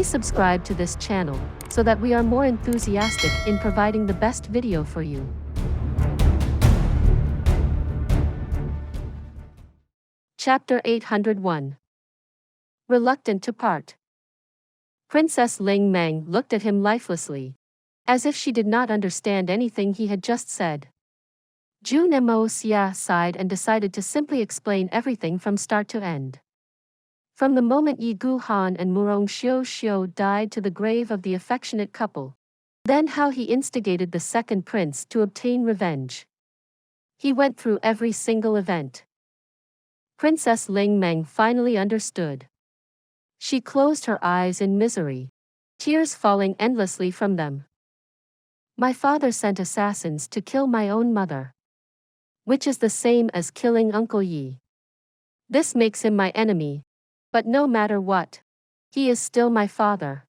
Please subscribe to this channel so that we are more enthusiastic in providing the best video for you. Chapter 801. Reluctant to part. Princess Ling Meng looked at him lifelessly, as if she did not understand anything he had just said. Jun Moxie sighed and decided to simply explain everything from start to end. From the moment Yi Guhan and Monarch Jun Xie died to the grave of the affectionate couple, then how he instigated the second prince to obtain revenge. He went through every single event. Princess Ling Meng finally understood. She closed her eyes in misery, tears falling endlessly from them. My father sent assassins to kill my own mother, which is the same as killing Uncle Yi. This makes him my enemy, but no matter what, he is still my father.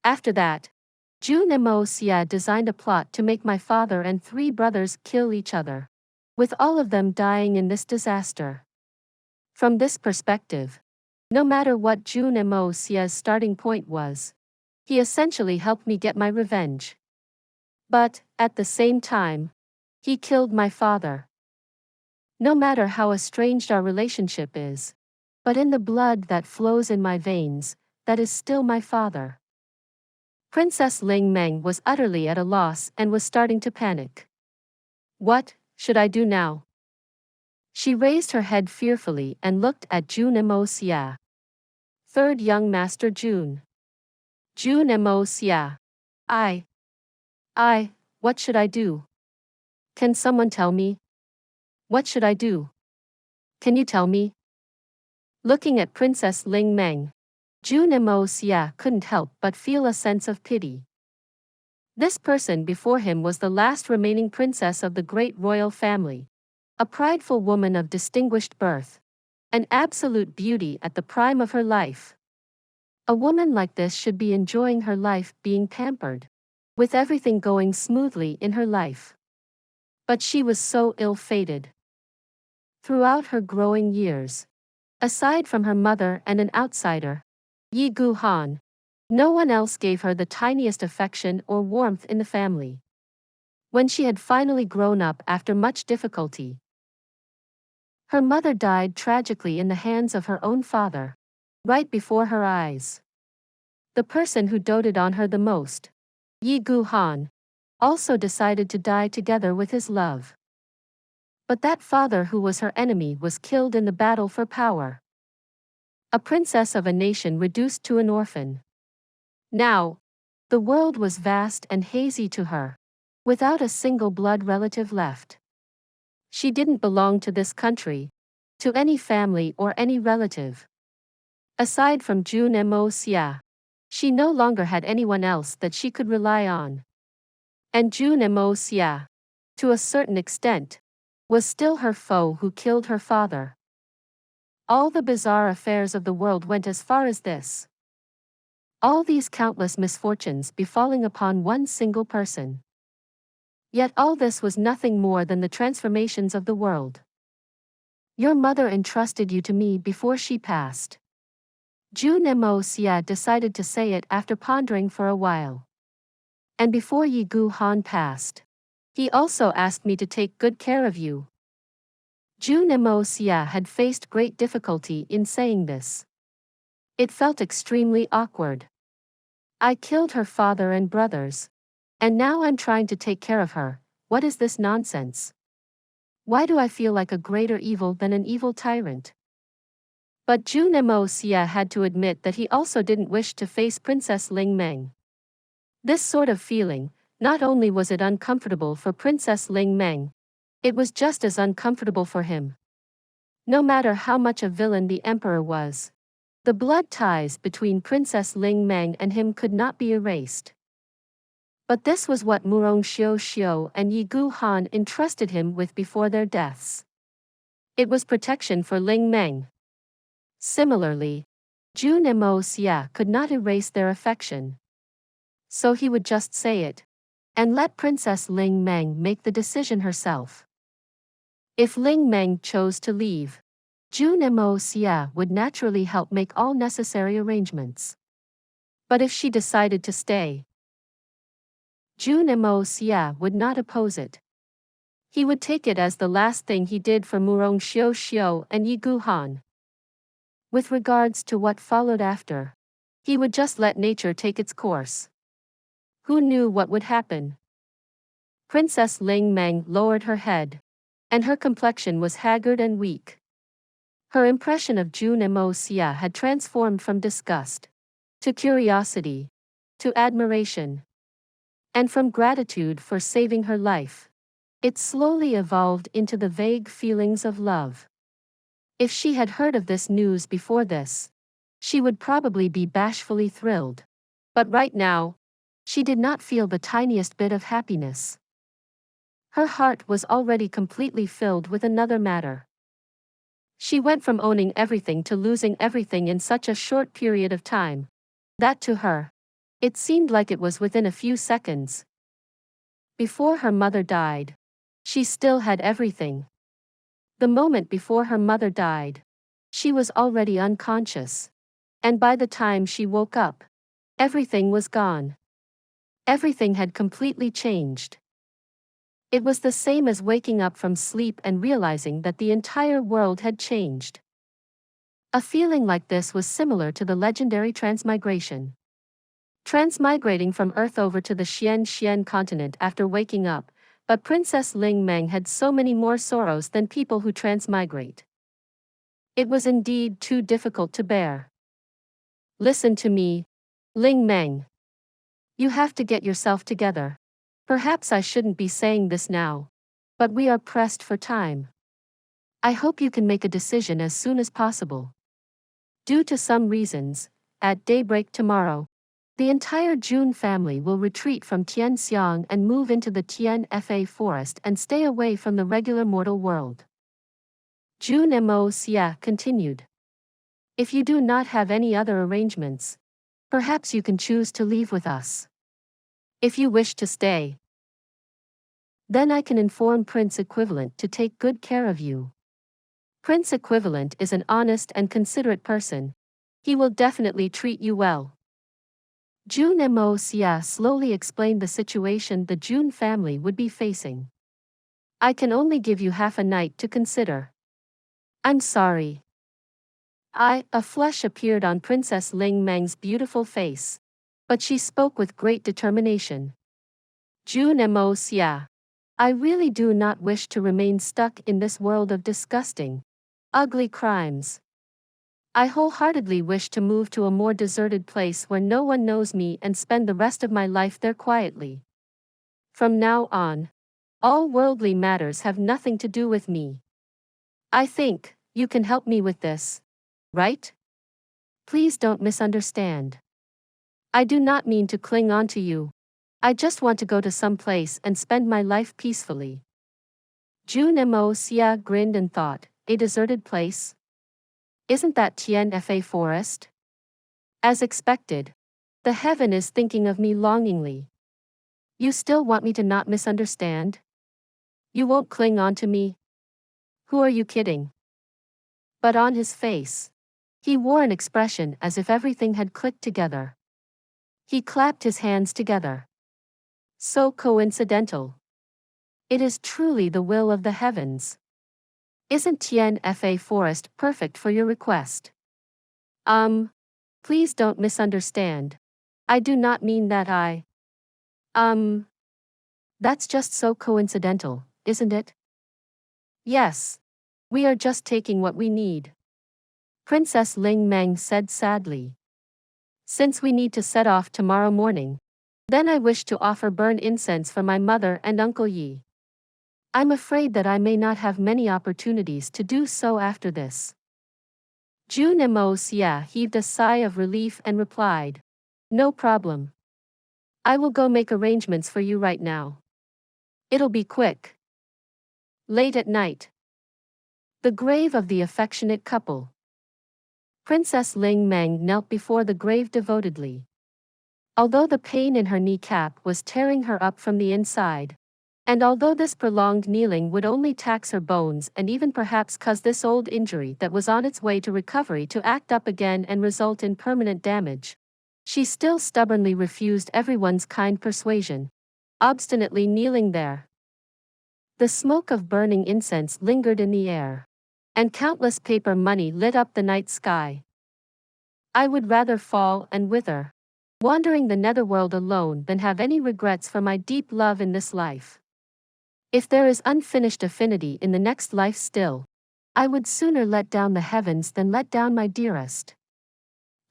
After that, Jun Moxie designed a plot to make my father and 3 brothers kill each other, with all of them dying in this disaster. From this perspective, no matter what Jun Moxie's starting point was, he essentially helped me get my revenge. But, at the same time, he killed my father. No matter how estranged our relationship is, but in the blood that flows in my veins, that is still my father. Princess Ling Meng was utterly at a loss and was starting to panic. What should I do now? She raised her head fearfully and looked at Jun Moxie. Third young master Jun. Jun Moxie. What should I do? Can someone tell me? What should I do? Can you tell me? Looking at Princess Ling Meng, Jun Moxie couldn't help but feel a sense of pity. This person before him was the last remaining princess of the great royal family, a prideful woman of distinguished birth, an absolute beauty at the prime of her life. A woman like this should be enjoying her life, being pampered, with everything going smoothly in her life. But she was so ill-fated. Throughout her growing years, aside from her mother and an outsider, Yi Guhan, no one else gave her the tiniest affection or warmth in the family. When she had finally grown up after much difficulty, her mother died tragically in the hands of her own father, right before her eyes. The person who doted on her the most, Yi Guhan, also decided to die together with his love. But that father who was her enemy was killed in the battle for power. A princess of a nation reduced to an orphan. Now, the world was vast and hazy to her, without a single blood relative left. She didn't belong to this country, to any family or any relative. Aside from Jun Moxie, she no longer had anyone else that she could rely on. And Jun Moxie, to a certain extent, was still her foe who killed her father. All the bizarre affairs of the world went as far as this. All these countless misfortunes befalling upon one single person. Yet all this was nothing more than the transformations of the world. Your mother entrusted you to me before she passed. Jun Moxie decided to say it after pondering for a while. And before Yi Guhan passed, he also asked me to take good care of you. Jun Moxie had faced great difficulty in saying this. It felt extremely awkward. I killed her father and brothers, and now I'm trying to take care of her. What is this nonsense? Why do I feel like a greater evil than an evil tyrant? But Jun Moxie had to admit that he also didn't wish to face Princess Ling Meng. This sort of feeling, not only was it uncomfortable for Princess Ling Meng, it was just as uncomfortable for him. No matter how much a villain the emperor was, the blood ties between Princess Ling Meng and him could not be erased. But this was what Monarch Jun Xie and Yi Guhan entrusted him with before their deaths. It was protection for Ling Meng. Similarly, Jun Moxie could not erase their affection. So he would just say it, and let Princess Ling Meng make the decision herself. If Ling Meng chose to leave, Jun Moxie would naturally help make all necessary arrangements. But if she decided to stay, Jun Moxie would not oppose it. He would take it as the last thing he did for Murong Xiao and Yi Guhan. With regards to what followed after, he would just let nature take its course. Who knew what would happen? Princess Ling Meng lowered her head, and her complexion was haggard and weak. Her impression of Jun Moxie had transformed from disgust to curiosity, to admiration, and from gratitude for saving her life. It slowly evolved into the vague feelings of love. If she had heard of this news before this, she would probably be bashfully thrilled. But right now, she did not feel the tiniest bit of happiness. Her heart was already completely filled with another matter. She went from owning everything to losing everything in such a short period of time, that to her, it seemed like it was within a few seconds. Before her mother died, she still had everything. The moment before her mother died, she was already unconscious. And by the time she woke up, everything was gone. Everything had completely changed. It was the same as waking up from sleep and realizing that the entire world had changed. A feeling like this was similar to the legendary transmigration. Transmigrating from Earth over to the Xian continent after waking up, but Princess Ling Meng had so many more sorrows than people who transmigrate. It was indeed too difficult to bear. Listen to me, Ling Meng. You have to get yourself together. Perhaps I shouldn't be saying this now, but we are pressed for time. I hope you can make a decision as soon as possible. Due to some reasons, at daybreak tomorrow, the entire Jun family will retreat from Tianxiang and move into the Tian Fa forest and stay away from the regular mortal world. Jun Moxie continued. If you do not have any other arrangements, perhaps you can choose to leave with us. If you wish to stay, then I can inform Prince Equivalent to take good care of you. Prince Equivalent is an honest and considerate person. He will definitely treat you well. Jun Moxie slowly explained the situation the Jun family would be facing. I can only give you half a night to consider. I'm sorry. A flush appeared on Princess Ling Meng's beautiful face, but she spoke with great determination. Jun Moxie, I really do not wish to remain stuck in this world of disgusting, ugly crimes. I wholeheartedly wish to move to a more deserted place where no one knows me and spend the rest of my life there quietly. From now on, all worldly matters have nothing to do with me. I think you can help me with this, right? Please don't misunderstand. I do not mean to cling on to you. I just want to go to some place and spend my life peacefully. Jun Moxie grinned and thought, a deserted place? Isn't that Tian Fa forest? As expected, the heaven is thinking of me longingly. You still want me to not misunderstand? You won't cling on to me? Who are you kidding? But on his face, he wore an expression as if everything had clicked together. He clapped his hands together. So coincidental. It is truly the will of the heavens. Isn't Tian Fa forest perfect for your request? Please don't misunderstand. I do not mean that That's just so coincidental, isn't it? Yes. We are just taking what we need. Princess Ling Meng said sadly. Since we need to set off tomorrow morning, then I wish to offer burn incense for my mother and Uncle Yi. I'm afraid that I may not have many opportunities to do so after this. Jun Moxie heaved a sigh of relief and replied, No problem. I will go make arrangements for you right now. It'll be quick. Late at night. The grave of the affectionate couple. Princess Ling Meng knelt before the grave devotedly. Although the pain in her kneecap was tearing her up from the inside, and although this prolonged kneeling would only tax her bones and even perhaps cause this old injury that was on its way to recovery to act up again and result in permanent damage, She still stubbornly refused everyone's kind persuasion, obstinately kneeling there. The smoke of burning incense lingered in the air, and countless paper money lit up the night sky. I would rather fall and wither, wandering the netherworld alone, than have any regrets for my deep love in this life. If there is unfinished affinity in the next life still, I would sooner let down the heavens than let down my dearest.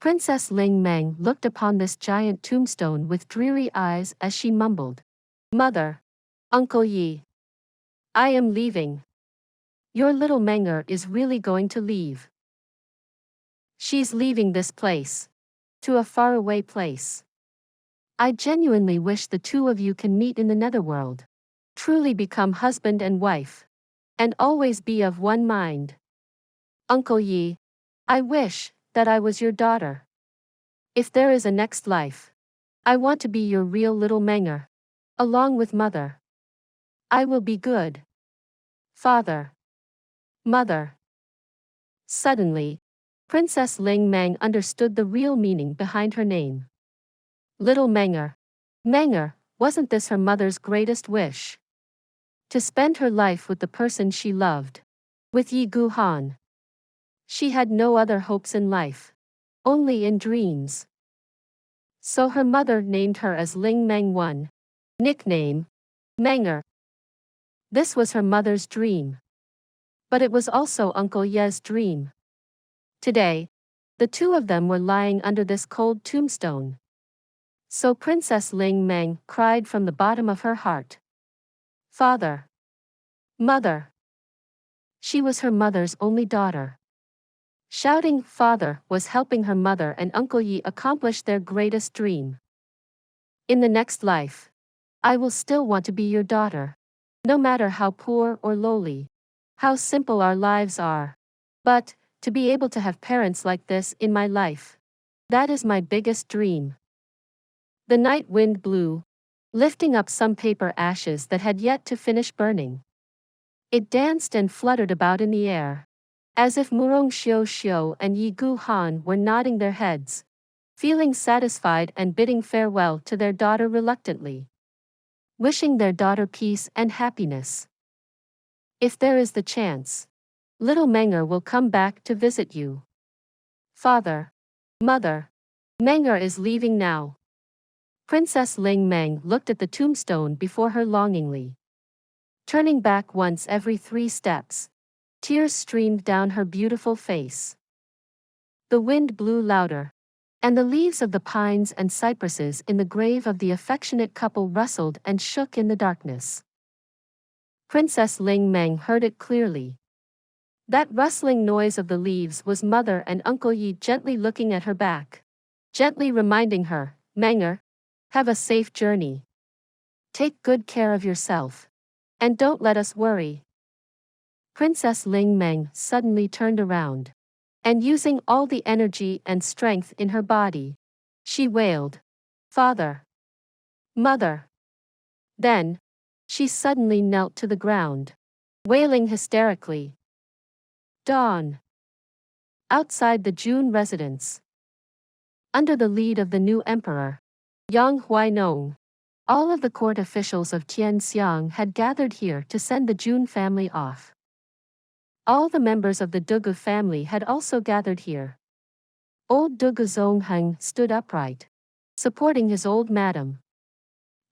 Princess Ling Meng looked upon this giant tombstone with dreary eyes as she mumbled, "Mother, Uncle Yi, I am leaving. Your little Menger is really going to leave. She's leaving this place. To a faraway place. I genuinely wish the two of you can meet in the netherworld. Truly become husband and wife. And always be of one mind. Uncle Yi, I wish that I was your daughter. If there is a next life, I want to be your real little Menger. Along with mother. I will be good. Father. Mother." Suddenly, Princess Ling Meng understood the real meaning behind her name. Little Menger. Menger, wasn't this her mother's greatest wish? To spend her life with the person she loved. With Yi Guhan. She had no other hopes in life. Only in dreams. So her mother named her as Ling Meng 1. Nickname. Menger. This was her mother's dream. But it was also Uncle Ye's dream. Today, the two of them were lying under this cold tombstone. So Princess Ling Meng cried from the bottom of her heart. Father. Mother. She was her mother's only daughter. Shouting "Father" was helping her mother and Uncle Yi accomplish their greatest dream. In the next life, I will still want to be your daughter. No matter how poor or lowly, how simple our lives are. But, to be able to have parents like this in my life. That is my biggest dream. The night wind blew, lifting up some paper ashes that had yet to finish burning. It danced and fluttered about in the air, as if Murong Xiu Xiu and Yi Gu Han were nodding their heads, feeling satisfied and bidding farewell to their daughter reluctantly. Wishing their daughter peace and happiness. If there is the chance, little Menger will come back to visit you. Father. Mother. Menger is leaving now. Princess Ling Meng looked at the tombstone before her longingly. Turning back once every 3 steps, tears streamed down her beautiful face. The wind blew louder, and the leaves of the pines and cypresses in the grave of the affectionate couple rustled and shook in the darkness. Princess Ling Meng heard it clearly. That rustling noise of the leaves was Mother and Uncle Yi gently looking at her back. Gently reminding her, Menger, have a safe journey. Take good care of yourself. And don't let us worry. Princess Ling Meng suddenly turned around. And using all the energy and strength in her body, she wailed, Father. Mother. Then, she suddenly knelt to the ground, wailing hysterically. Dawn. Outside the Jun residence. Under the lead of the new emperor, Yang Huainong, all of the court officials of Tian had gathered here to send the Jun family off. All the members of the Dugu family had also gathered here. Old Dugu Zongheng stood upright, supporting his old madam.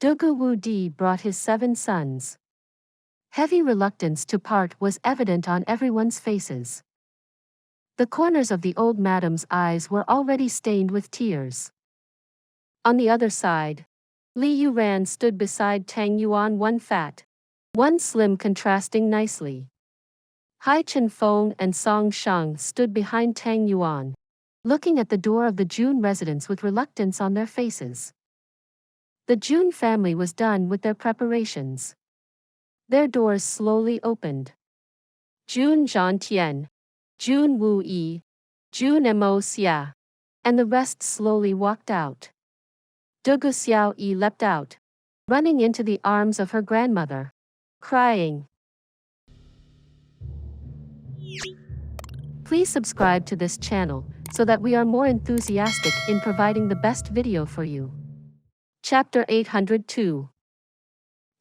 Dugu Wu Di brought his 7 sons. Heavy reluctance to part was evident on everyone's faces. The corners of the old madam's eyes were already stained with tears. On the other side, Li Yuran stood beside Tang Yuan, one fat, one slim, contrasting nicely. Hai Chenfeng and Song Shang stood behind Tang Yuan, looking at the door of the Jun residence with reluctance on their faces. The Jun family was done with their preparations. Their doors slowly opened. Jun Zhan Tian, Jun Wu Yi, Jun Moxie, and the rest slowly walked out. Dugu Xiao Yi leapt out, running into the arms of her grandmother, crying. Please subscribe to this channel so that we are more enthusiastic in providing the best video for you. Chapter 802.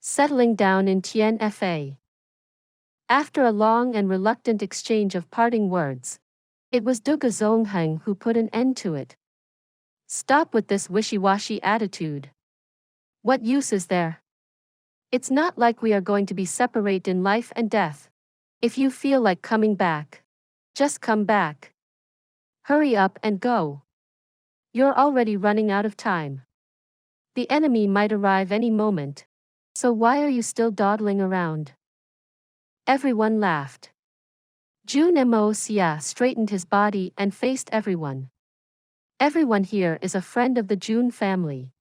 Settling down in Tian Fa. After a long and reluctant exchange of parting words, it was Duge Zongheng who put an end to it. Stop with this wishy-washy attitude. What use is there? It's not like we are going to be separate in life and death. If you feel like coming back, just come back. Hurry up and go. You're already running out of time. The enemy might arrive any moment, so why are you still dawdling around? Everyone laughed. Jun Moxie straightened his body and faced everyone. Everyone here is a friend of the Jun family.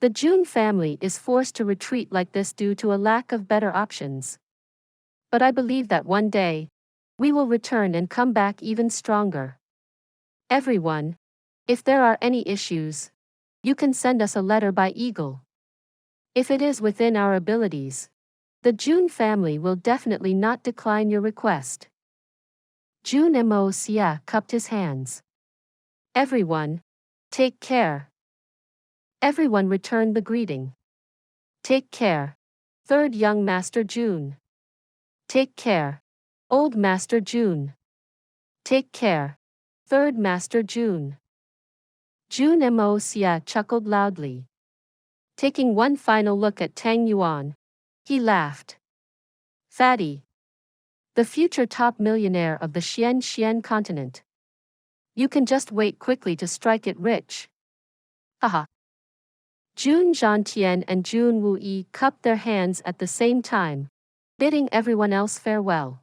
The Jun family is forced to retreat like this due to a lack of better options. But I believe that one day, we will return and come back even stronger. Everyone, if there are any issues, you can send us a letter by Eagle. If it is within our abilities, the Jun family will definitely not decline your request. Jun Moxie cupped his hands. Everyone, take care. Everyone returned the greeting. Take care, third young Master Jun. Take care, old Master Jun. Take care, third Master Jun. Jun Moxie chuckled loudly. Taking one final look at Tang Yuan, he laughed. Fatty. The future top millionaire of the Xian continent. You can just wait quickly to strike it rich. Haha. Jun Tian and Jun Wuyi cupped their hands at the same time, bidding everyone else farewell.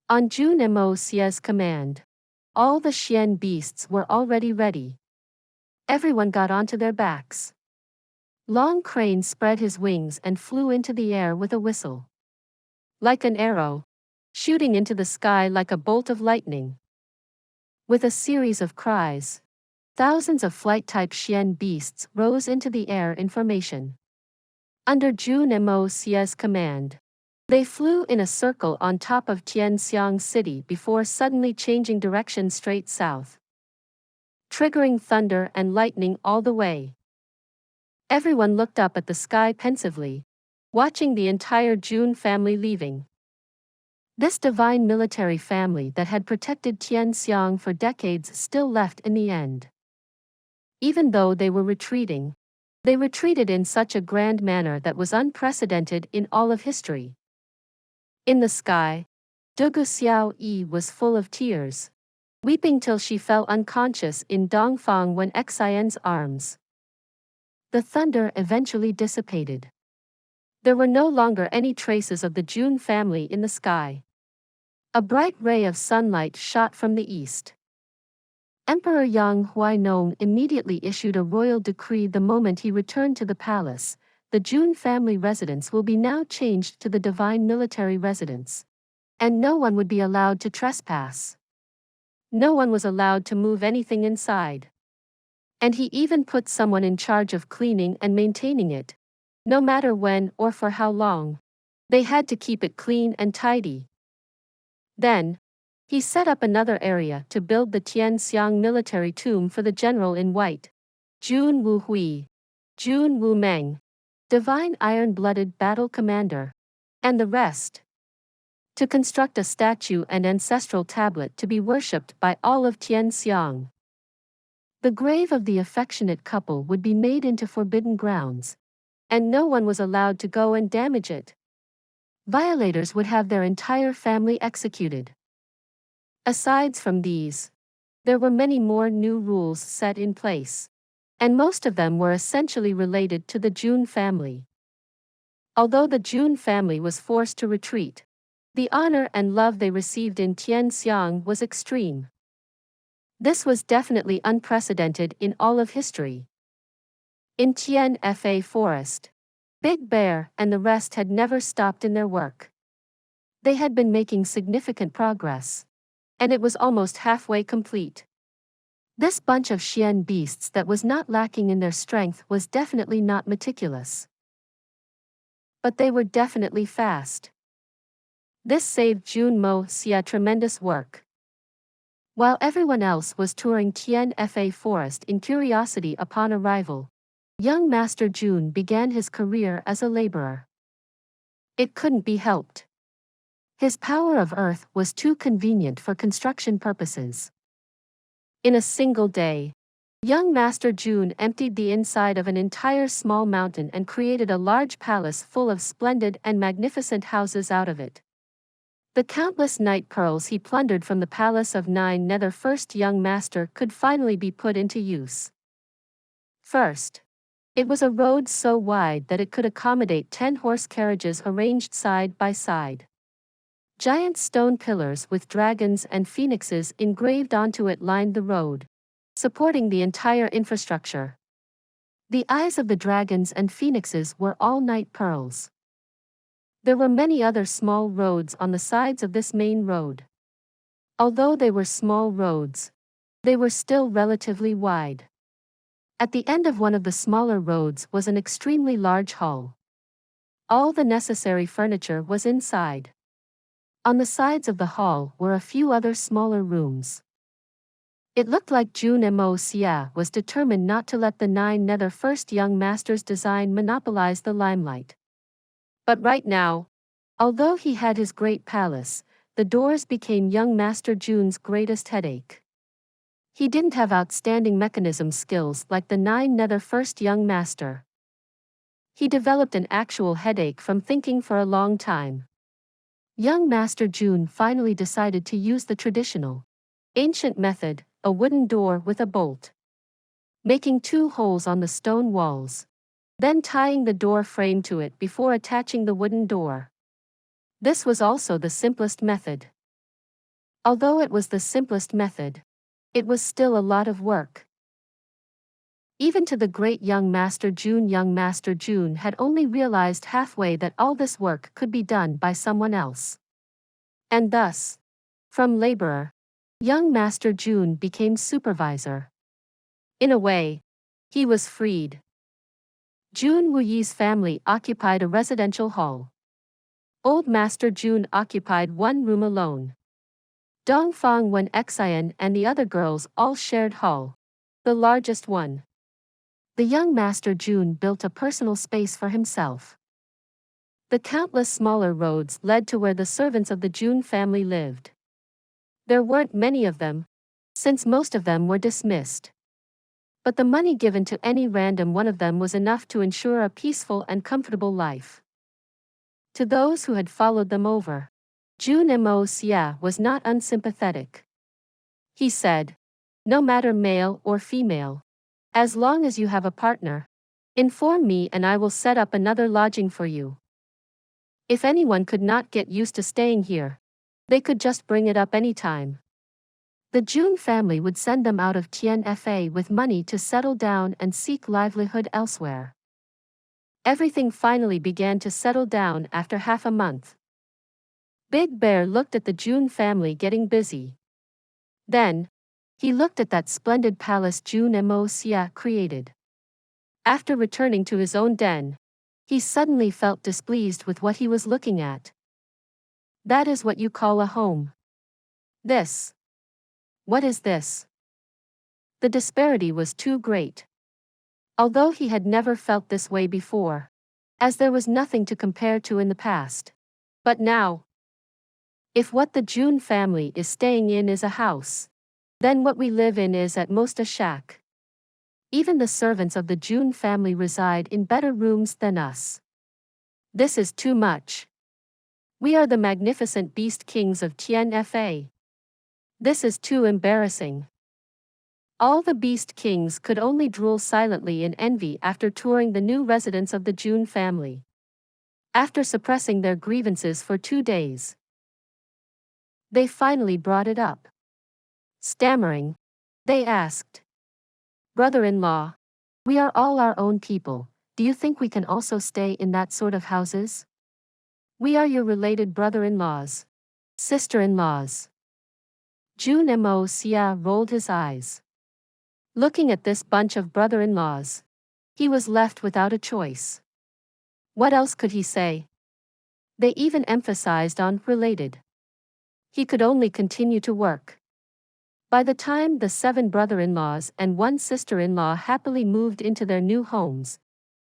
On Jun Moxie's command, all the Xian beasts were already ready. Everyone got onto their backs. Long Crane spread his wings and flew into the air with a whistle. Like an arrow, shooting into the sky like a bolt of lightning. With a series of cries, thousands of flight-type Xian beasts rose into the air in formation. Under Jun Moxie's command, they flew in a circle on top of Tianxiang City before suddenly changing direction straight south, triggering thunder and lightning all the way. Everyone looked up at the sky pensively, watching the entire Jun family leaving. This divine military family that had protected Tianxiang for decades still left in the end. Even though they were retreating, they retreated in such a grand manner that was unprecedented in all of history. In the sky, Duge Xiaoyi was full of tears, weeping till she fell unconscious in Dongfang when Xian's arms. The thunder eventually dissipated. There were no longer any traces of the Jun family in the sky. A bright ray of sunlight shot from the east. Emperor Yang Huainong immediately issued a royal decree the moment he returned to the palace. The Jun family residence will be now changed to the divine military residence. And no one would be allowed to trespass. No one was allowed to move anything inside. And he even put someone in charge of cleaning and maintaining it. No matter when or for how long, they had to keep it clean and tidy. Then, he set up another area to build the Tianxiang military tomb for the general in white, Jun Wuhui, Jun Wumeng, divine iron-blooded battle commander, and the rest. To construct a statue and ancestral tablet to be worshipped by all of Tianxiang. The grave of the affectionate couple would be made into forbidden grounds, and no one was allowed to go and damage it. Violators would have their entire family executed. Aside from these, there were many more new rules set in place, and most of them were essentially related to the Jun family. Although the Jun family was forced to retreat, the honor and love they received in Tianxiang was extreme. This was definitely unprecedented in all of history. In Tian Fa Forest, Big Bear and the rest had never stopped in their work. They had been making significant progress, and it was almost halfway complete. This bunch of Xian beasts that was not lacking in their strength was definitely not meticulous. But they were definitely fast. This saved Jun Moxie tremendous work. While everyone else was touring Tian Fa Forest in curiosity upon arrival, young Master Jun began his career as a laborer. It couldn't be helped. His power of earth was too convenient for construction purposes. In a single day, young Master Jun emptied the inside of an entire small mountain and created a large palace full of splendid and magnificent houses out of it. The countless night pearls he plundered from the palace of 9 Nether First young master could finally be put into use. First, it was a road so wide that it could accommodate 10 horse carriages arranged side by side. Giant stone pillars with dragons and phoenixes engraved onto it lined the road, supporting the entire infrastructure. The eyes of the dragons and phoenixes were all night pearls. There were many other small roads on the sides of this main road. Although they were small roads, they were still relatively wide. At the end of one of the smaller roads was an extremely large hall. All the necessary furniture was inside. On the sides of the hall were a few other smaller rooms. It looked like Jun Moxie was determined not to let the 9 Nether First young master's design monopolize the limelight. But right now, although he had his great palace, the doors became young Master Jun's greatest headache. He didn't have outstanding mechanism skills like the 9 Nether First young master. He developed an actual headache from thinking for a long time. Young Master Jun finally decided to use the traditional, ancient method, a wooden door with a bolt. Making 2 holes on the stone walls, then tying the door frame to it before attaching the wooden door. This was also the simplest method. Although it was the simplest method, it was still a lot of work. Even to the great young Master Jun had only realized halfway that all this work could be done by someone else. And thus, from laborer, young Master Jun became supervisor. In a way, he was freed. Jun Wuyi's family occupied a residential hall. Old Master Jun occupied one room alone. Dongfang Wen Exquisite and the other girls all shared hall, the largest one. The young Master Jun built a personal space for himself. The countless smaller roads led to where the servants of the Jun family lived. There weren't many of them, since most of them were dismissed. But the money given to any random one of them was enough to ensure a peaceful and comfortable life. To those who had followed them over, Jun Moxie was not unsympathetic. He said, "No matter male or female, as long as you have a partner, inform me and I will set up another lodging for you. If anyone could not get used to staying here, they could just bring it up anytime." The Jun family would send them out of Tian Fa with money to settle down and seek livelihood elsewhere. Everything finally began to settle down after half a month. Big Bear looked at the Jun family getting busy. Then, he looked at that splendid palace Jun Moxie created. After returning to his own den, he suddenly felt displeased with what he was looking at. That is what you call a home. This. What is this? The disparity was too great. Although he had never felt this way before, as there was nothing to compare to in the past. But now, if what the Jun family is staying in is a house, then what we live in is at most a shack. Even the servants of the Jun family reside in better rooms than us. This is too much. We are the magnificent beast kings of Tian Fa. This is too embarrassing. All the beast kings could only drool silently in envy after touring the new residence of the Jun family. After suppressing their grievances for 2 days, they finally brought it up. Stammering, they asked, "Brother-in-law, we are all our own people, do you think we can also stay in that sort of houses? We are your related brother-in-laws, sister-in-laws." Jun Moxie rolled his eyes. Looking at this bunch of brother-in-laws, he was left without a choice. What else could he say? They even emphasized on related. He could only continue to work. By the time the 7 brother-in-laws and 1 sister-in-law happily moved into their new homes,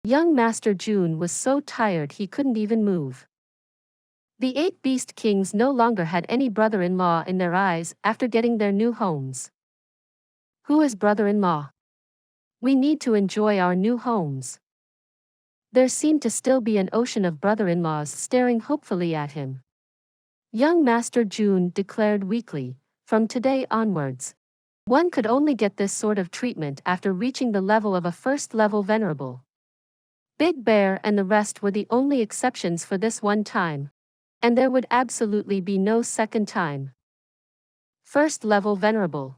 young Master Jun was so tired he couldn't even move. The 8 Beast Kings no longer had any brother-in-law in their eyes after getting their new homes. Who is brother-in-law? We need to enjoy our new homes. There seemed to still be an ocean of brother-in-laws staring hopefully at him. Young Master Jun declared weakly, from today onwards, one could only get this sort of treatment after reaching the level of a first-level venerable. Big Bear and the rest were the only exceptions for this one time, and there would absolutely be no second time. First-level venerable.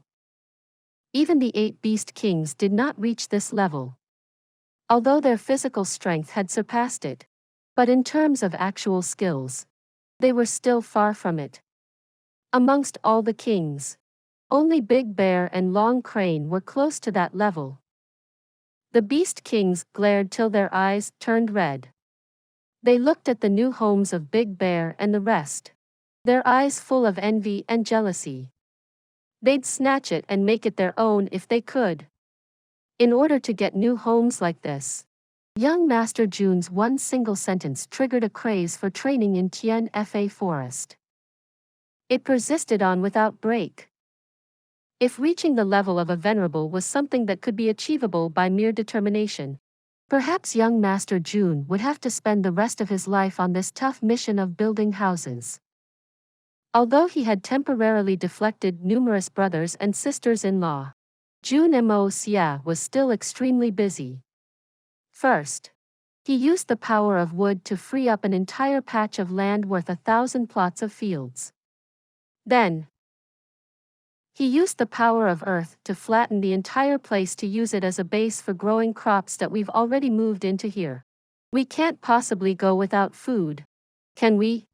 Even the 8 Beast Kings did not reach this level, although their physical strength had surpassed it. But in terms of actual skills, they were still far from it. Amongst all the kings, only Big Bear and Long Crane were close to that level. The Beast Kings glared till their eyes turned red. They looked at the new homes of Big Bear and the rest, their eyes full of envy and jealousy. They'd snatch it and make it their own if they could. In order to get new homes like this, young Master Jun's one single sentence triggered a craze for training in Tian Fa Forest. It persisted on without break. If reaching the level of a venerable was something that could be achievable by mere determination, perhaps young Master Jun would have to spend the rest of his life on this tough mission of building houses. Although he had temporarily deflected numerous brothers and sisters-in-law, Jun Moxie was still extremely busy. First, he used the power of wood to free up an entire patch of land worth 1,000 plots of fields. Then, he used the power of earth to flatten the entire place to use it as a base for growing crops that we've already moved into here. We can't possibly go without food, can we?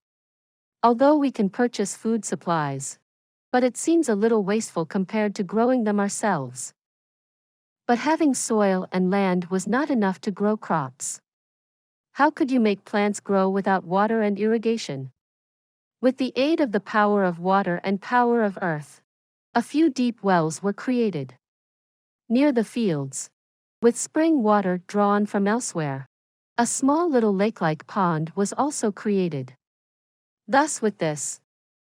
Although we can purchase food supplies, but it seems a little wasteful compared to growing them ourselves. But having soil and land was not enough to grow crops. How could you make plants grow without water and irrigation? With the aid of the power of water and power of earth, a few deep wells were created near the fields, with spring water drawn from elsewhere. A small little lake-like pond was also created. Thus with this,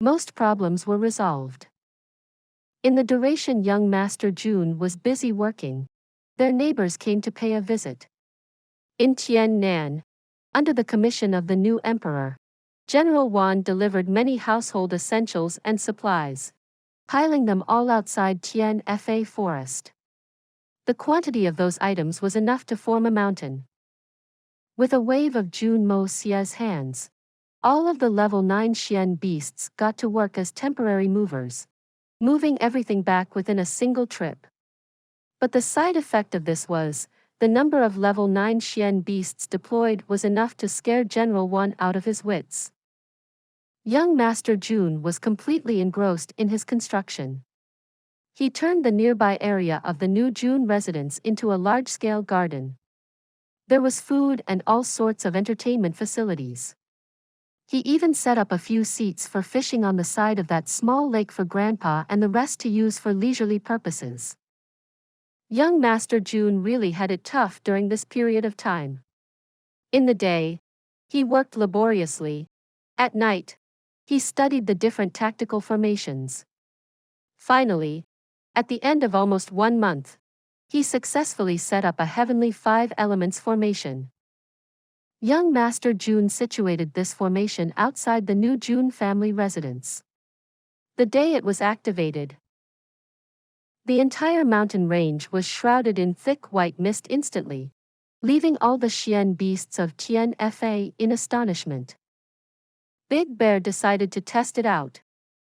most problems were resolved. In the duration young Master Jun was busy working, their neighbors came to pay a visit. In Tian, under the commission of the new emperor, General Wan delivered many household essentials and supplies, piling them all outside Tian Fa Forest. The quantity of those items was enough to form a mountain. With a wave of Jun Moxie's hands, all of the level 9 Xian beasts got to work as temporary movers, moving everything back within a single trip. But the side effect of this was, the number of level 9 Xian beasts deployed was enough to scare General Wan out of his wits. Young Master Jun was completely engrossed in his construction. He turned the nearby area of the new Jun residence into a large-scale garden. There was food and all sorts of entertainment facilities. He even set up a few seats for fishing on the side of that small lake for Grandpa and the rest to use for leisurely purposes. Young Master Jun really had it tough during this period of time. In the day, he worked laboriously. At night, he studied the different tactical formations. Finally, at the end of almost 1 month, he successfully set up a heavenly 5 elements formation. Young Master Jun situated this formation outside the new Jun family residence. The day it was activated, the entire mountain range was shrouded in thick white mist instantly, leaving all the Xian beasts of Tian Fa in astonishment. Big Bear decided to test it out,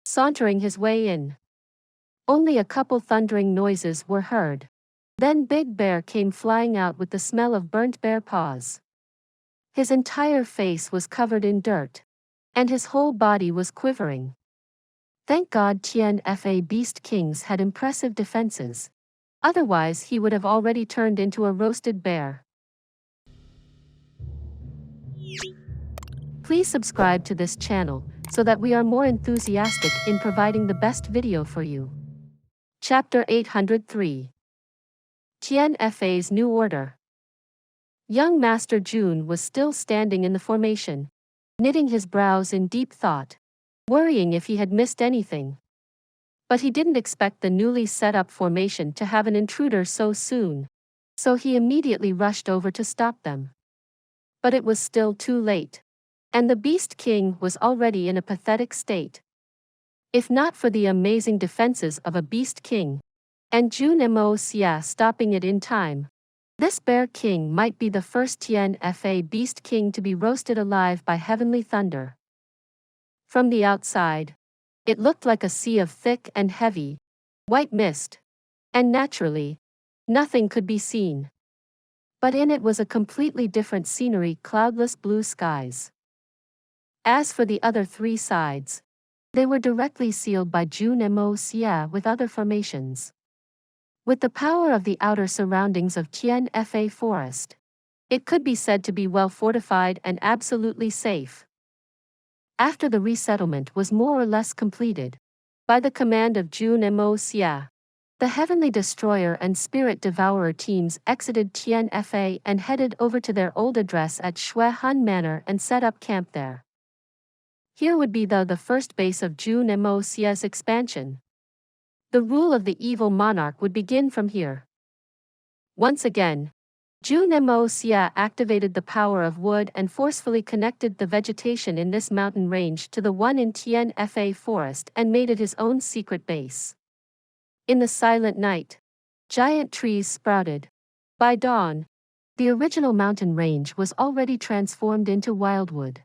sauntering his way in. Only a couple thundering noises were heard. Then Big Bear came flying out with the smell of burnt bear paws. His entire face was covered in dirt, and his whole body was quivering. Thank God Tian Fa Beast Kings had impressive defenses. Otherwise he would have already turned into a roasted bear. Please subscribe to this channel, so that we are more enthusiastic in providing the best video for you. Chapter 803. Tian Fa's New Order. Young Master Jun was still standing in the formation, knitting his brows in deep thought, worrying if he had missed anything. But he didn't expect the newly set-up formation to have an intruder so soon, so he immediately rushed over to stop them. But it was still too late, and the Beast King was already in a pathetic state. If not for the amazing defenses of a Beast King, and Jun Moxie stopping it in time, this Bear King might be the first Tian Fa Beast King to be roasted alive by heavenly thunder. From the outside, it looked like a sea of thick and heavy, white mist, and naturally, nothing could be seen. But in it was a completely different scenery: cloudless blue skies. As for the other three sides, they were directly sealed by Jun Moxie with other formations. With the power of the outer surroundings of Tian Fa Forest, it could be said to be well fortified and absolutely safe. After the resettlement was more or less completed, by the command of Jun Moxie, the Heavenly Destroyer and Spirit Devourer teams exited Tian Fa and headed over to their old address at Shui Han Manor and set up camp there. Here would be the first base of Jun Moxie's expansion. The rule of the evil monarch would begin from here. Once again, Jun Moxie activated the power of wood and forcefully connected the vegetation in this mountain range to the one in Tian Fa Forest and made it his own secret base. In the silent night, giant trees sprouted. By dawn, the original mountain range was already transformed into wildwood,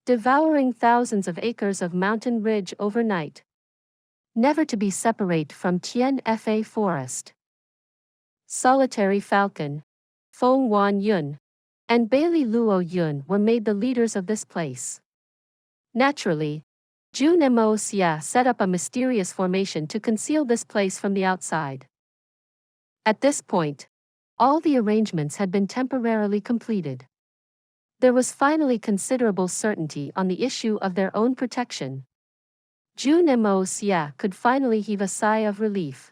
devouring thousands of acres of mountain ridge overnight, never to be separate from Tian Fa Forest. Solitary Falcon, Feng Wan Yun, and Bailey Luo Yun were made the leaders of this place. Naturally, Jun Moxie set up a mysterious formation to conceal this place from the outside. At this point, all the arrangements had been temporarily completed. There was finally considerable certainty on the issue of their own protection. Jun Moxie could finally heave a sigh of relief.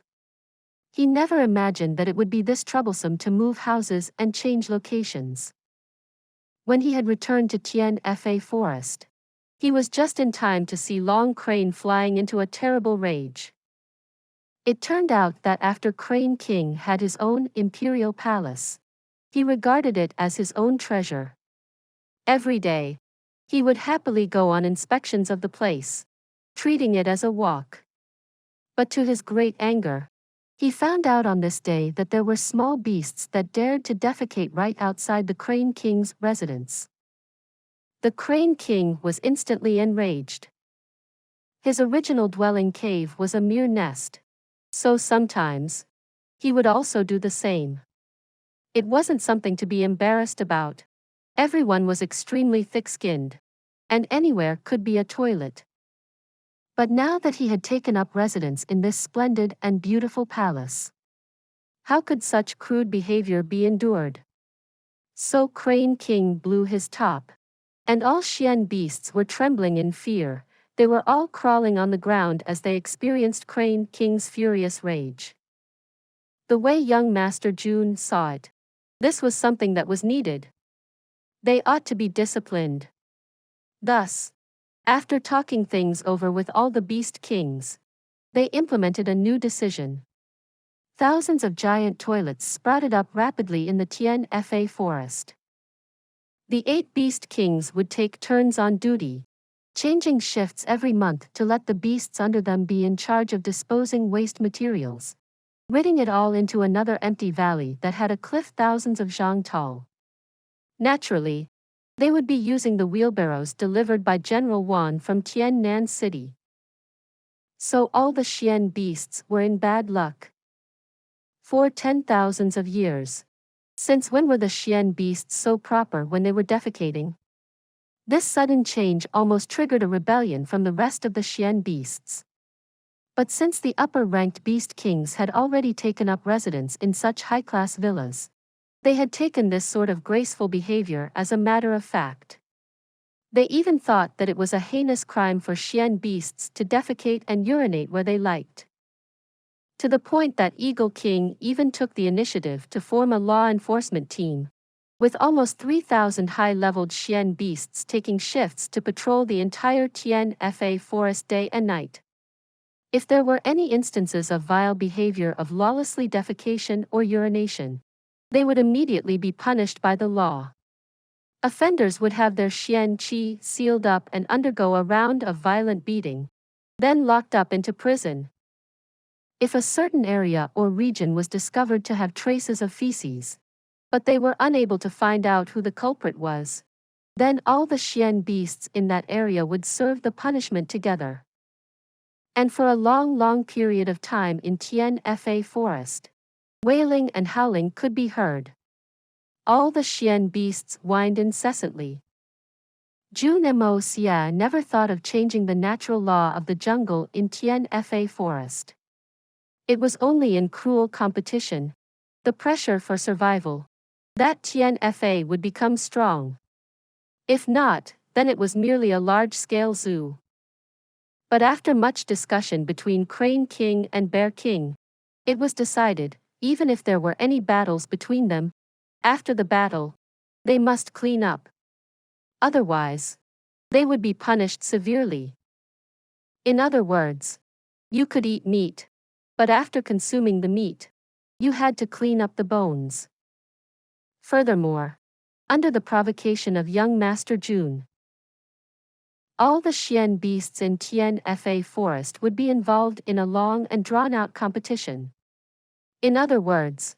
He never imagined that it would be this troublesome to move houses and change locations. When he had returned to Tian Fa Forest, he was just in time to see Long Crane flying into a terrible rage. It turned out that after Crane King had his own imperial palace, he regarded it as his own treasure. Every day, he would happily go on inspections of the place, treating it as a walk. But to his great anger, he found out on this day that there were small beasts that dared to defecate right outside the Crane King's residence. The Crane King was instantly enraged. His original dwelling cave was a mere nest, so sometimes, he would also do the same. It wasn't something to be embarrassed about. Everyone was extremely thick-skinned, and anywhere could be a toilet. But now that he had taken up residence in this splendid and beautiful palace, how could such crude behavior be endured? So Crane King blew his top, and all Xian beasts were trembling in fear. They were all crawling on the ground as they experienced Crane King's furious rage. The way young Master Jun saw it, this was something that was needed. They ought to be disciplined. Thus, after talking things over with all the Beast Kings, they implemented a new decision. Thousands of giant toilets sprouted up rapidly in the Tian Fa Forest. The 8 Beast Kings would take turns on duty, changing shifts every month to let the beasts under them be in charge of disposing waste materials, ridding it all into another empty valley that had a cliff thousands of zhang tall. Naturally, they would be using the wheelbarrows delivered by General Wan from Tiannan City. So all the Xian beasts were in bad luck. For 10,000s of years. Since when were the Xian beasts so proper when they were defecating? This sudden change almost triggered a rebellion from the rest of the Xian beasts. But since the upper-ranked Beast Kings had already taken up residence in such high-class villas, they had taken this sort of graceful behavior as a matter of fact. They even thought that it was a heinous crime for Xian beasts to defecate and urinate where they liked. to the point that Eagle King even took the initiative to form a law enforcement team, with almost 3,000 high-leveled Xian beasts taking shifts to patrol the entire Tian Fa forest day and night. If there were any instances of vile behavior of lawlessly defecation or urination, they would immediately be punished by the law. Offenders would have their Xian Qi sealed up and undergo a round of violent beating, then locked up into prison. If a certain area or region was discovered to have traces of feces, but they were unable to find out who the culprit was, then all the Xian beasts in that area would serve the punishment together. And for a long period of time in Tian Fa forest, wailing and howling could be heard. All the Xian beasts whined incessantly. Jun Moxie never thought of changing the natural law of the jungle in Tian Fa forest. It was only in cruel competition, the pressure for survival, that Tian Fa would become strong. If not, then it was merely a large-scale zoo. But after much discussion between Crane King and Bear King, it was decided, even if there were any battles between them, after the battle, they must clean up. Otherwise, they would be punished severely. In other words, you could eat meat, but after consuming the meat, you had to clean up the bones. Furthermore, under the provocation of young Master Jun, all the Xian beasts in Tian Fa forest would be involved in a long and drawn-out competition. In other words,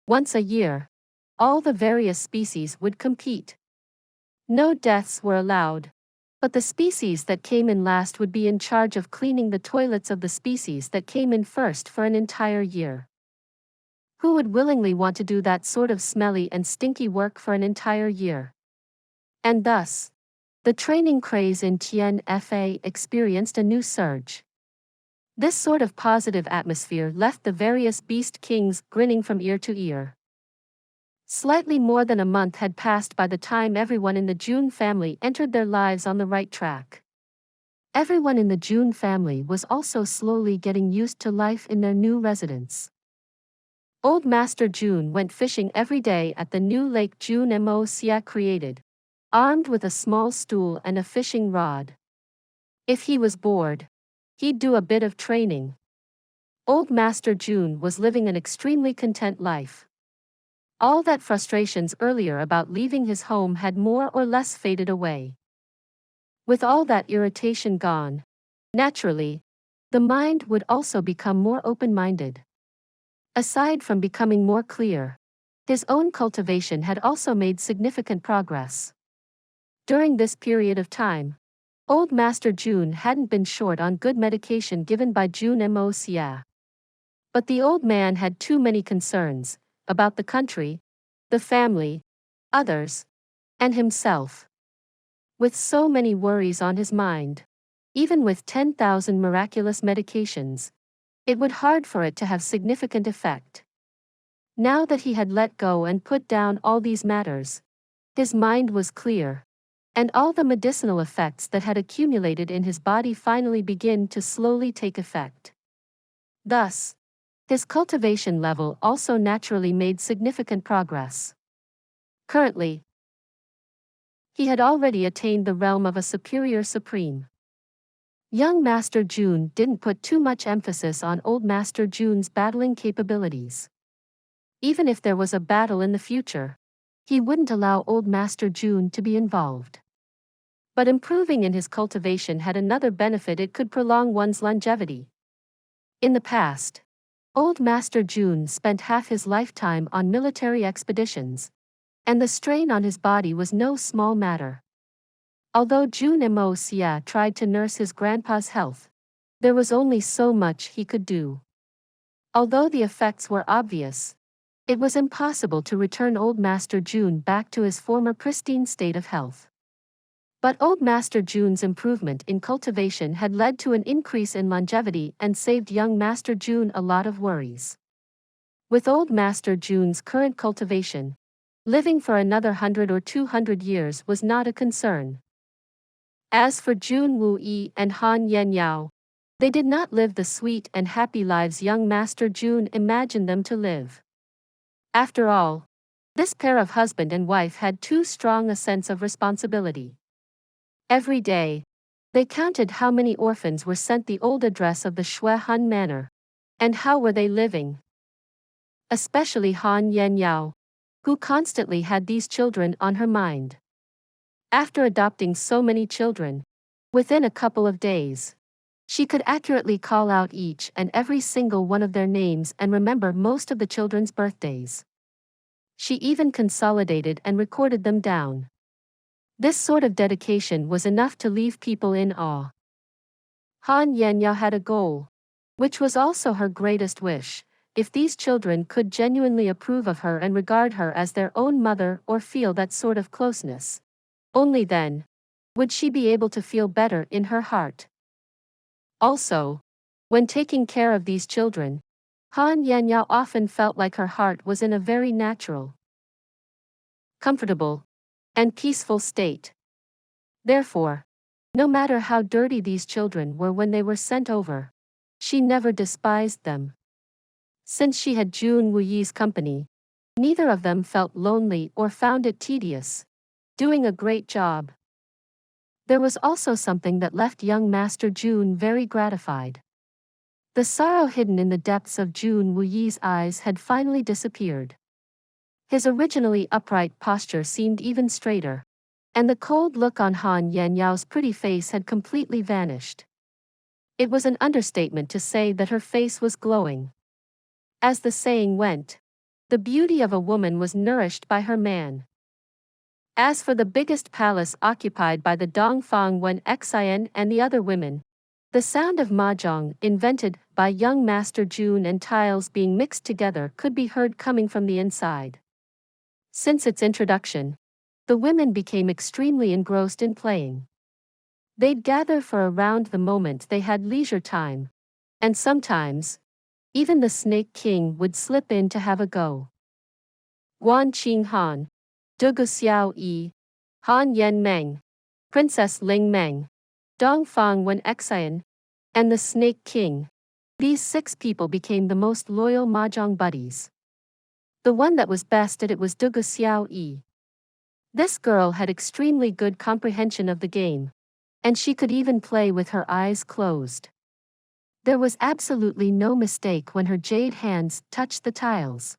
once a year, all the various species would compete. No deaths were allowed, but the species that came in last would be in charge of cleaning the toilets of the species that came in first for an entire year. Who would willingly want to do that sort of smelly and stinky work for an entire year? And thus, the training craze in Tian Fa experienced a new surge. This sort of positive atmosphere left the various beast kings grinning from ear to ear. Slightly more than a month had passed by the time everyone in the Jun family entered their lives on the right track. Everyone in the Jun family was also slowly getting used to life in their new residence. Old Master Jun went fishing every day at the new lake Jun Moxie created, armed with a small stool and a fishing rod. If he was bored, he'd do a bit of training. Old Master Jun was living an extremely content life. All that frustrations earlier about leaving his home had more or less faded away. With all that irritation gone, naturally, the mind would also become more open-minded. Aside from becoming more clear, his own cultivation had also made significant progress. During this period of time, Old Master Jun hadn't been short on good medication given by Jun Moxie. But the old man had too many concerns, about the country, the family, others, and himself. With so many worries on his mind, even with 10,000 miraculous medications, it would hard for it to have significant effect. Now that he had let go and put down all these matters, his mind was clear, and all the medicinal effects that had accumulated in his body finally begin to slowly take effect. Thus, his cultivation level also naturally made significant progress. Currently, he had already attained the realm of a superior supreme. Young Master Jun didn't put too much emphasis on Old Master Jun's battling capabilities. Even if there was a battle in the future, he wouldn't allow Old Master Jun to be involved. But improving in his cultivation had another benefit: it could prolong one's longevity. In the past, Old Master Jun spent half his lifetime on military expeditions, and the strain on his body was no small matter. Although Jun Moxie tried to nurse his grandpa's health, there was only so much he could do. Although the effects were obvious, it was impossible to return Old Master Jun back to his former pristine state of health. But Old Master Jun's improvement in cultivation had led to an increase in longevity and saved young Master Jun a lot of worries. With Old Master Jun's current cultivation, living for another 100 or 200 years was not a concern. As for Jun Wu Yi and Han Yen Yao, They did not live the sweet and happy lives young Master Jun imagined them to live. After all, this pair of husband and wife had too strong a sense of responsibility. Every day, they counted how many orphans were sent the old address of the Shui Han Manor, and how were they living. Especially Han Yanyao, who constantly had these children on her mind. After adopting so many children, within a couple of days, she could accurately call out each and every single one of their names and remember most of the children's birthdays. She even consolidated and recorded them down. This sort of dedication was enough to leave people in awe. Han Yanyao had a goal, which was also her greatest wish. If these children could genuinely approve of her and regard her as their own mother or feel that sort of closeness, only then would she be able to feel better in her heart. Also, when taking care of these children, Han Yanyao often felt like her heart was in a very natural, comfortable, and peaceful state. Therefore, no matter how dirty these children were when they were sent over, she never despised them. Since she had Jun Wuyi's company, neither of them felt lonely or found it tedious, doing a great job. There was also something that left young Master Jun very gratified. The sorrow hidden in the depths of Jun Wuyi's eyes had finally disappeared. His originally upright posture seemed even straighter, and the cold look on Han Yanyao's pretty face had completely vanished. It was an understatement to say that her face was glowing. As the saying went, the beauty of a woman was nourished by her man. As for the biggest palace occupied by the Dongfang Wen Xie and the other women, the sound of mahjong invented by young Master Jun and tiles being mixed together could be heard coming from the inside. Since its introduction, the women became extremely engrossed in playing. They'd gather for a round the moment they had leisure time, and sometimes, even the Snake King would slip in to have a go. Guan Qing Han, Dugu Xiao Yi, Han Yen Meng, Princess Ling Meng, Dongfang Wen Xie, and the Snake King. These 6 people became the most loyal mahjong buddies. The one that was best at it was Dugu Xiao Yi. This girl had extremely good comprehension of the game, and she could even play with her eyes closed. There was absolutely no mistake when her jade hands touched the tiles.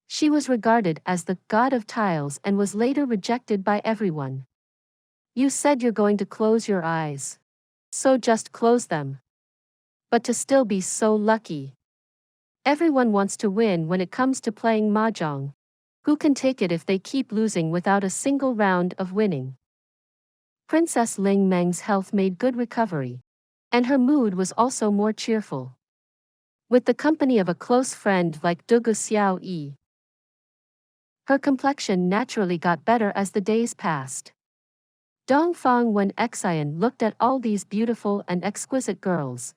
She was regarded as the god of tiles and was later rejected by everyone. You said you're going to close your eyes, so just close them. But to still be so lucky. Everyone wants to win when it comes to playing mahjong. Who can take it if they keep losing without a single round of winning? Princess Ling Meng's health made good recovery, and her mood was also more cheerful. With the company of a close friend like Dugu Xiao Yi, her complexion naturally got better as the days passed. Dongfang Wen Xie looked at all these beautiful and exquisite girls,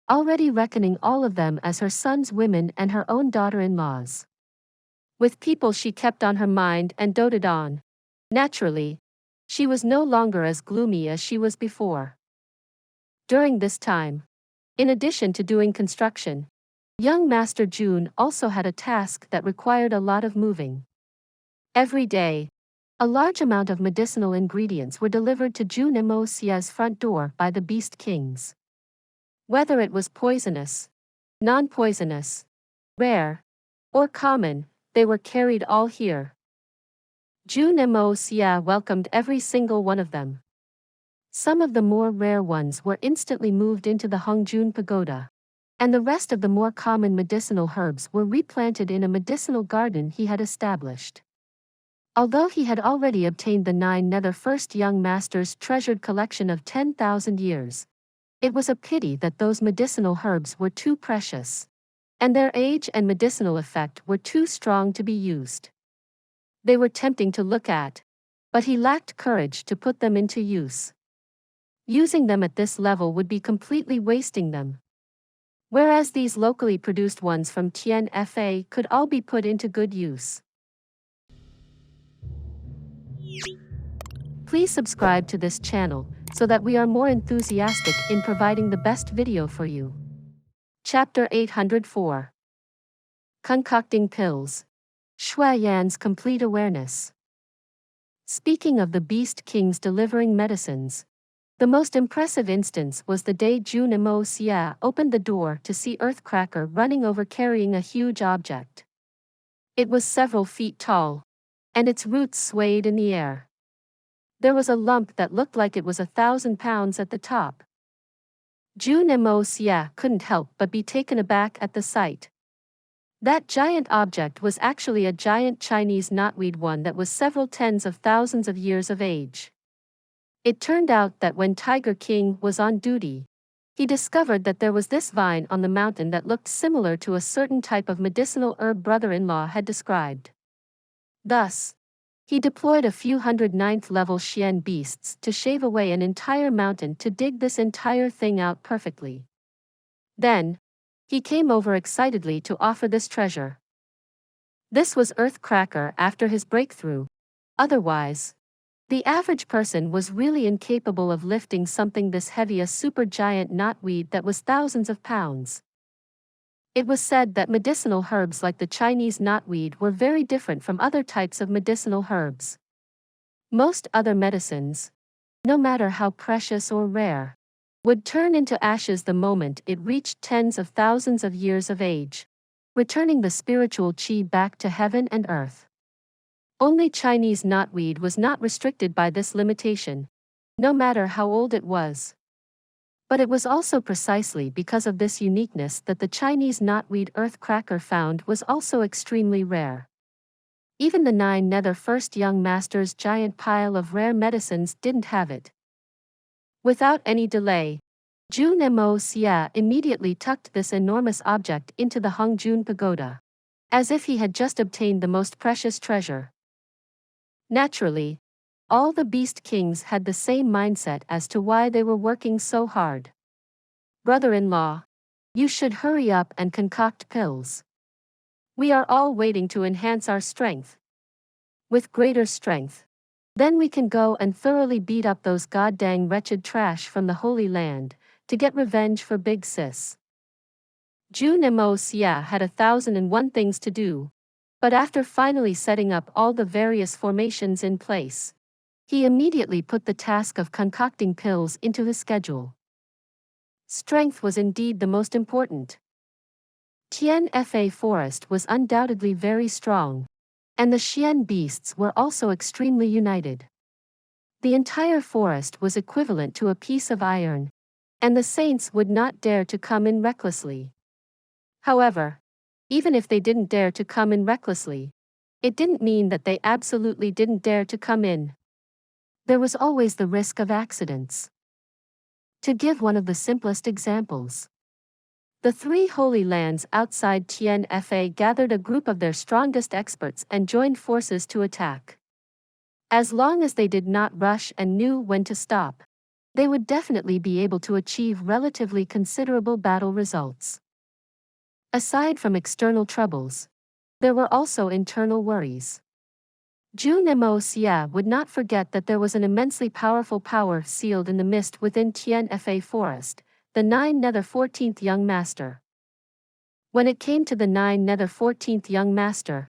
already reckoning all of them as her son's women and her own daughter-in-laws. With people she kept on her mind and doted on, naturally, she was no longer as gloomy as she was before. During this time, in addition to doing construction, young Master Jun also had a task that required a lot of moving. Every day, a large amount of medicinal ingredients were delivered to Jun Moxie's front door by the Beast Kings. Whether it was poisonous, non-poisonous, rare, or common, they were carried all here. Jun Moxie welcomed every single one of them. Some of the more rare ones were instantly moved into the Hongjun Pagoda, and the rest of the more common medicinal herbs were replanted in a medicinal garden he had established. Although he had already obtained the 9 nether first young master's treasured collection of 10,000 years, it was a pity that those medicinal herbs were too precious, and their age and medicinal effect were too strong to be used. They were tempting to look at, but he lacked courage to put them into use. Using them at this level would be completely wasting them. Whereas these locally produced ones from Tian Fa could all be put into good use. Please subscribe to this channel, so that we are more enthusiastic in providing the best video for you. Chapter 804. Concocting Pills. Shui Yan's Complete Awareness. Speaking of the Beast Kings delivering medicines, the most impressive instance was the day Jun Xie opened the door to see Earthcracker running over carrying a huge object. It was several feet tall, and its roots swayed in the air. There was a lump that looked like it was 1,000 pounds at the top. Jun Xie couldn't help but be taken aback at the sight. That giant object was actually a giant Chinese knotweed, one that was several tens of thousands of years of age. It turned out that when Tiger King was on duty, he discovered that there was this vine on the mountain that looked similar to a certain type of medicinal herb brother-in-law had described. Thus, he deployed a few hundred 9th level Xian beasts to shave away an entire mountain to dig this entire thing out perfectly. Then, he came over excitedly to offer this treasure. This was Earthcracker after his breakthrough. Otherwise, the average person was really incapable of lifting something this heavy, a supergiant knotweed that was thousands of pounds. It was said that medicinal herbs like the Chinese knotweed were very different from other types of medicinal herbs. Most other medicines, no matter how precious or rare, would turn into ashes the moment it reached tens of thousands of years of age, returning the spiritual qi back to heaven and earth. Only Chinese knotweed was not restricted by this limitation, no matter how old it was. But it was also precisely because of this uniqueness that the Chinese knotweed Earthcracker found was also extremely rare. Even the 9 Nether First Young Master's giant pile of rare medicines didn't have it. Without any delay, Jun Xie immediately tucked this enormous object into the Hongjun Pagoda, as if he had just obtained the most precious treasure. Naturally, all the Beast Kings had the same mindset as to why they were working so hard. Brother-in-law, you should hurry up and concoct pills. We are all waiting to enhance our strength. With greater strength, then we can go and thoroughly beat up those goddamn wretched trash from the Holy Land, to get revenge for Big Sis. Jun Xie had 1,001 things to do, but after finally setting up all the various formations in place, he immediately put the task of concocting pills into his schedule. Strength was indeed the most important. Tian Fa forest was undoubtedly very strong, and the Xian beasts were also extremely united. The entire forest was equivalent to a piece of iron, and the saints would not dare to come in recklessly. However, even if they didn't dare to come in recklessly, it didn't mean that they absolutely didn't dare to come in. There was always the risk of accidents. To give one of the simplest examples, the 3 Holy Lands outside Tian Fa gathered a group of their strongest experts and joined forces to attack. As long as they did not rush and knew when to stop, they would definitely be able to achieve relatively considerable battle results. Aside from external troubles, there were also internal worries. Jun Xie would not forget that there was an immensely powerful power sealed in the mist within Tian Fa forest, the 9 Nether 14th Young Master. When it came to the 9 Nether 14th Young Master,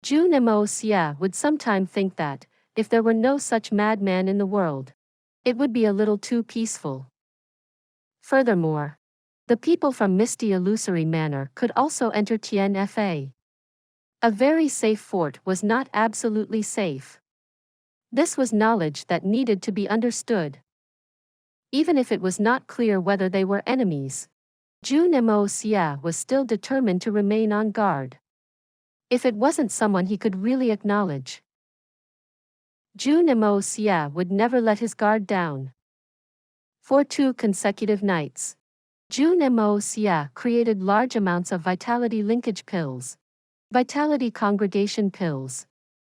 Jun Xie would sometime think that, if there were no such madman in the world, it would be a little too peaceful. Furthermore, the people from Misty Illusory Manor could also enter Tian Fa. A very safe fort was not absolutely safe. This was knowledge that needed to be understood. Even if it was not clear whether they were enemies, Jun Xie was still determined to remain on guard. If it wasn't someone he could really acknowledge, Jun Xie would never let his guard down. For 2 consecutive nights, Jun Xie created large amounts of vitality linkage pills, vitality congregation pills,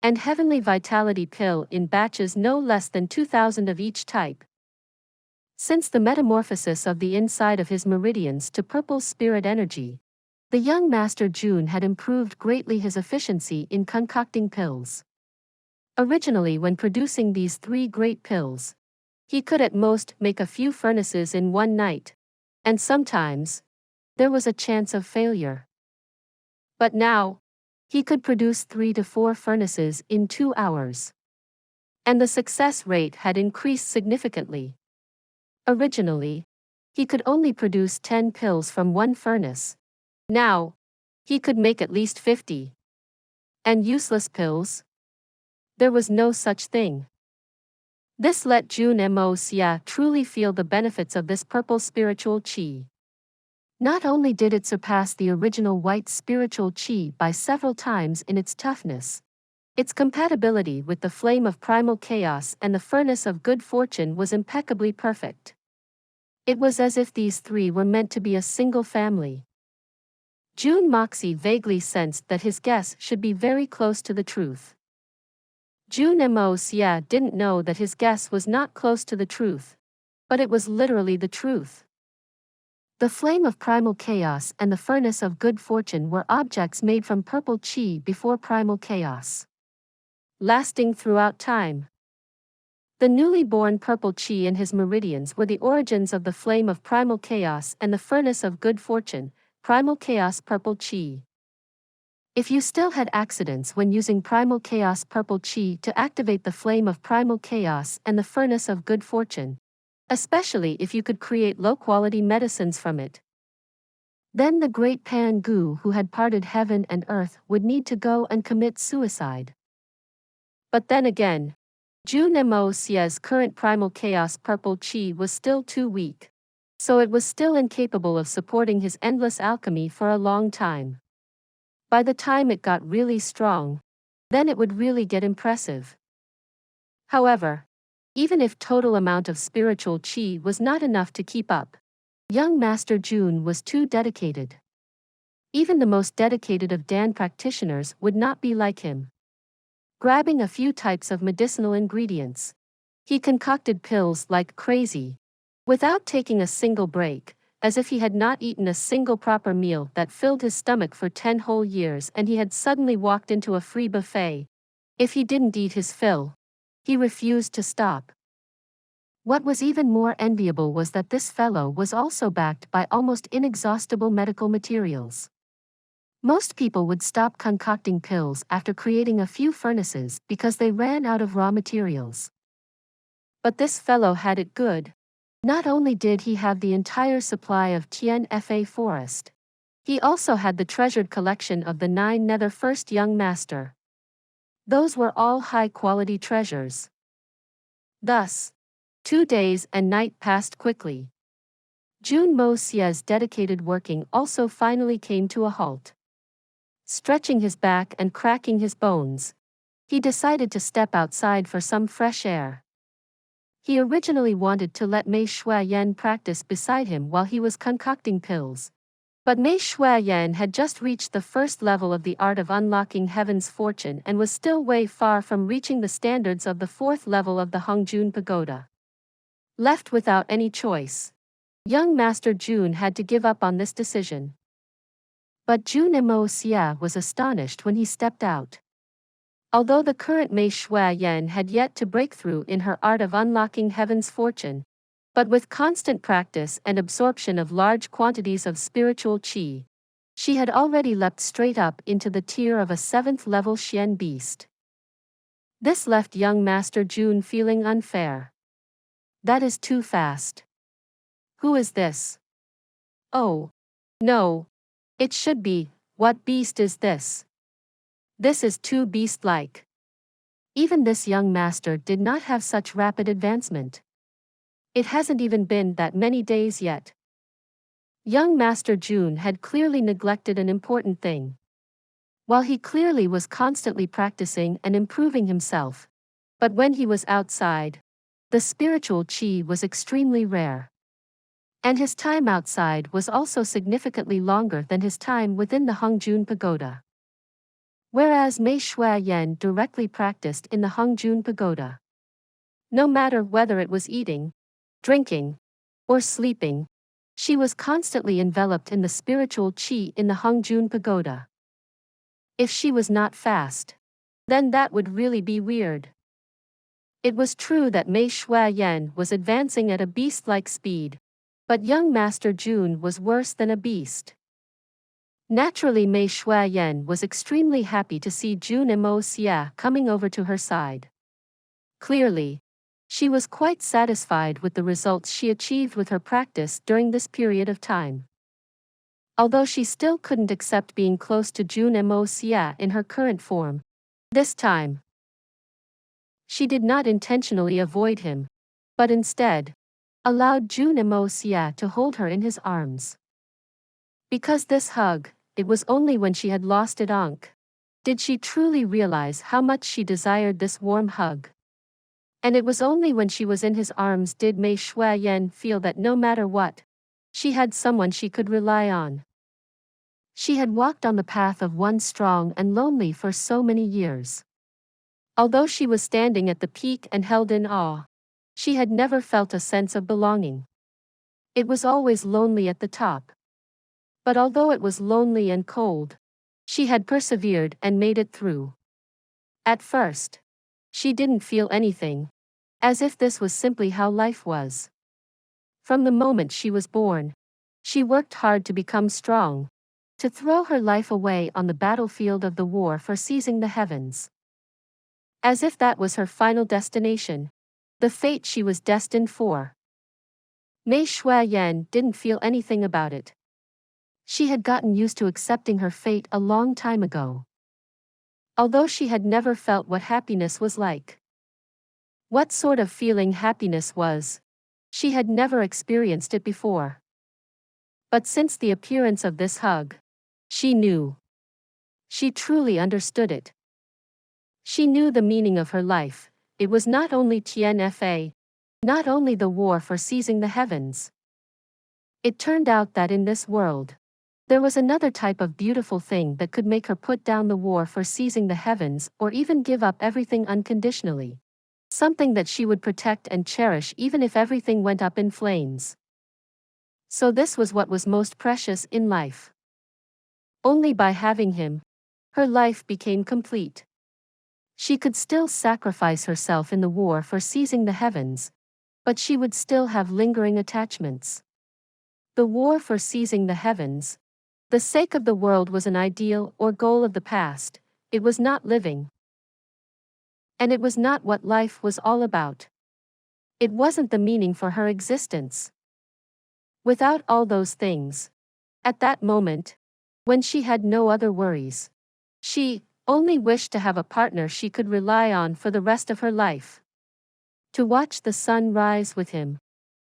and heavenly vitality pill in batches no less than 2,000 of each type. Since the metamorphosis of the inside of his meridians to purple spirit energy, the young Master Jun had improved greatly his efficiency in concocting pills. Originally, when producing these 3 great pills, he could at most make a few furnaces in one night, and sometimes there was a chance of failure. But now, he could produce 3 to 4 furnaces in 2 hours. And the success rate had increased significantly. Originally, he could only produce 10 pills from one furnace. Now, he could make at least 50. And useless pills? There was no such thing. This let Jun Moxie truly feel the benefits of this purple spiritual qi. Not only did it surpass the original white spiritual qi by several times in its toughness, its compatibility with the flame of primal chaos and the furnace of good fortune was impeccably perfect. It was as if these three were meant to be a single family. Jun Moxie vaguely sensed that his guess should be very close to the truth. Jun Moxie didn't know that his guess was not close to the truth, but it was literally the truth. The flame of primal chaos and the furnace of good fortune were objects made from purple qi before primal chaos, lasting throughout time. The newly born purple qi and his meridians were the origins of the flame of primal chaos and the furnace of good fortune, primal chaos purple qi. If you still had accidents when using primal chaos purple qi to activate the flame of primal chaos and the furnace of good fortune, especially if you could create low-quality medicines from it, then the great Pan Gu who had parted heaven and earth would need to go and commit suicide. But then again, Jun Moxie's current primal chaos purple qi was still too weak, so it was still incapable of supporting his endless alchemy for a long time. By the time it got really strong, then it would really get impressive. However, even if total amount of spiritual qi was not enough to keep up, young Master Jun was too dedicated. Even the most dedicated of Dan practitioners would not be like him. Grabbing a few types of medicinal ingredients, he concocted pills like crazy, without taking a single break, as if he had not eaten a single proper meal that filled his stomach for 10 whole years and he had suddenly walked into a free buffet. If he didn't eat his fill, he refused to stop. What was even more enviable was that this fellow was also backed by almost inexhaustible medical materials. Most people would stop concocting pills after creating a few furnaces because they ran out of raw materials. But this fellow had it good. Not only did he have the entire supply of Tian Fa forest, he also had the treasured collection of the 9 nether first young master. Those were all high-quality treasures. Thus, 2 days and night passed quickly. Jun Moxie's dedicated working also finally came to a halt. Stretching his back and cracking his bones, he decided to step outside for some fresh air. He originally wanted to let Mei Shuayan practice beside him while he was concocting pills. But Mei Shuayan had just reached the first level of the art of unlocking heaven's fortune and was still way far from reaching the standards of the 4th level of the Hongjun Pagoda. Left without any choice, young Master Jun had to give up on this decision. But Jun Moxie was astonished when he stepped out. Although the current Mei Shuayan had yet to break through in her art of unlocking heaven's fortune, but with constant practice and absorption of large quantities of spiritual qi, she had already leapt straight up into the tier of a 7th level Xian beast. This left young Master Jun feeling unfair. That is too fast. Who is this? Oh, no. It should be, what beast is this? This is too beast-like. Even this young master did not have such rapid advancement. It hasn't even been that many days yet. Young Master Jun had clearly neglected an important thing. While he clearly was constantly practicing and improving himself, but when he was outside, the spiritual qi was extremely rare. And his time outside was also significantly longer than his time within the Hongjun Pagoda. Whereas Mei Shuayan directly practiced in the Hongjun Pagoda. No matter whether it was eating, drinking, or sleeping, she was constantly enveloped in the spiritual qi in the Hongjun Pagoda. If she was not fast, then that would really be weird. It was true that Mei Shuayan was advancing at a beast-like speed, but young Master Jun was worse than a beast. Naturally, Mei Shuayan was extremely happy to see Jun Moxie coming over to her side. Clearly, she was quite satisfied with the results she achieved with her practice during this period of time. Although she still couldn't accept being close to Jun Moxie in her current form, this time, she did not intentionally avoid him, but instead, allowed Jun Moxie to hold her in his arms. Because this hug, it was only when she had lost it did she truly realize how much she desired this warm hug. And it was only when she was in his arms did Mei Shuayan feel that no matter what, she had someone she could rely on. She had walked on the path of one strong and lonely for so many years. Although she was standing at the peak and held in awe, she had never felt a sense of belonging. It was always lonely at the top. But although it was lonely and cold, she had persevered and made it through. At first, she didn't feel anything, as if this was simply how life was. From the moment she was born, she worked hard to become strong, to throw her life away on the battlefield of the war for seizing the heavens. As if that was her final destination, the fate she was destined for. Mei Shuayan didn't feel anything about it. She had gotten used to accepting her fate a long time ago. Although she had never felt what happiness was like. What sort of feeling happiness was, she had never experienced it before. But since the appearance of this hug, she knew. She truly understood it. She knew the meaning of her life. It was not only Tian, not only the war for seizing the heavens. It turned out that in this world, there was another type of beautiful thing that could make her put down the war for seizing the heavens or even give up everything unconditionally. Something that she would protect and cherish even if everything went up in flames. So this was what was most precious in life. Only by having him, her life became complete. She could still sacrifice herself in the war for seizing the heavens, but she would still have lingering attachments. The war for seizing the heavens, the sake of the world, was an ideal or goal of the past. It was not living. And it was not what life was all about. It wasn't the meaning for her existence. Without all those things, at that moment, when she had no other worries, she only wished to have a partner she could rely on for the rest of her life. To watch the sun rise with him,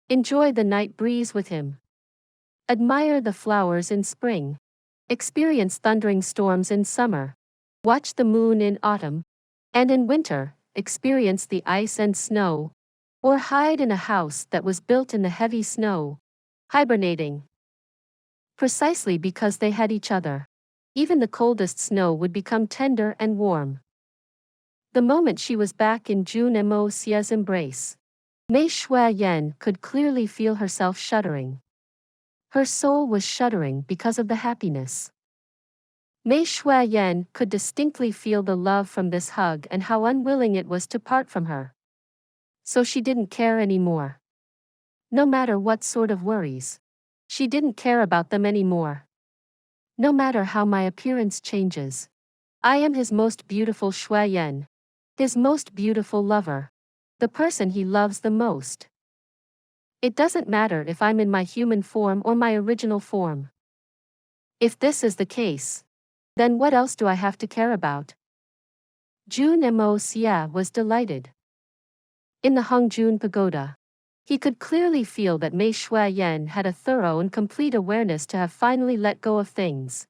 enjoy the night breeze with him, admire the flowers in spring, experience thundering storms in summer, watch the moon in autumn, and in winter, experience the ice and snow, or hide in a house that was built in the heavy snow, hibernating. Precisely because they had each other, even the coldest snow would become tender and warm. The moment she was back in Jun Moxie's embrace, Mei Shuayan could clearly feel herself shuddering. Her soul was shuddering because of the happiness. Mei Shuayan could distinctly feel the love from this hug and how unwilling it was to part from her. So she didn't care anymore. No matter what sort of worries, she didn't care about them anymore. No matter how my appearance changes, I am his most beautiful Shuayan, his most beautiful lover, the person he loves the most. It doesn't matter if I'm in my human form or my original form. If this is the case, then what else do I have to care about? Jun Moxie was delighted. In the Hongjun Pagoda, he could clearly feel that Mei Shuayan had a thorough and complete awareness to have finally let go of things.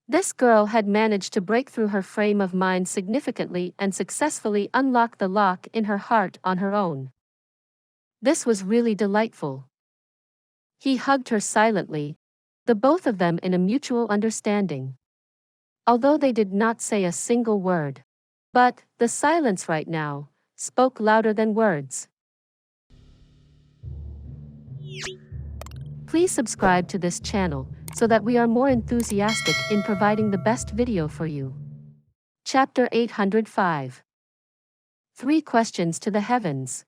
This girl had managed to break through her frame of mind significantly and successfully unlock the lock in her heart on her own. This was really delightful. He hugged her silently, the both of them in a mutual understanding. Although they did not say a single word. But, the silence right now, spoke louder than words. Please subscribe to this channel, so that we are more enthusiastic in providing the best video for you. Chapter 805. 3 questions to the heavens.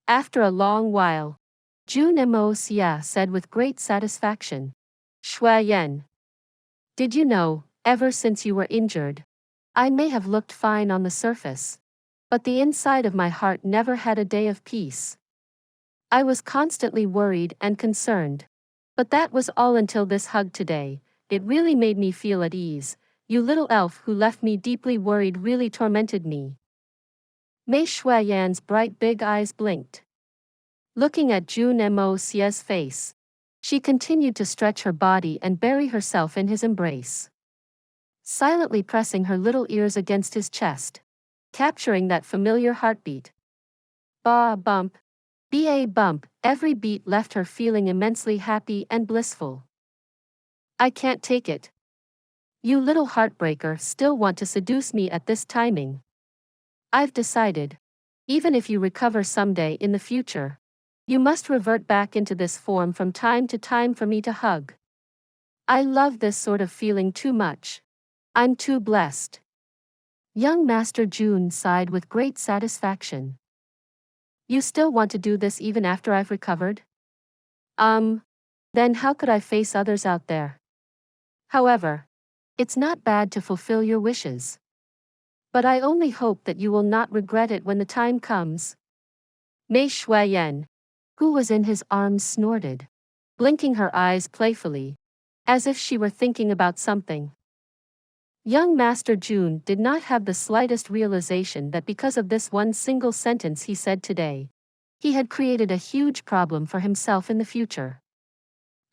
After a long while, Jun Moxie said with great satisfaction, Shui Yan. Did you know, ever since you were injured, I may have looked fine on the surface, but the inside of my heart never had a day of peace. I was constantly worried and concerned. But that was all until this hug today. It really made me feel at ease. You little elf who left me deeply worried really tormented me. Mei Shuiyan's bright big eyes blinked. Looking at Jun Moxie's face, she continued to stretch her body and bury herself in his embrace, silently pressing her little ears against his chest, capturing that familiar heartbeat. Ba bump. Ba bump, every beat left her feeling immensely happy and blissful. I can't take it. You little heartbreaker still want to seduce me at this timing. I've decided. Even if you recover someday in the future, you must revert back into this form from time to time for me to hug. I love this sort of feeling too much. I'm too blessed. Young Master Jun sighed with great satisfaction. You still want to do this even after I've recovered? Then how could I face others out there? However, it's not bad to fulfill your wishes. But I only hope that you will not regret it when the time comes. Mei Shuiyan, who was in his arms, snorted, blinking her eyes playfully, as if she were thinking about something. Young Master Jun did not have the slightest realization that because of this one single sentence he said today, he had created a huge problem for himself in the future.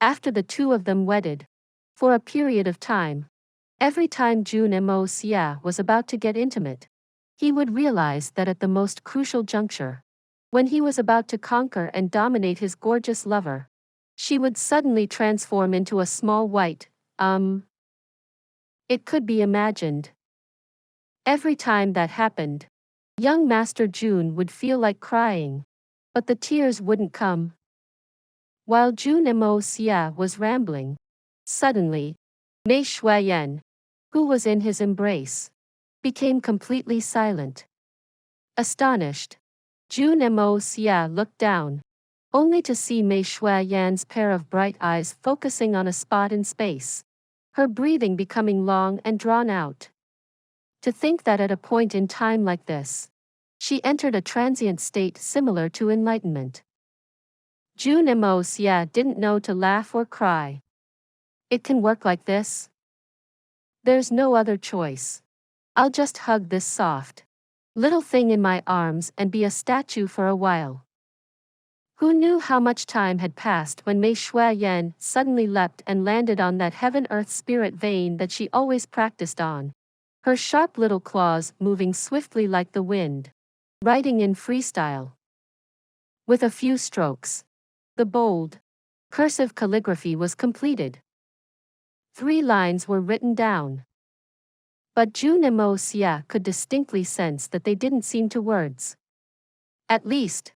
After the two of them wedded, for a period of time, every time Jun Moxie was about to get intimate, he would realize that at the most crucial juncture, when he was about to conquer and dominate his gorgeous lover, she would suddenly transform into a small white, It could be imagined. Every time that happened, young Master Jun would feel like crying, but the tears wouldn't come. While Jun Moxie was rambling, suddenly, Mei Shuiyan, who was in his embrace, became completely silent. Astonished, Jun Moxie looked down, only to see Mei Shuiyan's pair of bright eyes focusing on a spot in space, her breathing becoming long and drawn out. To think that at a point in time like this, she entered a transient state similar to enlightenment. Jun Moxie didn't know to laugh or cry. It can work like this? There's no other choice. I'll just hug this soft little thing in my arms and be a statue for a while. Who knew how much time had passed when Mei Shuiyan suddenly leapt and landed on that heaven-earth spirit vein that she always practiced on, her sharp little claws moving swiftly like the wind, writing in freestyle. With a few strokes, the bold, cursive calligraphy was completed. 3 lines were written down. But Jun Moxie could distinctly sense that they didn't seem to words. At least,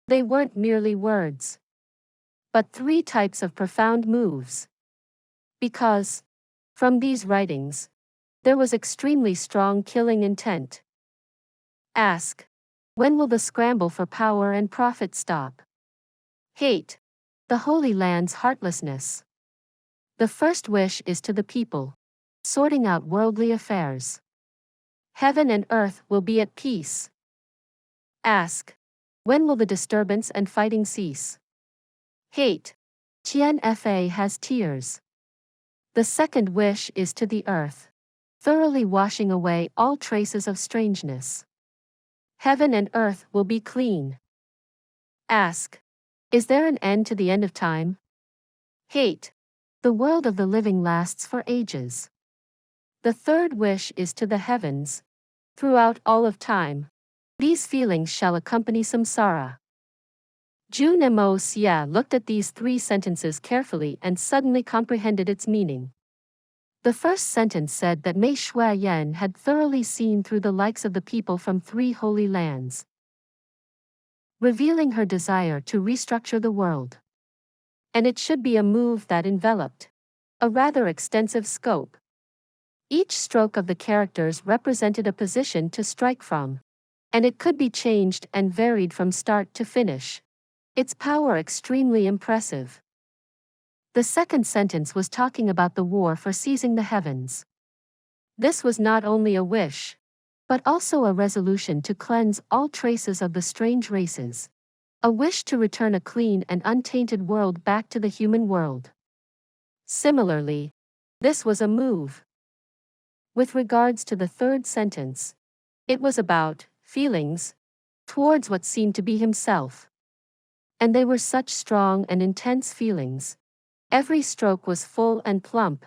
they weren't merely words, but 3 types of profound moves. Because, from these writings, there was extremely strong killing intent. Ask, when will the scramble for power and profit stop? Hate, the Holy Land's heartlessness. The first wish is to the people, sorting out worldly affairs. Heaven and earth will be at peace. Ask, when will the disturbance and fighting cease? Hate, Tian Fa has tears. The second wish is to the earth, thoroughly washing away all traces of strangeness. Heaven and earth will be clean. Ask, is there an end to the end of time? Hate, the world of the living lasts for ages. The third wish is to the heavens. Throughout all of time, these feelings shall accompany samsara. Jun Moxie looked at these 3 sentences carefully and suddenly comprehended its meaning. The first sentence said that Mei Shuiyan had thoroughly seen through the likes of the people from 3 holy lands, revealing her desire to restructure the world. And it should be a move that enveloped a rather extensive scope. Each stroke of the characters represented a position to strike from. and it could be changed and varied from start to finish. Its power extremely impressive. The second sentence was talking about the war for seizing the heavens. This was not only a wish, but also a resolution to cleanse all traces of the strange races. A wish to return a clean and untainted world back to the human world. Similarly, this was a move. With regards to the third sentence, it was about feelings towards what seemed to be himself. And they were such strong and intense feelings. Every stroke was full and plump,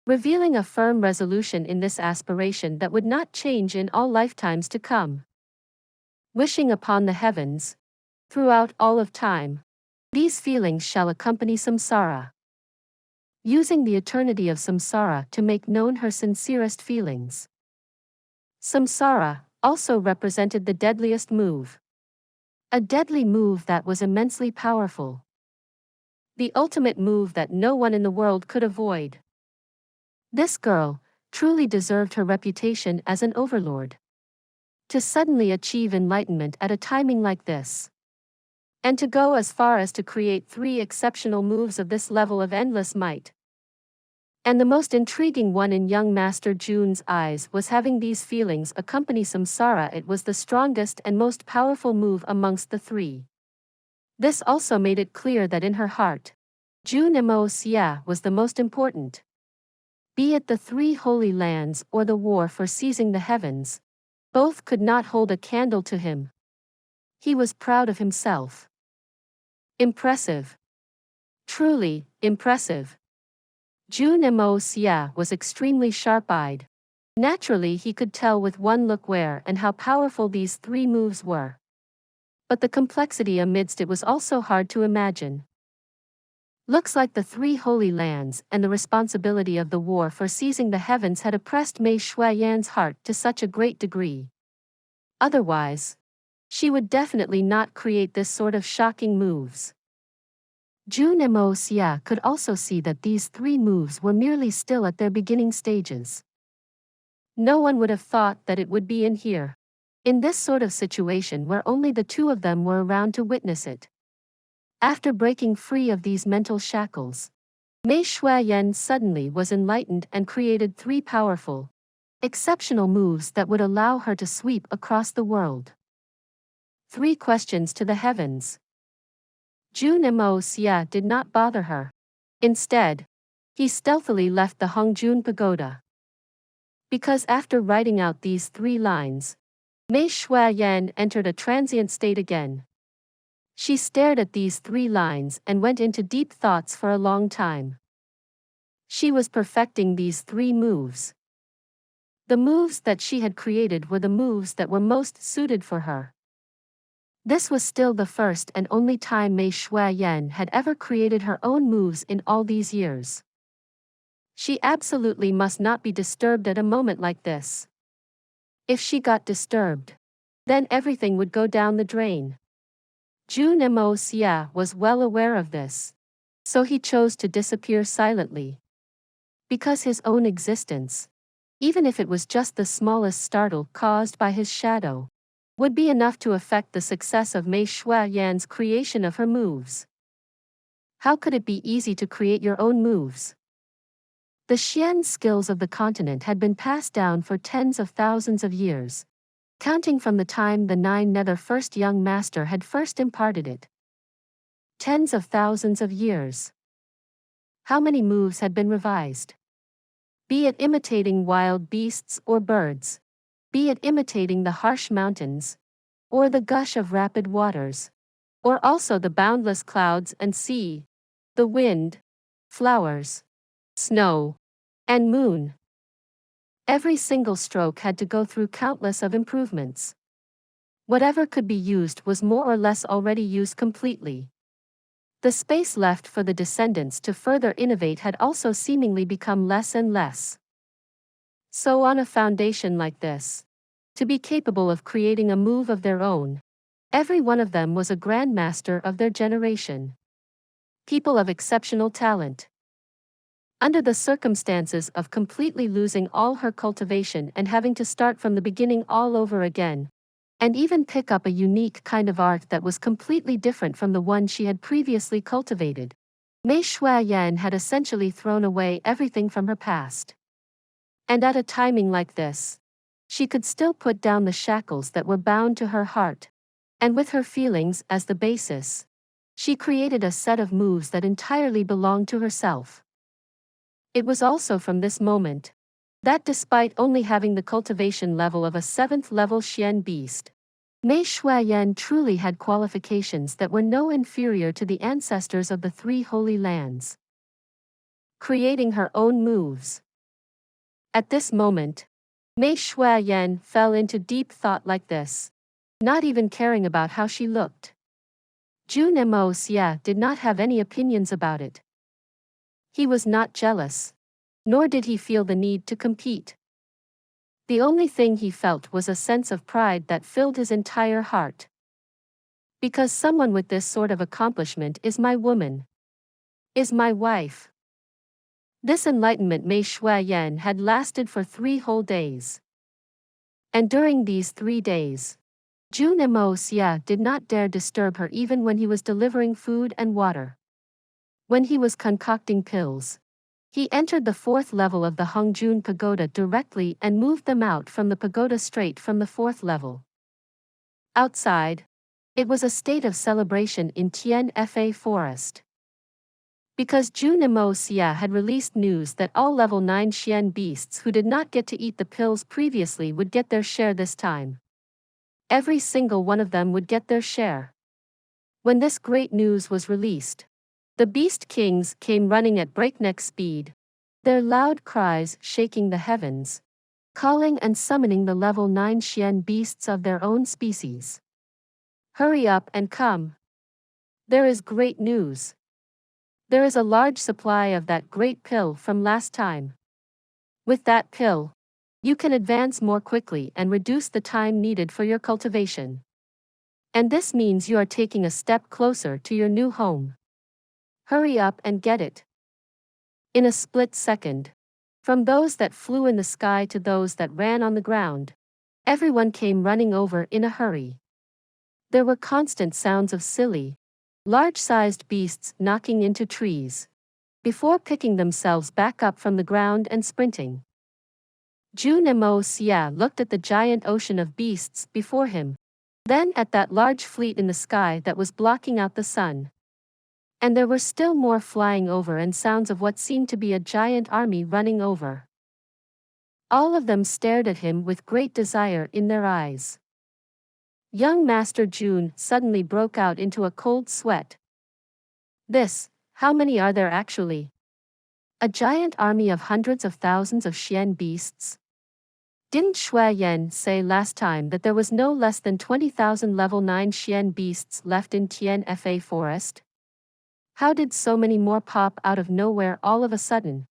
revealing a firm resolution in this aspiration that would not change in all lifetimes to come. Wishing upon the heavens, throughout all of time, these feelings shall accompany samsara. Using the eternity of samsara to make known her sincerest feelings. Samsara also represented the deadliest move. A deadly move that was immensely powerful. The ultimate move that no one in the world could avoid. This girl truly deserved her reputation as an overlord. To suddenly achieve enlightenment at a timing like this. And to go as far as to create 3 exceptional moves of this level of endless might. And the most intriguing one in young Master Jun's eyes was having these feelings accompany samsara. It was the strongest and most powerful move amongst the 3. This also made it clear that in her heart, Jun Moxie was the most important. Be it the 3 holy lands or the war for seizing the heavens, both could not hold a candle to him. He was proud of himself. Impressive. Truly, impressive. Jun Moxie was extremely sharp-eyed. Naturally he could tell with one look where and how powerful these 3 moves were. But the complexity amidst it was also hard to imagine. Looks like the 3 holy lands and the responsibility of the war for seizing the heavens had oppressed Mei Shuiyan's heart to such a great degree. Otherwise, she would definitely not create this sort of shocking moves. Jun Moxie could also see that these 3 moves were merely still at their beginning stages. No one would have thought that it would be in here. In this sort of situation where only the 2 of them were around to witness it. After breaking free of these mental shackles, Mei Shuiyan suddenly was enlightened and created 3 powerful, exceptional moves that would allow her to sweep across the world. 3 questions to the heavens. Jun Moxie did not bother her. Instead, he stealthily left the Hongjun pagoda. Because after writing out these 3 lines, Mei Shuiyan entered a transient state again. She stared at these 3 lines and went into deep thoughts for a long time. She was perfecting these 3 moves. The moves that she had created were the moves that were most suited for her. This was still the first and only time Mei Shuiyan had ever created her own moves in all these years. She absolutely must not be disturbed at a moment like this. If she got disturbed, then everything would go down the drain. Jun Moxie was well aware of this, so he chose to disappear silently. Because his own existence, even if it was just the smallest startle caused by his shadow, would be enough to affect the success of Mei Shuiyan's creation of her moves. How could it be easy to create your own moves? The Xian skills of the continent had been passed down for tens of thousands of years, counting from the time the 9 Nether first young master had first imparted it. Tens of thousands of years. How many moves had been revised? Be it imitating wild beasts or birds, be it imitating the harsh mountains, or the gush of rapid waters, or also the boundless clouds and sea, the wind, flowers, snow, and moon. Every single stroke had to go through countless of improvements. Whatever could be used was more or less already used completely. The space left for the descendants to further innovate had also seemingly become less and less. So on a foundation like this, to be capable of creating a move of their own, every one of them was a grandmaster of their generation. People of exceptional talent. Under the circumstances of completely losing all her cultivation and having to start from the beginning all over again, and even pick up a unique kind of art that was completely different from the one she had previously cultivated. Mei Shuayan had essentially thrown away everything from her past. And at a timing like this, she could still put down the shackles that were bound to her heart. And with her feelings as the basis, she created a set of moves that entirely belonged to herself. It was also from this moment that despite only having the cultivation level of a 7th level Xian beast, Mei Shuayan truly had qualifications that were no inferior to the ancestors of the 3 holy lands. Creating her own moves. At this moment, Mei Shuayan fell into deep thought like this, not even caring about how she looked. Jun Moxie did not have any opinions about it. He was not jealous, nor did he feel the need to compete. The only thing he felt was a sense of pride that filled his entire heart. Because someone with this sort of accomplishment is my woman. Is my wife. This enlightenment Mei Shuayan had lasted for 3 whole days. And during these 3 days, Jun Moxie did not dare disturb her even when he was delivering food and water. When he was concocting pills, he entered the 4th level of the Hongjun Pagoda directly and moved them out from the pagoda straight from the 4th level. Outside, it was a state of celebration in Tian Fa Forest. Because Jun Moxie had released news that all level 9 Xian beasts who did not get to eat the pills previously would get their share this time. Every single one of them would get their share. When this great news was released, the Beast Kings came running at breakneck speed, their loud cries shaking the heavens, calling and summoning the level 9 Xian beasts of their own species. Hurry up and come. There is great news. There is a large supply of that great pill from last time. With that pill, you can advance more quickly and reduce the time needed for your cultivation. And this means you are taking a step closer to your new home. Hurry up and get it. In a split second, from those that flew in the sky to those that ran on the ground, everyone came running over in a hurry. There were constant sounds of silly, large-sized beasts knocking into trees, before picking themselves back up from the ground and sprinting. Jun Moxie looked at the giant ocean of beasts before him, then at that large fleet in the sky that was blocking out the sun. And there were still more flying over and sounds of what seemed to be a giant army running over. All of them stared at him with great desire in their eyes. Young Master Jun suddenly broke out into a cold sweat. How many are there actually? A giant army of hundreds of thousands of Xian beasts? Didn't Shuayan say last time that there was no less than 20,000 level 9 Xian beasts left in Tian Fa Forest? How did so many more pop out of nowhere all of a sudden?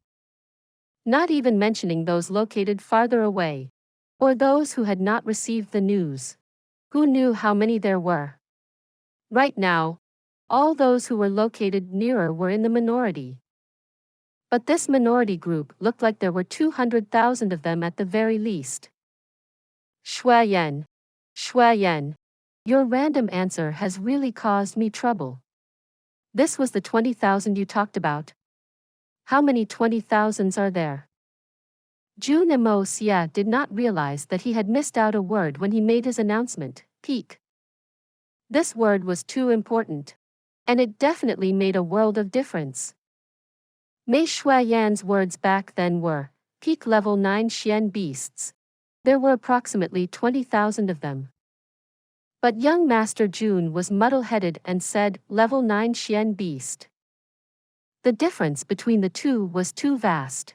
Not even mentioning those located farther away, or those who had not received the news. Who knew how many there were? Right now, all those who were located nearer were in the minority. But this minority group looked like there were 200,000 of them at the very least. Shuayan, your random answer has really caused me trouble. This was the 20,000 you talked about. How many 20,000s are there? Jun Moxie did not realize that he had missed out a word when he made his announcement, peak. This word was too important, and it definitely made a world of difference. Mei Shuayan's words back then were, peak level 9 Xian beasts. There were approximately 20,000 of them. But young Master Jun was muddle-headed and said, level 9 Xian beast. The difference between the two was too vast.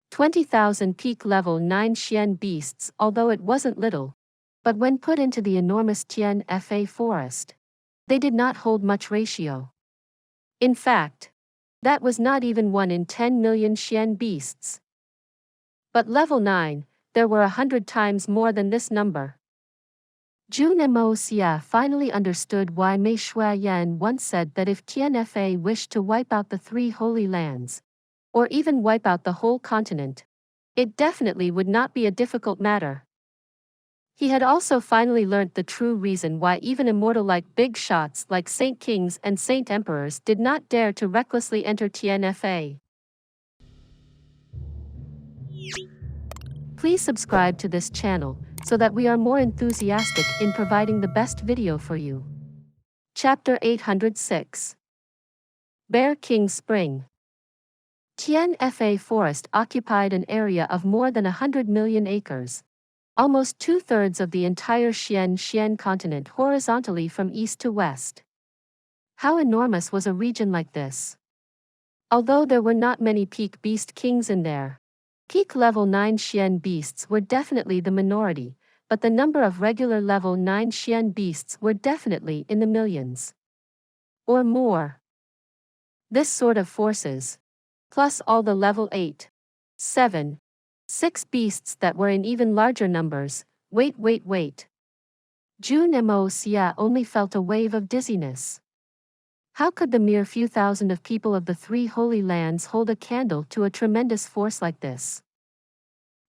20,000 peak level 9 Xian beasts, although it wasn't little, but when put into the enormous Tian Fa forest, they did not hold much ratio. In fact, that was not even 1 in 10 million Xian beasts. But level 9, there were 100 times more than this number. Jun Moxie finally understood why Mei Shuayan once said that if Tian Fa wished to wipe out the 3 holy lands, or even wipe out the whole continent, it definitely would not be a difficult matter. He had also finally learnt the true reason why even immortal-like big shots like Saint Kings and Saint Emperors did not dare to recklessly enter TNFA. Please subscribe to this channel so that we are more enthusiastic in providing the best video for you. Chapter 806. Bear King Spring. TNFA forest occupied an area of more than 100 million acres, almost two-thirds of the entire Xian continent horizontally from east to west. How enormous was a region like this? Although there were not many peak beast kings in there, peak level 9 Xian beasts were definitely the minority, but the number of regular level 9 Xian beasts were definitely in the millions. Or more. This sort of forces, plus all the level 8, 7, 6 beasts that were in even larger numbers. Wait. Jun Moxie only felt a wave of dizziness. How could the mere few thousand of people of the three holy lands hold a candle to a tremendous force like this?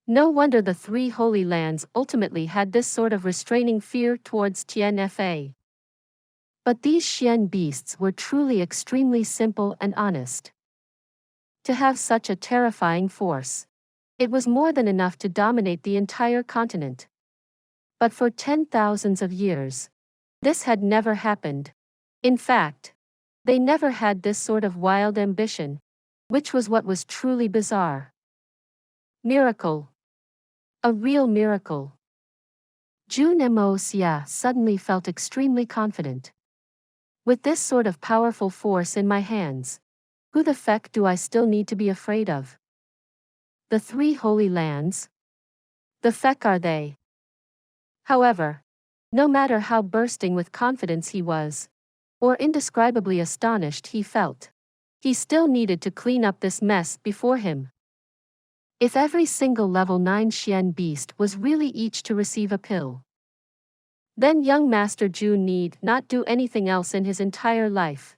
No wonder the three holy lands ultimately had this sort of restraining fear towards TNFA. But these Xian beasts were truly extremely simple and honest. To have such a terrifying force, it was more than enough to dominate the entire continent. But for 10,000s of years, this had never happened. In fact, they never had this sort of wild ambition, which was what was truly bizarre. Miracle. A real miracle. Jun Moxie suddenly felt extremely confident. With this sort of powerful force in my hands, who the feck do I still need to be afraid of? The three holy lands? The feck are they? However, no matter how bursting with confidence he was, or indescribably astonished he felt, he still needed to clean up this mess before him. If every single level 9 Xian beast was really each to receive a pill, then young Master Jun need not do anything else in his entire life.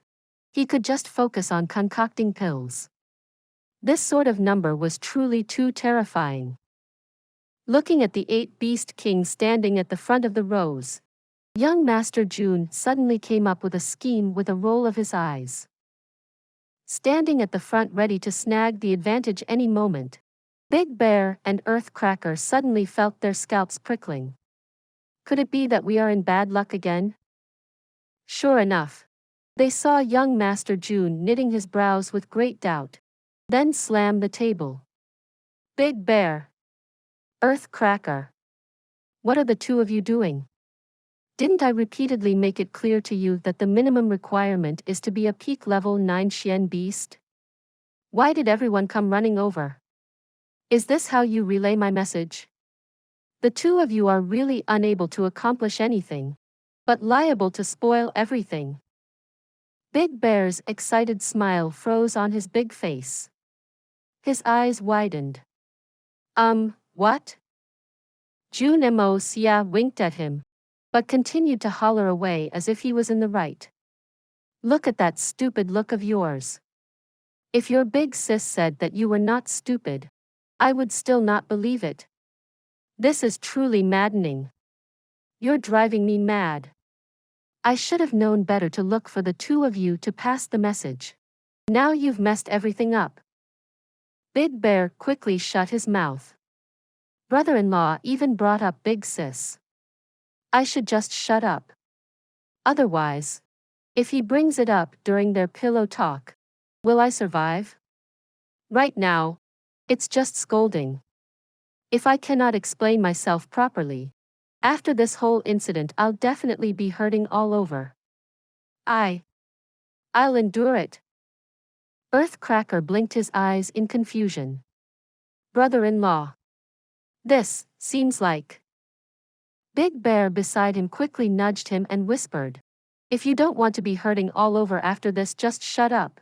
He could just focus on concocting pills. This sort of number was truly too terrifying. Looking at the 8 beast kings standing at the front of the rows, young Master Jun suddenly came up with a scheme with a roll of his eyes. Standing at the front ready to snag the advantage any moment, Big Bear and Earth Cracker suddenly felt their scalps prickling. Could it be that we are in bad luck again? Sure enough, they saw young Master Jun knitting his brows with great doubt, then slam the table. Big Bear, Earth Cracker, what are the two of you doing? Didn't I repeatedly make it clear to you that the minimum requirement is to be a peak level 9 Xian beast? Why did everyone come running over? Is this how you relay my message? The two of you are really unable to accomplish anything, but liable to spoil everything. Big Bear's excited smile froze on his big face. His eyes widened. What? Jun Moxie winked at him, but continued to holler away as if he was in the right. Look at that stupid look of yours. If your big sis said that you were not stupid, I would still not believe it. This is truly maddening. You're driving me mad. I should have known better to look for the two of you to pass the message. Now you've messed everything up. Big Bear quickly shut his mouth. Brother-in-law even brought up Big Sis. I should just shut up. Otherwise, if he brings it up during their pillow talk, will I survive? Right now, it's just scolding. If I cannot explain myself properly, after this whole incident I'll definitely be hurting all over. I'll endure it. Earth Cracker blinked his eyes in confusion. Brother-in-law. This seems like. Big Bear beside him quickly nudged him and whispered, if you don't want to be hurting all over after this, just shut up.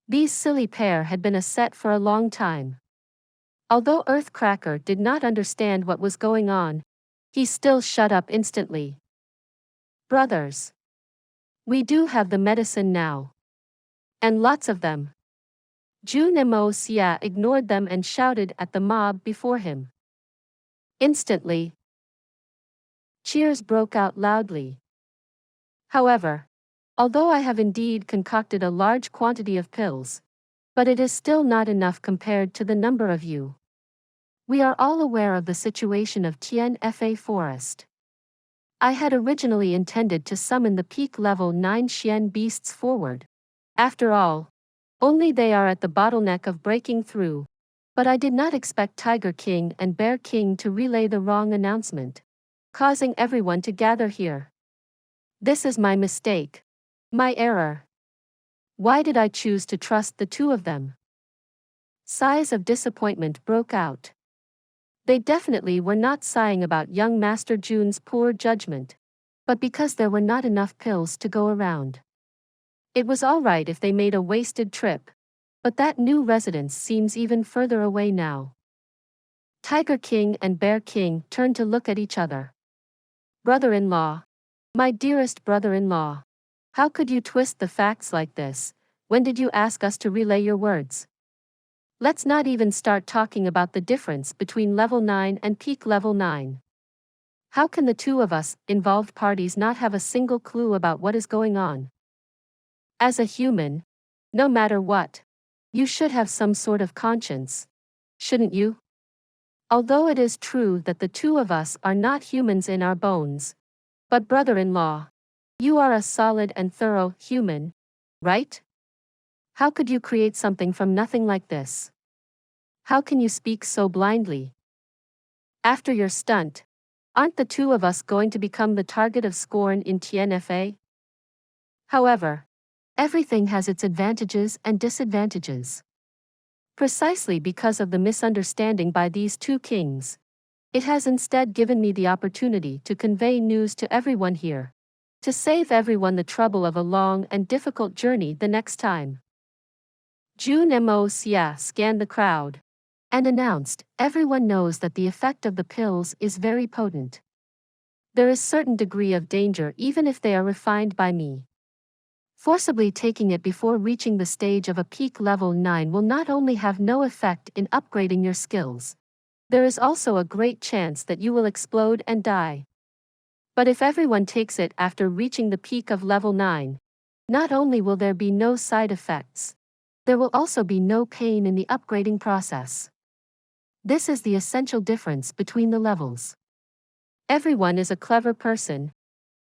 These silly pair had been a set for a long time. Although Earth Cracker did not understand what was going on, he still shut up instantly. Brothers. We do have the medicine now. And lots of them. Jun Moxie ignored them and shouted at the mob before him. Instantly, Cheers broke out loudly. However, although I have indeed concocted a large quantity of pills, but it is still not enough compared to the number of you. We are all aware of the situation of Tian Fa Forest. I had originally intended to summon the peak level 9 Xian beasts forward. After all, only they are at the bottleneck of breaking through. But I did not expect Tiger King and Bear King to relay the wrong announcement, causing everyone to gather here. This is my mistake. My error. Why did I choose to trust the two of them? Sighs of disappointment broke out. They definitely were not sighing about young Master Jun's poor judgment, but because there were not enough pills to go around. It was all right if they made a wasted trip, but that new residence seems even further away now. Tiger King and Bear King turned to look at each other. Brother-in-law. My dearest brother-in-law. How could you twist the facts like this? When did you ask us to relay your words? Let's not even start talking about the difference between level 9 and peak level 9. How can the two of us, involved parties, not have a single clue about what is going on? As a human, no matter what, you should have some sort of conscience, shouldn't you? Although it is true that the two of us are not humans in our bones, but brother-in-law, you are a solid and thorough human, right? How could you create something from nothing like this? How can you speak so blindly? After your stunt, aren't the two of us going to become the target of scorn in TNFA? However, everything has its advantages and disadvantages. Precisely because of the misunderstanding by these two kings, it has instead given me the opportunity to convey news to everyone here, to save everyone the trouble of a long and difficult journey the next time. Jun Moxie scanned the crowd and announced, everyone knows that the effect of the pills is very potent. There is certain degree of danger even if they are refined by me. Forcibly taking it before reaching the stage of a peak level 9 will not only have no effect in upgrading your skills, there is also a great chance that you will explode and die. But if everyone takes it after reaching the peak of level 9, not only will there be no side effects, there will also be no pain in the upgrading process. This is the essential difference between the levels. Everyone is a clever person.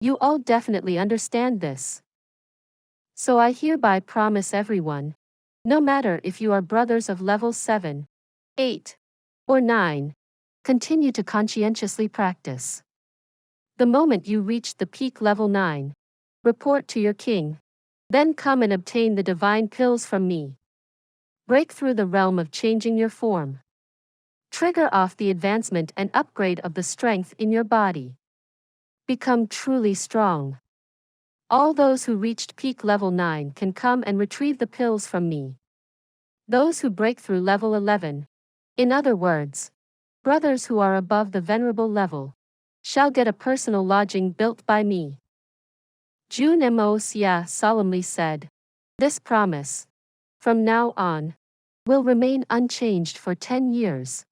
You all definitely understand this. So I hereby promise everyone, no matter if you are brothers of level 7, 8, or 9, continue to conscientiously practice. The moment you reach the peak level 9, report to your king. Then come and obtain the divine pills from me. Break through the realm of changing your form. Trigger off the advancement and upgrade of the strength in your body. Become truly strong. All those who reached peak level 9 can come and retrieve the pills from me. Those who break through level 11, in other words, brothers who are above the venerable level, shall get a personal lodging built by me. Jun Moxie solemnly said, this promise, from now on, will remain unchanged for 10 years.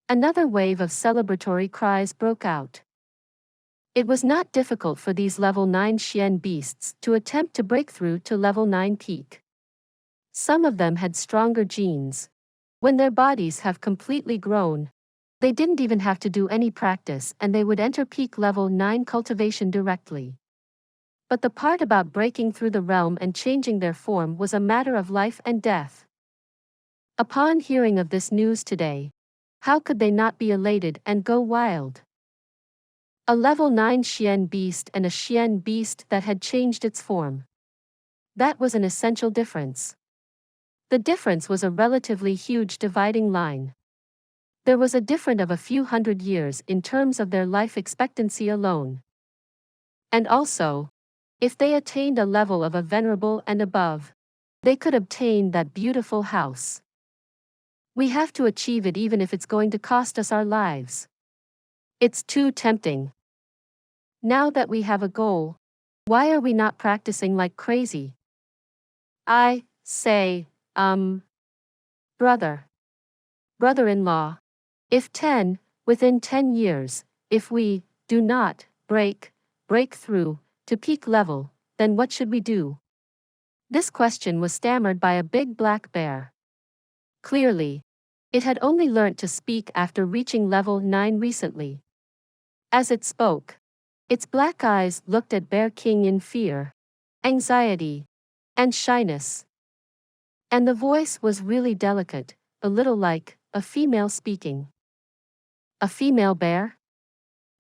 Another wave of celebratory cries broke out. It was not difficult for these level 9 Xian beasts to attempt to break through to level 9 peak. Some of them had stronger genes. When their bodies have completely grown, they didn't even have to do any practice and they would enter peak level 9 cultivation directly. But the part about breaking through the realm and changing their form was a matter of life and death. Upon hearing of this news today, how could they not be elated and go wild? A level 9 Xian beast and a Xian beast that had changed its form. That was an essential difference. The difference was a relatively huge dividing line. There was a difference of a few hundred years in terms of their life expectancy alone. And also, if they attained a level of a venerable and above, they could obtain that beautiful house. We have to achieve it even if it's going to cost us our lives. It's too tempting. Now that we have a goal, why are we not practicing like crazy? I say, brother-in-law, within 10 years, if we, Do not break through to peak level, then what should we do? This question was stammered by a big black bear. Clearly, it had only learnt to speak after reaching level 9 recently. As it spoke, its black eyes looked at Bear King in fear, anxiety, and shyness. And the voice was really delicate, a little like a female speaking. A female bear?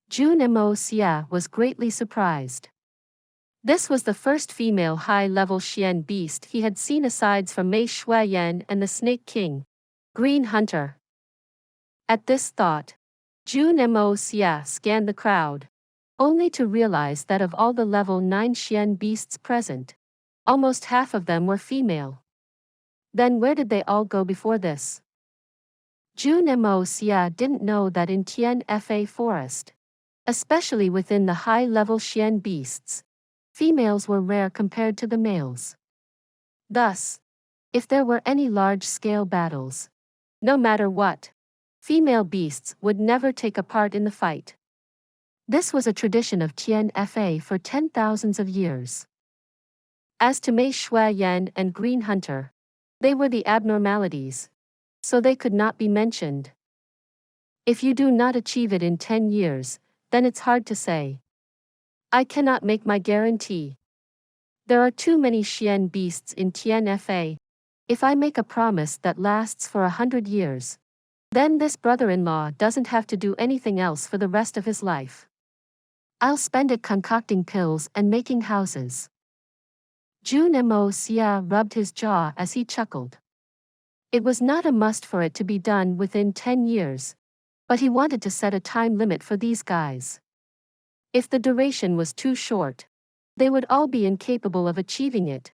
Jun Moxie was greatly surprised. This was the first female high-level Xian beast he had seen aside from Mei Shuyan and the Snake King, Green Hunter. At this thought, Jun Moxie scanned the crowd, only to realize that of all the level 9 Xian beasts present, almost half of them were female. Then where did they all go before this? Jun Moxie didn't know that in Tian Fa forest, especially within the high-level Xian beasts, females were rare compared to the males. Thus, if there were any large-scale battles, no matter what, female beasts would never take a part in the fight. This was a tradition of Tian Fa for 10,000s of years. As to Mei Shuyan and Green Hunter, they were the abnormalities, so they could not be mentioned. If you do not achieve it in 10 years, then it's hard to say. I cannot make my guarantee. There are too many Xian beasts in Tian Fa. If I make a promise that lasts for 100 years, then this brother-in-law doesn't have to do anything else for the rest of his life. I'll spend it concocting pills and making houses. Jun Moxie rubbed his jaw as he chuckled. It was not a must for it to be done within 10 years, but he wanted to set a time limit for these guys. If the duration was too short, they would all be incapable of achieving it,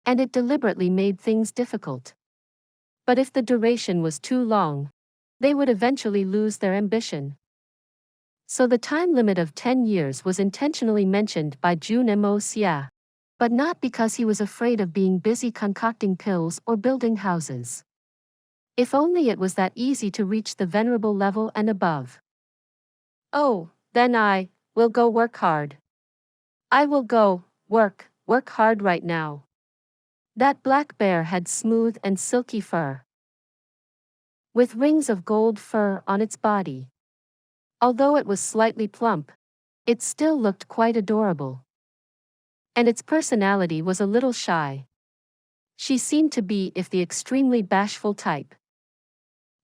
and it deliberately made things difficult. But if the duration was too long, they would eventually lose their ambition. So the time limit of 10 years was intentionally mentioned by Jun Moxie, but not because he was afraid of being busy concocting pills or building houses. If only it was that easy to reach the venerable level and above. Oh, then I will go work hard. I will go work hard right now. That black bear had smooth and silky fur, with rings of gold fur on its body. Although it was slightly plump, it still looked quite adorable. And its personality was a little shy. She seemed to be the extremely bashful type.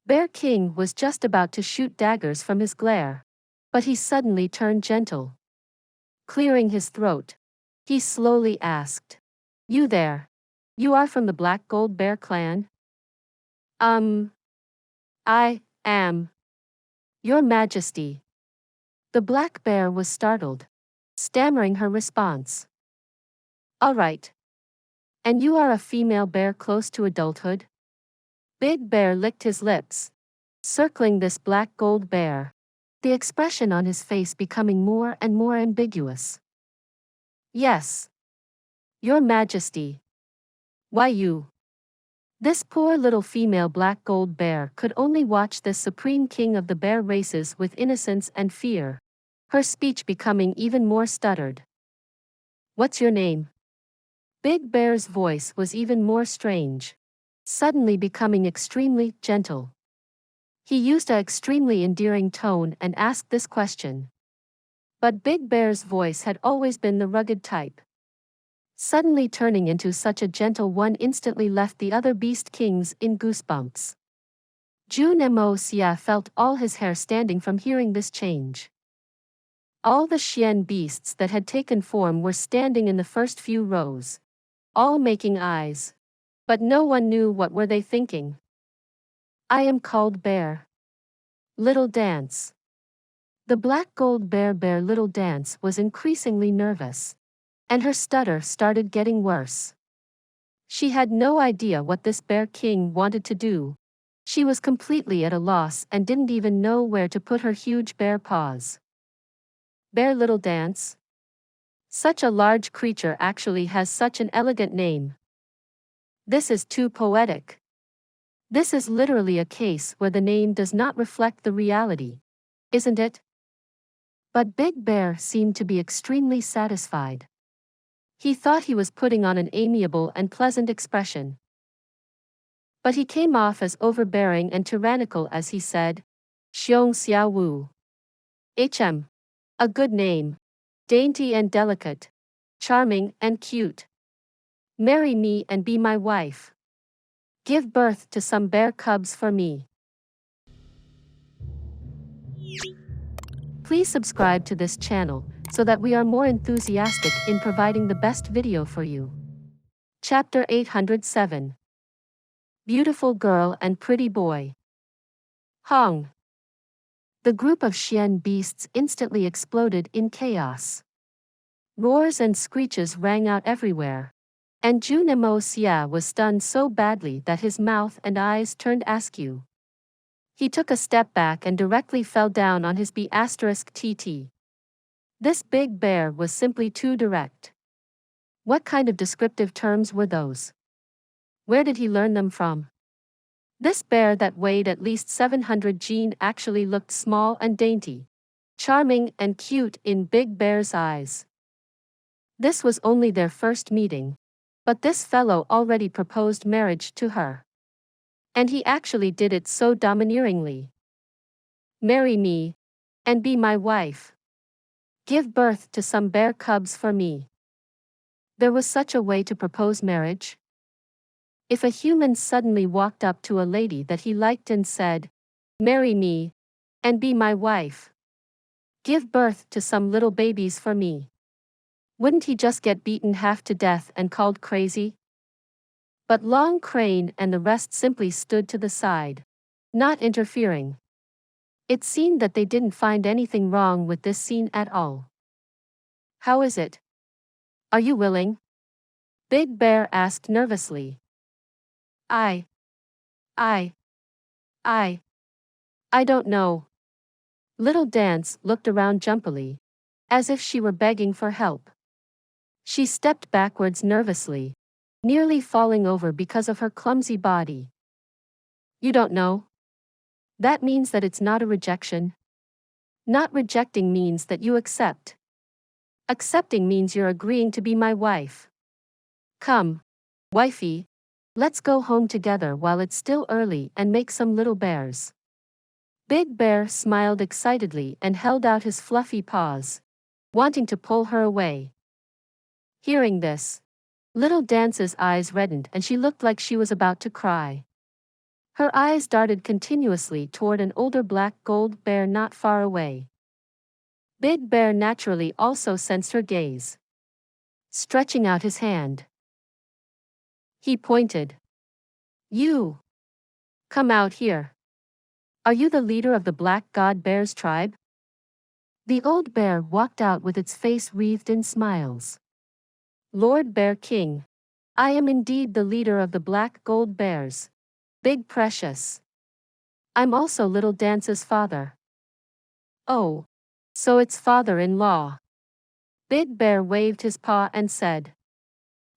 Bear King was just about to shoot daggers from his glare, but he suddenly turned gentle. Clearing his throat, he slowly asked, "You there? You are from the Black Gold Bear clan?" I am. Your Majesty." The black bear was startled, stammering her response. "All right. And you are a female bear close to adulthood?" Big Bear licked his lips, circling this black gold bear, the expression on his face becoming more and more ambiguous. "Yes. Your Majesty." "Why you?" This poor little female black gold bear could only watch this supreme king of the bear races with innocence and fear, her speech becoming even more stuttered. "What's your name?" Big Bear's voice was even more strange, suddenly becoming extremely gentle. He used an extremely endearing tone and asked this question. But Big Bear's voice had always been the rugged type. Suddenly turning into such a gentle one instantly left the other beast kings in goosebumps. Jun Moxie felt all his hair standing from hearing this change. All the Xian beasts that had taken form were standing in the first few rows, all making eyes. But no one knew what were they thinking. "I am called Bear. Little Dance." The black gold bear Little Dance was increasingly nervous, and her stutter started getting worse. She had no idea what this Bear King wanted to do. She was completely at a loss and didn't even know where to put her huge bear paws. Bear Little Dance? Such a large creature actually has such an elegant name. This is too poetic. This is literally a case where the name does not reflect the reality, isn't it? But Big Bear seemed to be extremely satisfied. He thought he was putting on an amiable and pleasant expression. But he came off as overbearing and tyrannical as he said, Xiong Xia Wu. A good name. Dainty and delicate. Charming and cute. Marry me and be my wife. Give birth to some bear cubs for me. Please subscribe to this channel so that we are more enthusiastic in providing the best video for you. Chapter 807. Beautiful Girl and Pretty Boy. Hong. The group of Xian beasts instantly exploded in chaos. Roars and screeches rang out everywhere. And Jun Xie was stunned so badly that his mouth and eyes turned askew. He took a step back and directly fell down on his B*TT. This big bear was simply too direct. What kind of descriptive terms were those? Where did he learn them from? This bear that weighed at least 700 gene actually looked small and dainty, charming and cute in Big Bear's eyes. This was only their first meeting, but this fellow already proposed marriage to her. And he actually did it so domineeringly. Marry me, and be my wife. Give birth to some bear cubs for me. There was such a way to propose marriage? If a human suddenly walked up to a lady that he liked and said, marry me, and be my wife. Give birth to some little babies for me. Wouldn't he just get beaten half to death and called crazy? But Long Crane and the rest simply stood to the side, not interfering. It seemed that they didn't find anything wrong with this scene at all. How is it? Are you willing? Big Bear asked nervously. I don't know. Little Dance looked around jumpily, as if she were begging for help. She stepped backwards nervously, nearly falling over because of her clumsy body. You don't know? That means that it's not a rejection. Not rejecting means that you accept. Accepting means you're agreeing to be my wife. Come, wifey, let's go home together while it's still early and make some little bears. Big Bear smiled excitedly and held out his fluffy paws, wanting to pull her away. Hearing this, Little Dance's eyes reddened and she looked like she was about to cry. Her eyes darted continuously toward an older black gold bear not far away. Big Bear naturally also sensed her gaze. Stretching out his hand, he pointed. You! Come out here. Are you the leader of the Black God Bear's tribe? The old bear walked out with its face wreathed in smiles. Lord Bear King, I am indeed the leader of the Black Gold Bears. Big Precious. I'm also Little Dance's father. Oh, so it's father-in-law. Big Bear waved his paw and said,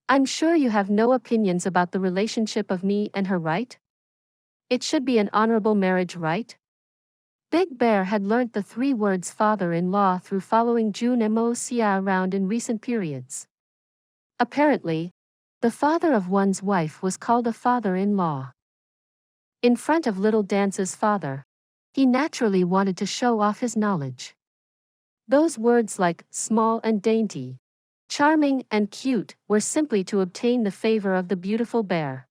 I'm sure you have no opinions about the relationship of me and her, right? It should be an honorable marriage, right? Big Bear had learnt the 3 words father-in-law through following Jun Moxie around in recent periods. Apparently, the father of one's wife was called a father-in-law. In front of Little Dance's father, he naturally wanted to show off his knowledge. Those words like small and dainty, charming and cute were simply to obtain the favor of the beautiful bear.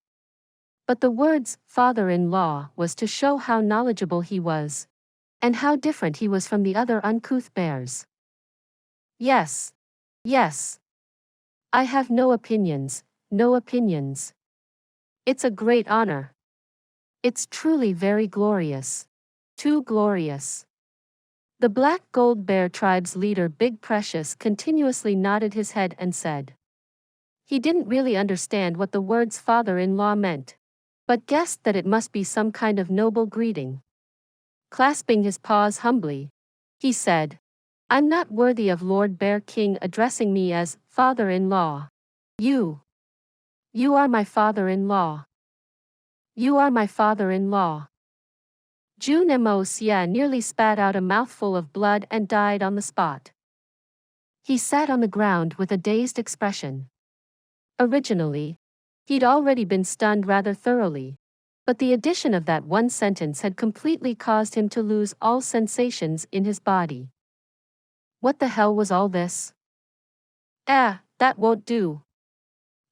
But the words father-in-law was to show how knowledgeable he was, and how different he was from the other uncouth bears. Yes. I have no opinions, no opinions. It's a great honor. It's truly very glorious. Too glorious. The Black Gold Bear tribe's leader Big Precious continuously nodded his head and said. He didn't really understand what the words father-in-law meant, but guessed that it must be some kind of noble greeting. Clasping his paws humbly, he said, I'm not worthy of Lord Bear King addressing me as father-in-law. You are my father-in-law. You are my father-in-law. Jun Xie nearly spat out a mouthful of blood and died on the spot. He sat on the ground with a dazed expression. Originally, he'd already been stunned rather thoroughly, but the addition of that one sentence had completely caused him to lose all sensations in his body. What the hell was all this? That won't do.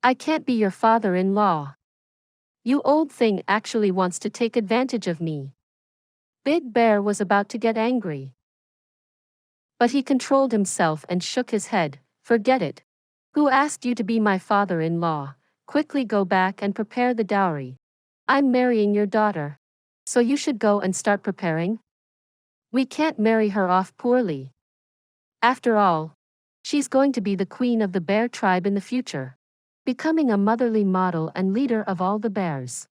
I can't be your father-in-law. You old thing actually wants to take advantage of me. Big Bear was about to get angry. But he controlled himself and shook his head. Forget it. Who asked you to be my father-in-law? Quickly go back and prepare the dowry. I'm marrying your daughter. So you should go and start preparing. We can't marry her off poorly. After all, she's going to be the queen of the bear tribe in the future, becoming a motherly model and leader of all the bears.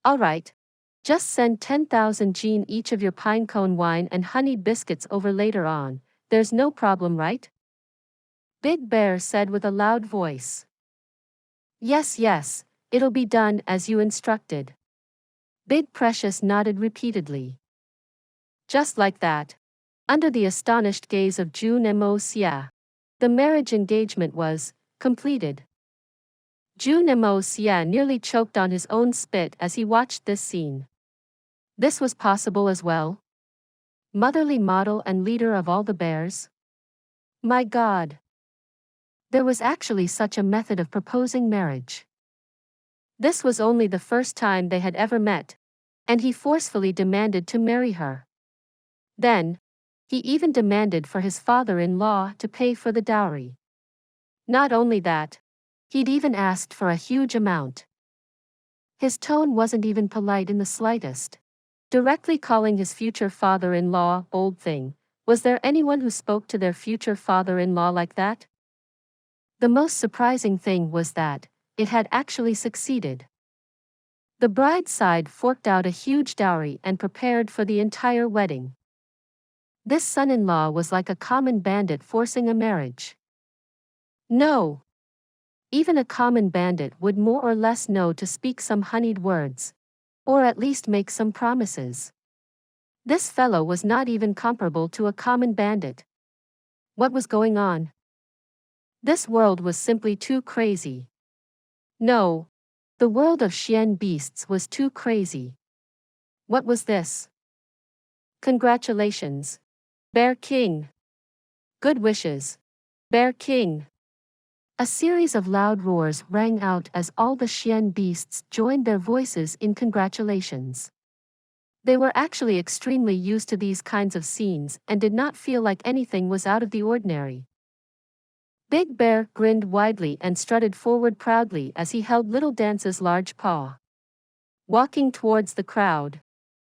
All right. Just send 10,000 Gene each of your pinecone wine and honeyed biscuits over later on. There's no problem, right? Big Bear said with a loud voice. Yes, it'll be done as you instructed. Big Precious nodded repeatedly. Just like that. Under the astonished gaze of Jun Moxie, the marriage engagement was completed. Jun Moxie nearly choked on his own spit as he watched this scene. This was possible as well? Motherly model and leader of all the bears? My God! There was actually such a method of proposing marriage. This was only the first time they had ever met, and he forcefully demanded to marry her. Then, he even demanded for his father-in-law to pay for the dowry. Not only that, he'd even asked for a huge amount. His tone wasn't even polite in the slightest. Directly calling his future father-in-law old thing. Was there anyone who spoke to their future father-in-law like that? The most surprising thing was that it had actually succeeded. The bride's side forked out a huge dowry and prepared for the entire wedding. This son-in-law was like a common bandit forcing a marriage. No. Even a common bandit would more or less know to speak some honeyed words, or at least make some promises. This fellow was not even comparable to a common bandit. What was going on? This world was simply too crazy. No. The world of Xian beasts was too crazy. What was this? Congratulations, Bear King. Good wishes, Bear King. A series of loud roars rang out as all the Xian beasts joined their voices in congratulations. They were actually extremely used to these kinds of scenes and did not feel like anything was out of the ordinary. Big Bear grinned widely and strutted forward proudly as he held Little Dance's large paw. Walking towards the crowd,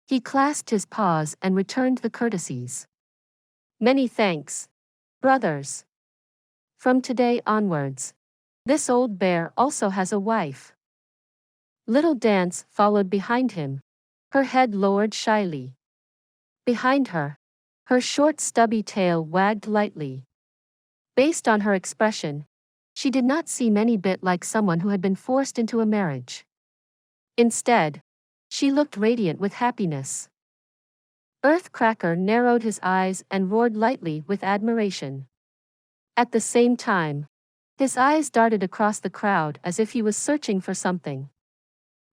he clasped his paws and returned the courtesies. Many thanks, brothers. From today onwards, this old bear also has a wife. Little Dance followed behind him, her head lowered shyly. Behind her, her short stubby tail wagged lightly. Based on her expression, she did not seem any bit like someone who had been forced into a marriage. Instead, she looked radiant with happiness. Earthcracker narrowed his eyes and roared lightly with admiration. At the same time, his eyes darted across the crowd as if he was searching for something.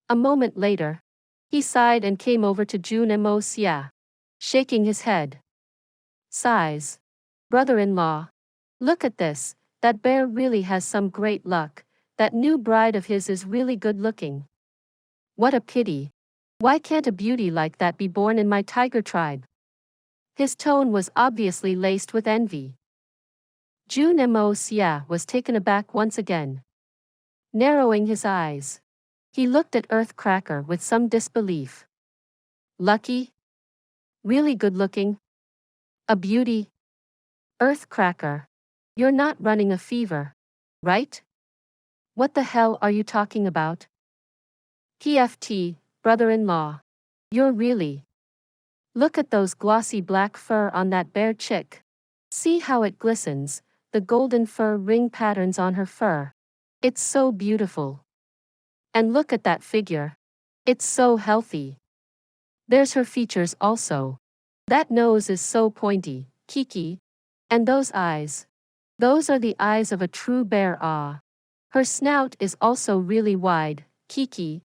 A moment later, he sighed and came over to Jun Moxie, shaking his head. Sighs. Brother-in-law. Look at this, that bear really has some great luck, that new bride of his is really good-looking. What a pity. Why can't a beauty like that be born in my tiger tribe? His tone was obviously laced with envy. Jun Moxie was taken aback once again. Narrowing his eyes, he looked at Earthcracker with some disbelief. Lucky? Really good-looking? A beauty? Earthcracker. You're not running a fever, right? What the hell are you talking about? PFT, brother-in-law. You're really. Look at those glossy black fur on that bear chick. See how it glistens, the golden fur ring patterns on her fur. It's so beautiful. And look at that figure. It's so healthy. There's her features also. That nose is so pointy, Kiki. And those eyes. Those are the eyes of a true bear. Ah. Her snout is also really wide, Kiki.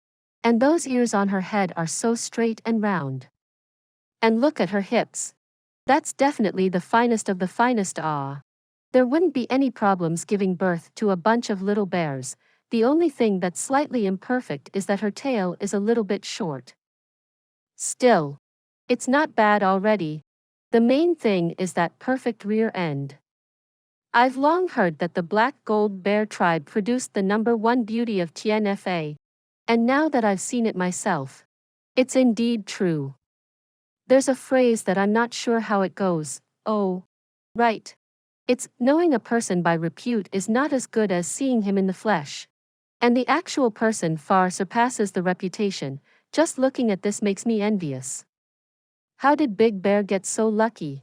And those ears on her head are so straight and round. And look at her hips. That's definitely the finest of the finest. Ah. There wouldn't be any problems giving birth to a bunch of little bears. The only thing that's slightly imperfect is that her tail is a little bit short. Still, it's not bad already. The main thing is that perfect rear end. I've long heard that the black gold bear tribe produced the #1 beauty of Tian Fa. And now that I've seen it myself, it's indeed true. There's a phrase that I'm not sure how it goes. Oh, right. It's, knowing a person by repute is not as good as seeing him in the flesh. And the actual person far surpasses the reputation. Just looking at this makes me envious. How did Big Bear get so lucky?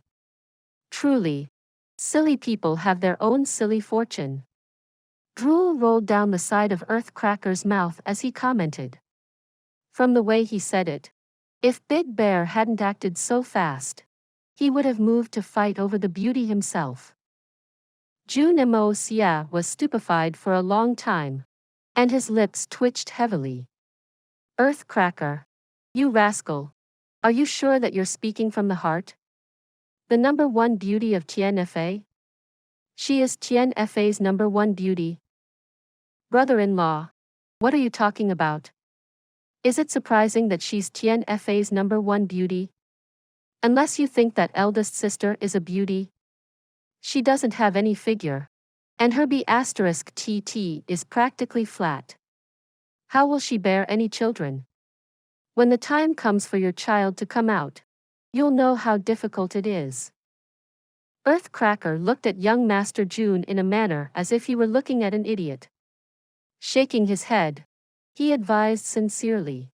Truly, silly people have their own silly fortune. Drool rolled down the side of Earthcracker's mouth as he commented. From the way he said it, if Big Bear hadn't acted so fast, he would have moved to fight over the beauty himself. Jun Moxie was stupefied for a long time, and his lips twitched heavily. Earthcracker, you rascal, are you sure that you're speaking from the heart? The #1 beauty of Tian Fa? She is Tian Fa's #1 beauty. Brother-in-law, what are you talking about? Is it surprising that she's Tian Fa's #1 beauty? Unless you think that eldest sister is a beauty. She doesn't have any figure. And her B*TT is practically flat. How will she bear any children? When the time comes for your child to come out, you'll know how difficult it is. Earthcracker looked at young Master Jun in a manner as if he were looking at an idiot. Shaking his head, he advised sincerely.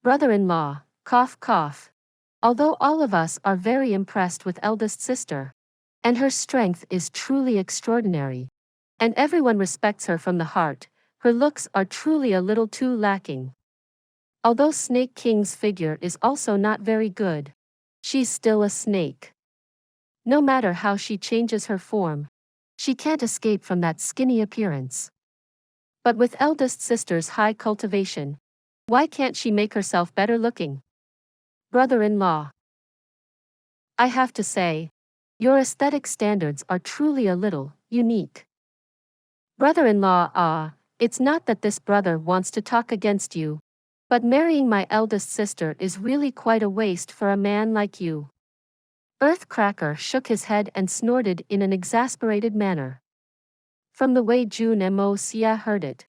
Brother-in-law, cough cough. Although all of us are very impressed with eldest sister, and her strength is truly extraordinary, and everyone respects her from the heart, her looks are truly a little too lacking. Although Snake King's figure is also not very good, she's still a snake. No matter how she changes her form, she can't escape from that skinny appearance. But with eldest sister's high cultivation, why can't she make herself better looking? Brother-in-law, I have to say, your aesthetic standards are truly a little unique. Brother-in-law, it's not that this brother wants to talk against you, but marrying my eldest sister is really quite a waste for a man like you. Earthcracker shook his head and snorted in an exasperated manner. From the way Jun Moxie heard it,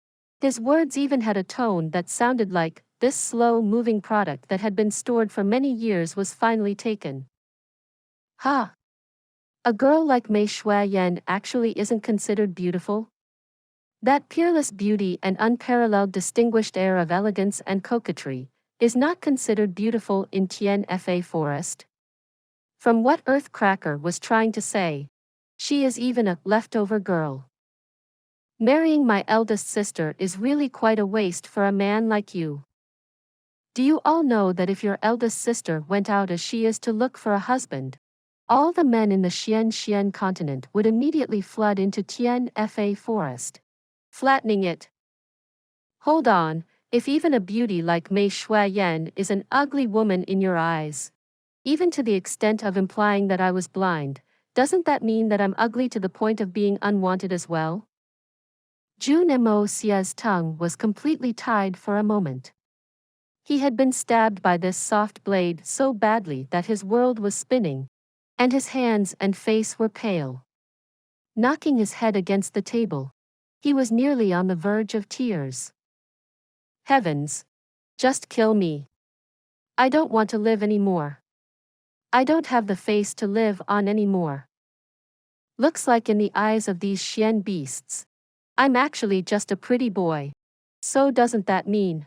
his words even had a tone that sounded like, this slow-moving product that had been stored for many years was finally taken. Ha! A girl like Mei Shuayan actually isn't considered beautiful? That peerless beauty and unparalleled distinguished air of elegance and coquetry is not considered beautiful in Tian Fa forest? From what Earthcracker was trying to say, she is even a leftover girl. Marrying my eldest sister is really quite a waste for a man like you. Do you all know that if your eldest sister went out as she is to look for a husband, all the men in the Xian continent would immediately flood into Tian Fa forest, flattening it? Hold on, if even a beauty like Mei Shuayan is an ugly woman in your eyes, even to the extent of implying that I was blind, doesn't that mean that I'm ugly to the point of being unwanted as well? Jun Moxie's tongue was completely tied for a moment. He had been stabbed by this soft blade so badly that his world was spinning, and his hands and face were pale. Knocking his head against the table, he was nearly on the verge of tears. Heavens! Just kill me. I don't want to live anymore. I don't have the face to live on anymore. Looks like in the eyes of these Xian beasts, I'm actually just a pretty boy. So doesn't that mean?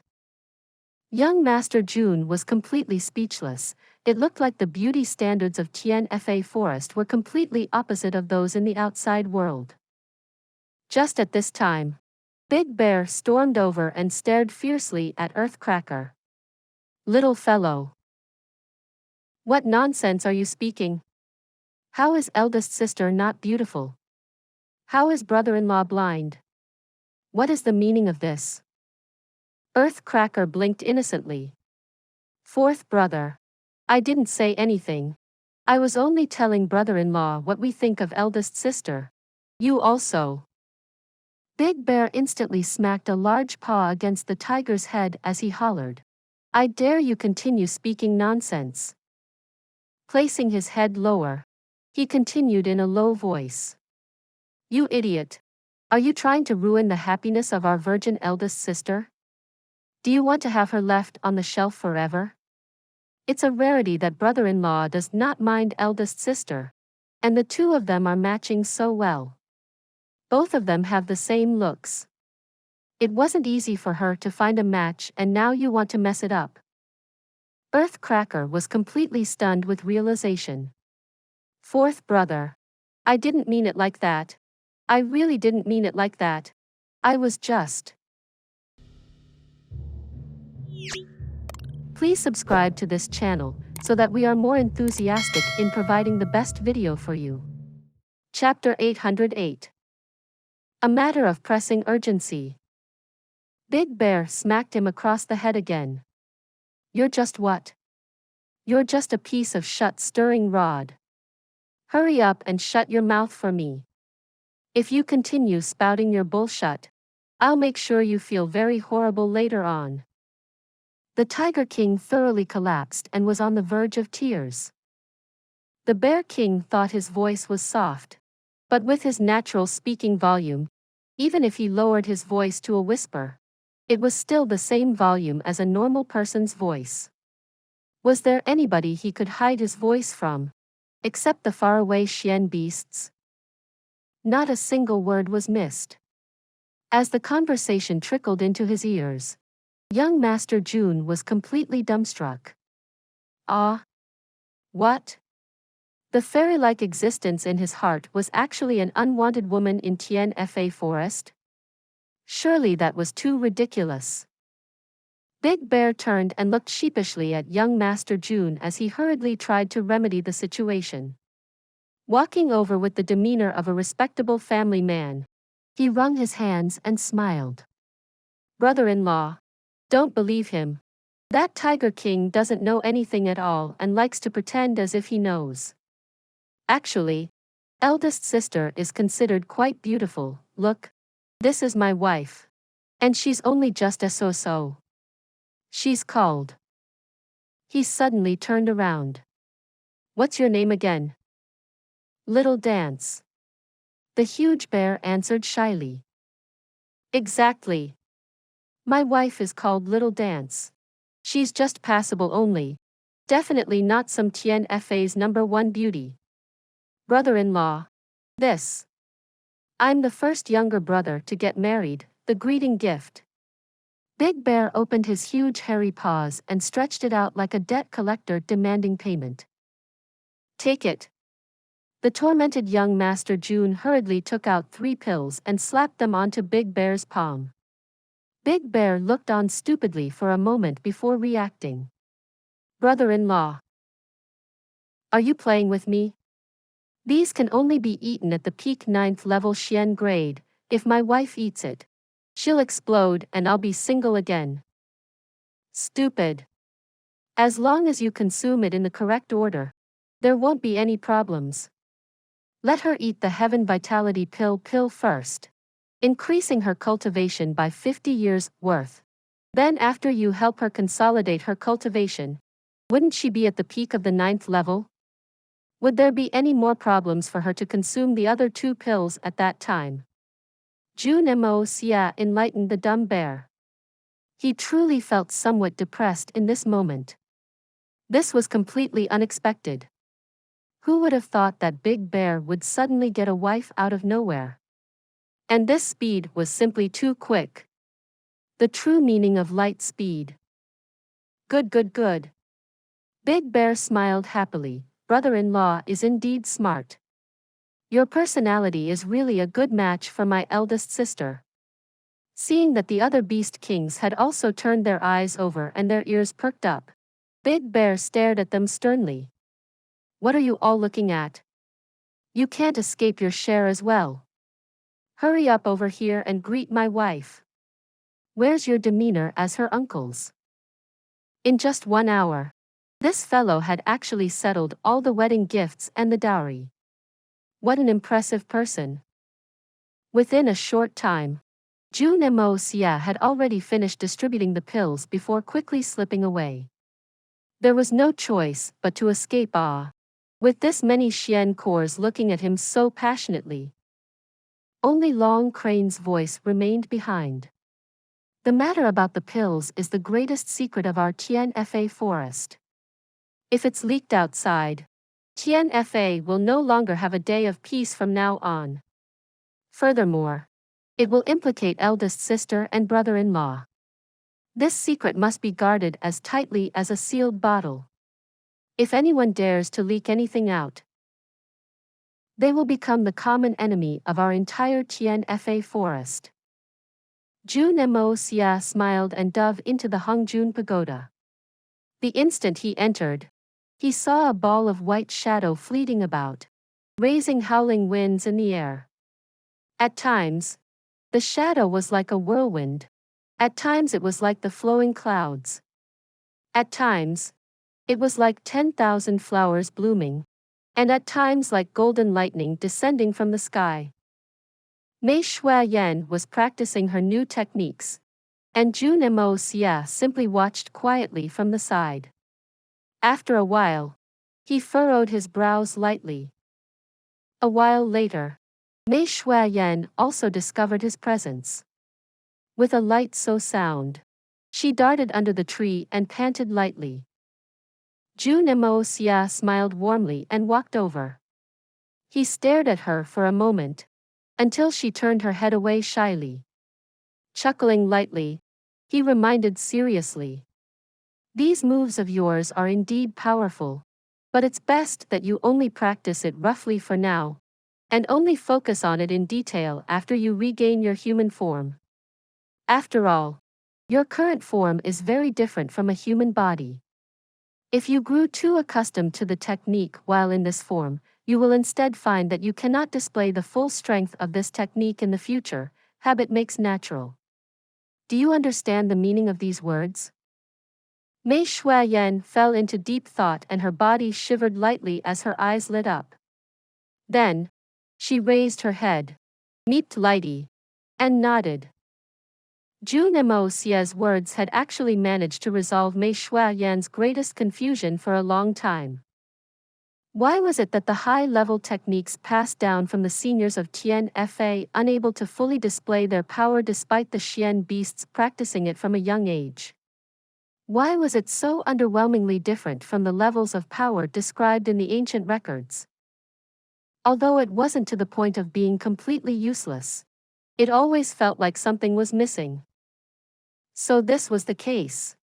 Young Master Jun was completely speechless. It looked like the beauty standards of Tian Fa forest were completely opposite of those in the outside world. Just at this time, Big Bear stormed over and stared fiercely at Earthcracker. Little fellow, What nonsense are you speaking? How is eldest sister not beautiful? How is brother-in-law blind? What is the meaning of this? Earthcracker blinked innocently. Fourth brother. I didn't say anything. I was only telling brother-in-law what we think of eldest sister. You also. Big Bear instantly smacked a large paw against the tiger's head as he hollered. I dare you continue speaking nonsense. Placing his head lower, he continued in a low voice. You idiot. Are you trying to ruin the happiness of our virgin eldest sister? Do you want to have her left on the shelf forever? It's a rarity that brother-in-law does not mind eldest sister. And the two of them are matching so well. Both of them have the same looks. It wasn't easy for her to find a match and now you want to mess it up. Earthcracker was completely stunned with realization. Fourth brother. I didn't mean it like that. I really didn't mean it like that. I was just. Please subscribe to this channel so that we are more enthusiastic in providing the best video for you. Chapter 808. A matter of pressing urgency. Big Bear smacked him across the head again. You're just what? You're just a piece of shut-stirring rod. Hurry up and shut your mouth for me. If you continue spouting your bullshit, I'll make sure you feel very horrible later on. The Tiger King thoroughly collapsed and was on the verge of tears. The Bear King thought his voice was soft. But with his natural speaking volume, even if he lowered his voice to a whisper, it was still the same volume as a normal person's voice. Was there anybody he could hide his voice from? Except the faraway Xian beasts? Not a single word was missed. As the conversation trickled into his ears, young Master Jun was completely dumbstruck. Ah? What? The fairy-like existence in his heart was actually an unwanted woman in Tian Fa forest? Surely that was too ridiculous. Big Bear turned and looked sheepishly at young Master Jun as he hurriedly tried to remedy the situation. Walking over with the demeanor of a respectable family man, he wrung his hands and smiled. Brother-in-law. Don't believe him. That Tiger King doesn't know anything at all and likes to pretend as if he knows. Actually, eldest sister is considered quite beautiful. Look, this is my wife. And she's only just a so-so. She's called. He suddenly turned around. What's your name again? Little Dance. The huge bear answered shyly. Exactly. My wife is called Little Dance. She's just passable only. Definitely not some Tian Fa's #1 beauty. Brother-in-law. This. I'm the first younger brother to get married, the greeting gift. Big Bear opened his huge hairy paws and stretched it out like a debt collector demanding payment. Take it. The tormented young Master Jun hurriedly took out 3 pills and slapped them onto Big Bear's palm. Big Bear looked on stupidly for a moment before reacting. Brother-in-law. Are you playing with me? These can only be eaten at the peak 9th level Xian grade. If my wife eats it, she'll explode and I'll be single again. Stupid. As long as you consume it in the correct order, there won't be any problems. Let her eat the Heaven Vitality pill first, increasing her cultivation by 50 years worth. Then after you help her consolidate her cultivation, wouldn't she be at the peak of the 9th level? Would there be any more problems for her to consume the other 2 pills at that time? Jun Moxie enlightened the dumb bear. He truly felt somewhat depressed in this moment. This was completely unexpected. Who would have thought that Big Bear would suddenly get a wife out of nowhere? And this speed was simply too quick. The true meaning of light speed. Good. Big Bear smiled happily. Brother-in-law is indeed smart. Your personality is really a good match for my eldest sister. Seeing that the other beast kings had also turned their eyes over and their ears perked up, Big Bear stared at them sternly. What are you all looking at? You can't escape your share as well. Hurry up over here and greet my wife. Where's your demeanor as her uncle's? In just 1 hour, this fellow had actually settled all the wedding gifts and the dowry. What an impressive person. Within a short time, Jun Moxie had already finished distributing the pills before quickly slipping away. There was no choice but to escape with this many Xian cores looking at him so passionately. Only Long Crane's voice remained behind. The matter about the pills is the greatest secret of our Tian Fa forest. If it's leaked outside, Tian Fa will no longer have a day of peace from now on. Furthermore, it will implicate eldest sister and brother-in-law. This secret must be guarded as tightly as a sealed bottle. If anyone dares to leak anything out, they will become the common enemy of our entire Tian Fa forest. Jun Moxie smiled and dove into the Hongjun pagoda. The instant he entered, he saw a ball of white shadow fleeting about, raising howling winds in the air. At times, the shadow was like a whirlwind. At times it was like the flowing clouds. At times, it was like 10,000 flowers blooming, and at times like golden lightning descending from the sky. Mei Shuayan was practicing her new techniques, and Jun Moxie simply watched quietly from the side. After a while, he furrowed his brows lightly. A while later, Mei Shuayan also discovered his presence. With a light so sound, she darted under the tree and panted lightly. Jun Moxie smiled warmly and walked over. He stared at her for a moment, until she turned her head away shyly. Chuckling lightly, he reminded seriously. These moves of yours are indeed powerful, but it's best that you only practice it roughly for now, and only focus on it in detail after you regain your human form. After all, your current form is very different from a human body. If you grew too accustomed to the technique while in this form, you will instead find that you cannot display the full strength of this technique in the future. Habit makes natural. Do you understand the meaning of these words? Mei Shuayan fell into deep thought and her body shivered lightly as her eyes lit up. Then, she raised her head, meeped lightly, and nodded. Jun Moxie's words had actually managed to resolve Mei Shuayan's greatest confusion for a long time. Why was it that the high-level techniques passed down from the seniors of Tian Fa unable to fully display their power despite the Xian beasts practicing it from a young age? Why was it so underwhelmingly different from the levels of power described in the ancient records? Although it wasn't to the point of being completely useless, it always felt like something was missing. So this was the case.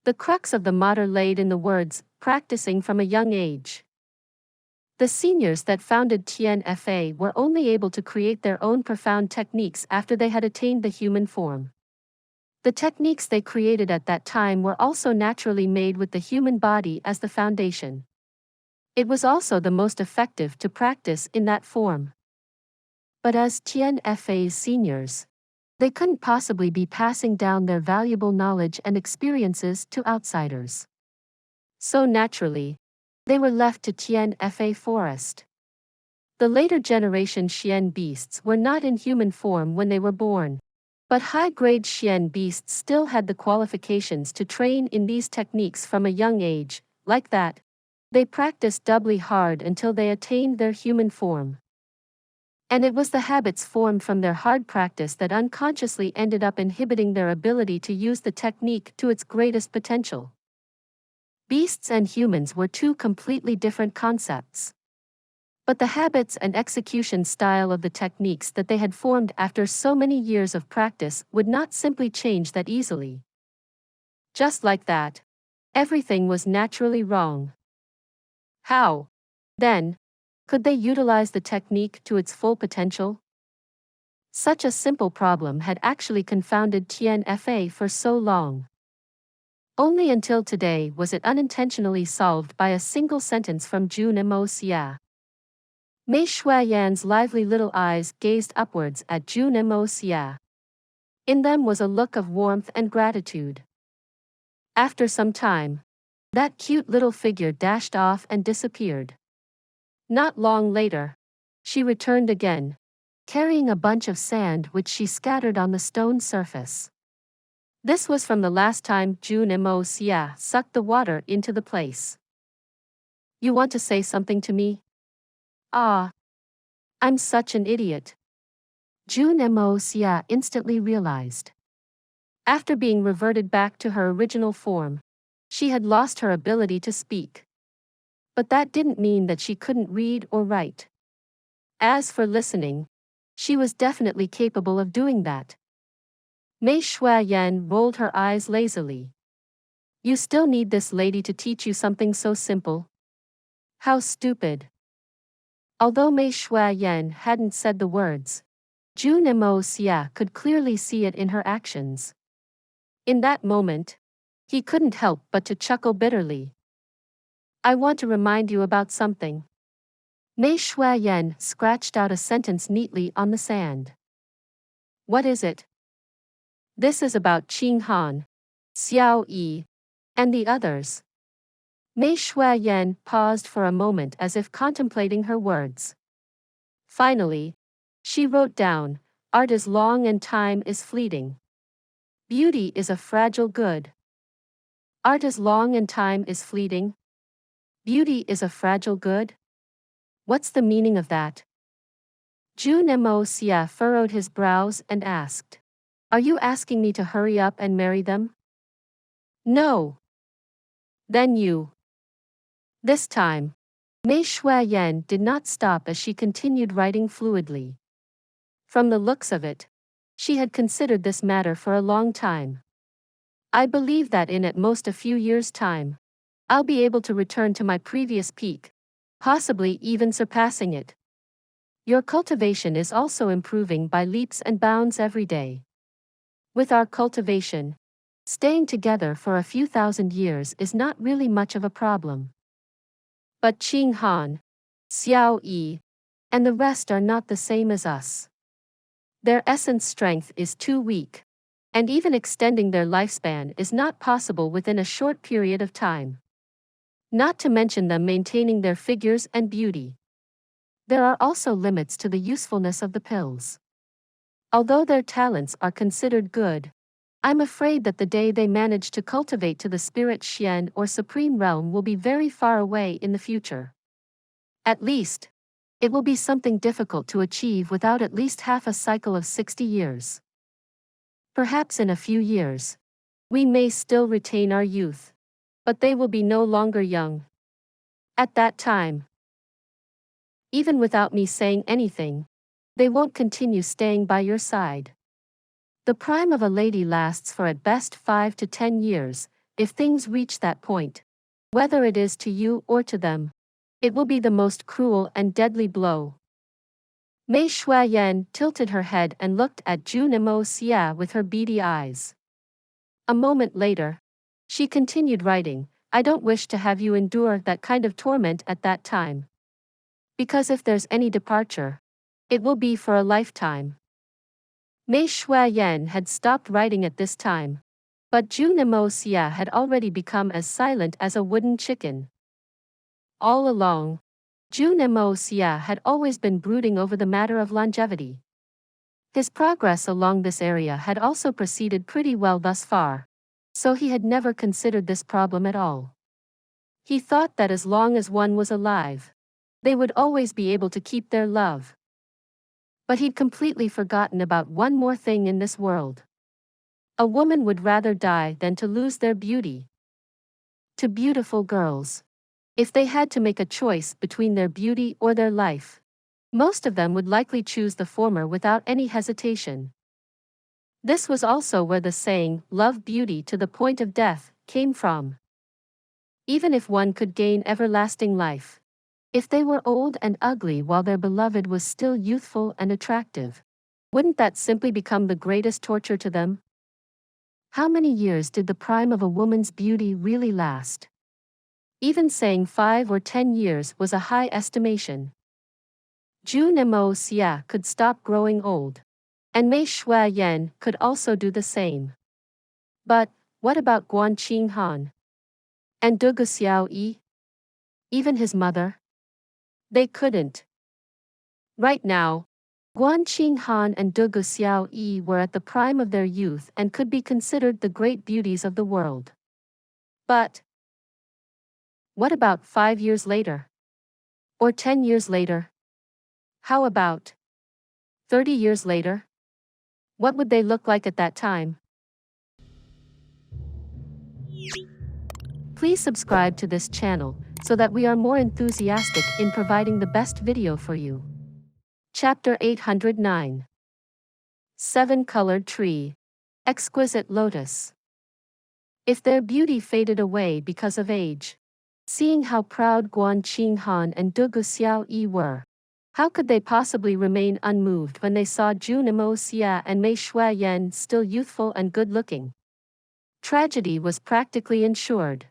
The crux of the matter laid in the words, practicing from a young age. The seniors that founded Tian Fa were only able to create their own profound techniques after they had attained the human form. The techniques they created at that time were also naturally made with the human body as the foundation. It was also the most effective to practice in that form. But as Tian Fa's seniors, they couldn't possibly be passing down their valuable knowledge and experiences to outsiders. So naturally, they were left to Tian Fa forest. The later generation Xian beasts were not in human form when they were born, but high-grade Xian beasts still had the qualifications to train in these techniques from a young age. Like that, they practiced doubly hard until they attained their human form. And it was the habits formed from their hard practice that unconsciously ended up inhibiting their ability to use the technique to its greatest potential. Beasts and humans were two completely different concepts. But the habits and execution style of the techniques that they had formed after so many years of practice would not simply change that easily. Just like that, everything was naturally wrong. How, then, could they utilize the technique to its full potential? Such a simple problem had actually confounded Tian Fa for so long. Only until today was it unintentionally solved by a single sentence from Jun Moxie. Mei Shuiyan's lively little eyes gazed upwards at Jun Moxie. In them was a look of warmth and gratitude. After some time, that cute little figure dashed off and disappeared. Not long later, she returned again, carrying a bunch of sand which she scattered on the stone surface. This was from the last time Jun Moxie sucked the water into the place. You want to say something to me? Ah. I'm such an idiot. Jun Moxie instantly realized. After being reverted back to her original form, she had lost her ability to speak. But that didn't mean that she couldn't read or write. As for listening, she was definitely capable of doing that. Mei Shuiyan rolled her eyes lazily. You still need this lady to teach you something so simple? How stupid. Although Mei Shuiyan hadn't said the words, Jun Moxie could clearly see it in her actions. In that moment, he couldn't help but to chuckle bitterly. I want to remind you about something. Mei Shuiyan scratched out a sentence neatly on the sand. What is it? This is about Qing Han, Xiao Yi, and the others. Mei Shuiyan paused for a moment as if contemplating her words. Finally, she wrote down, art is long and time is fleeting. Beauty is a fragile good. Art is long and time is fleeting. Beauty is a fragile good? What's the meaning of that? Jun Moxie furrowed his brows and asked. Are you asking me to hurry up and marry them? No. Then you. This time, Mei Shuiyan did not stop as she continued writing fluidly. From the looks of it, she had considered this matter for a long time. I believe that in at most a few years' time, I'll be able to return to my previous peak, possibly even surpassing it. Your cultivation is also improving by leaps and bounds every day. With our cultivation, staying together for a few thousand years is not really much of a problem. But Qing Han, Xiao Yi, and the rest are not the same as us. Their essence strength is too weak, and even extending their lifespan is not possible within a short period of time. Not to mention them maintaining their figures and beauty. There are also limits to the usefulness of the pills. Although their talents are considered good, I'm afraid that the day they manage to cultivate to the spirit Xian or supreme realm will be very far away in the future. At least, it will be something difficult to achieve without at least half a cycle of 60 years. Perhaps in a few years, we may still retain our youth, but they will be no longer young. At that time, even without me saying anything, they won't continue staying by your side. The prime of a lady lasts for at best 5 to 10 years, if things reach that point. Whether it is to you or to them, it will be the most cruel and deadly blow. Mei Shuiyan tilted her head and looked at Jun Moxie with her beady eyes. A moment later, she continued writing, I don't wish to have you endure that kind of torment at that time. Because if there's any departure, it will be for a lifetime. Mei Shuiyan had stopped writing at this time, but Jun Moxie had already become as silent as a wooden chicken. All along, Jun Moxie had always been brooding over the matter of longevity. His progress along this area had also proceeded pretty well thus far, so he had never considered this problem at all. He thought that as long as one was alive, they would always be able to keep their love. But he'd completely forgotten about one more thing in this world. A woman would rather die than to lose their beauty. To beautiful girls, if they had to make a choice between their beauty or their life, most of them would likely choose the former without any hesitation. This was also where the saying, love beauty to the point of death, came from. Even if one could gain everlasting life, if they were old and ugly while their beloved was still youthful and attractive, wouldn't that simply become the greatest torture to them? How many years did the prime of a woman's beauty really last? Even saying 5 or 10 years was a high estimation. Jun Moxie could stop growing old. And Mei Shui Yan could also do the same. But, what about Guan Qinghan? And Du Xiaoyi? Even his mother? They couldn't. Right now, Guan Qinghan and Du Xiaoyi were at the prime of their youth and could be considered the great beauties of the world. But, what about 5 years later? Or 10 years later? How about 30 years later? What would they look like at that time? Please subscribe to this channel so that we are more enthusiastic in providing the best video for you. Chapter 809. 7-Colored Tree. Exquisite Lotus. If their beauty faded away because of age, seeing how proud Guan Qinghan and Du Xiaoyi were, how could they possibly remain unmoved when they saw Jun Moxie and Mei Shui Yan still youthful and good-looking? Tragedy was practically ensured.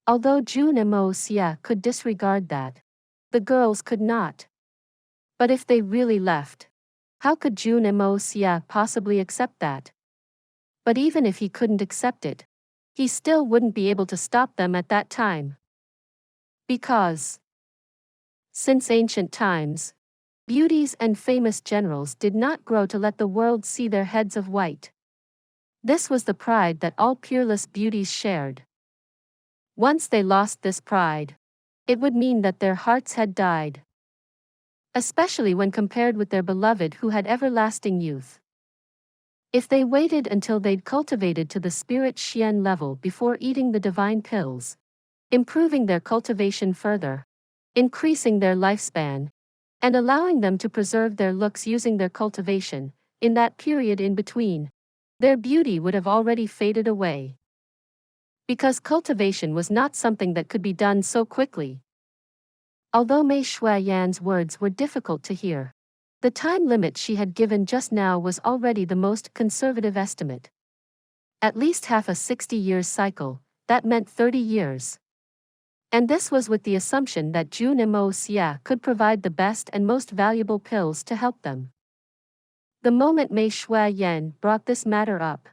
Although Jun Moxie could disregard that, the girls could not. But if they really left, how could Jun Moxie possibly accept that? But even if he couldn't accept it, he still wouldn't be able to stop them at that time. Because, since ancient times, beauties and famous generals did not grow to let the world see their heads of white. This was the pride that all peerless beauties shared. Once they lost this pride, it would mean that their hearts had died. Especially when compared with their beloved who had everlasting youth. If they waited until they'd cultivated to the spirit Xian level before eating the divine pills, improving their cultivation further, increasing their lifespan, and allowing them to preserve their looks using their cultivation, in that period in between, their beauty would have already faded away. Because cultivation was not something that could be done so quickly. Although Mei Shui Yan's words were difficult to hear, the time limit she had given just now was already the most conservative estimate. At least half a 60-year cycle, that meant 30 years. And this was with the assumption that Jun Moxie could provide the best and most valuable pills to help them. The moment Mei Shui Yan brought this matter up,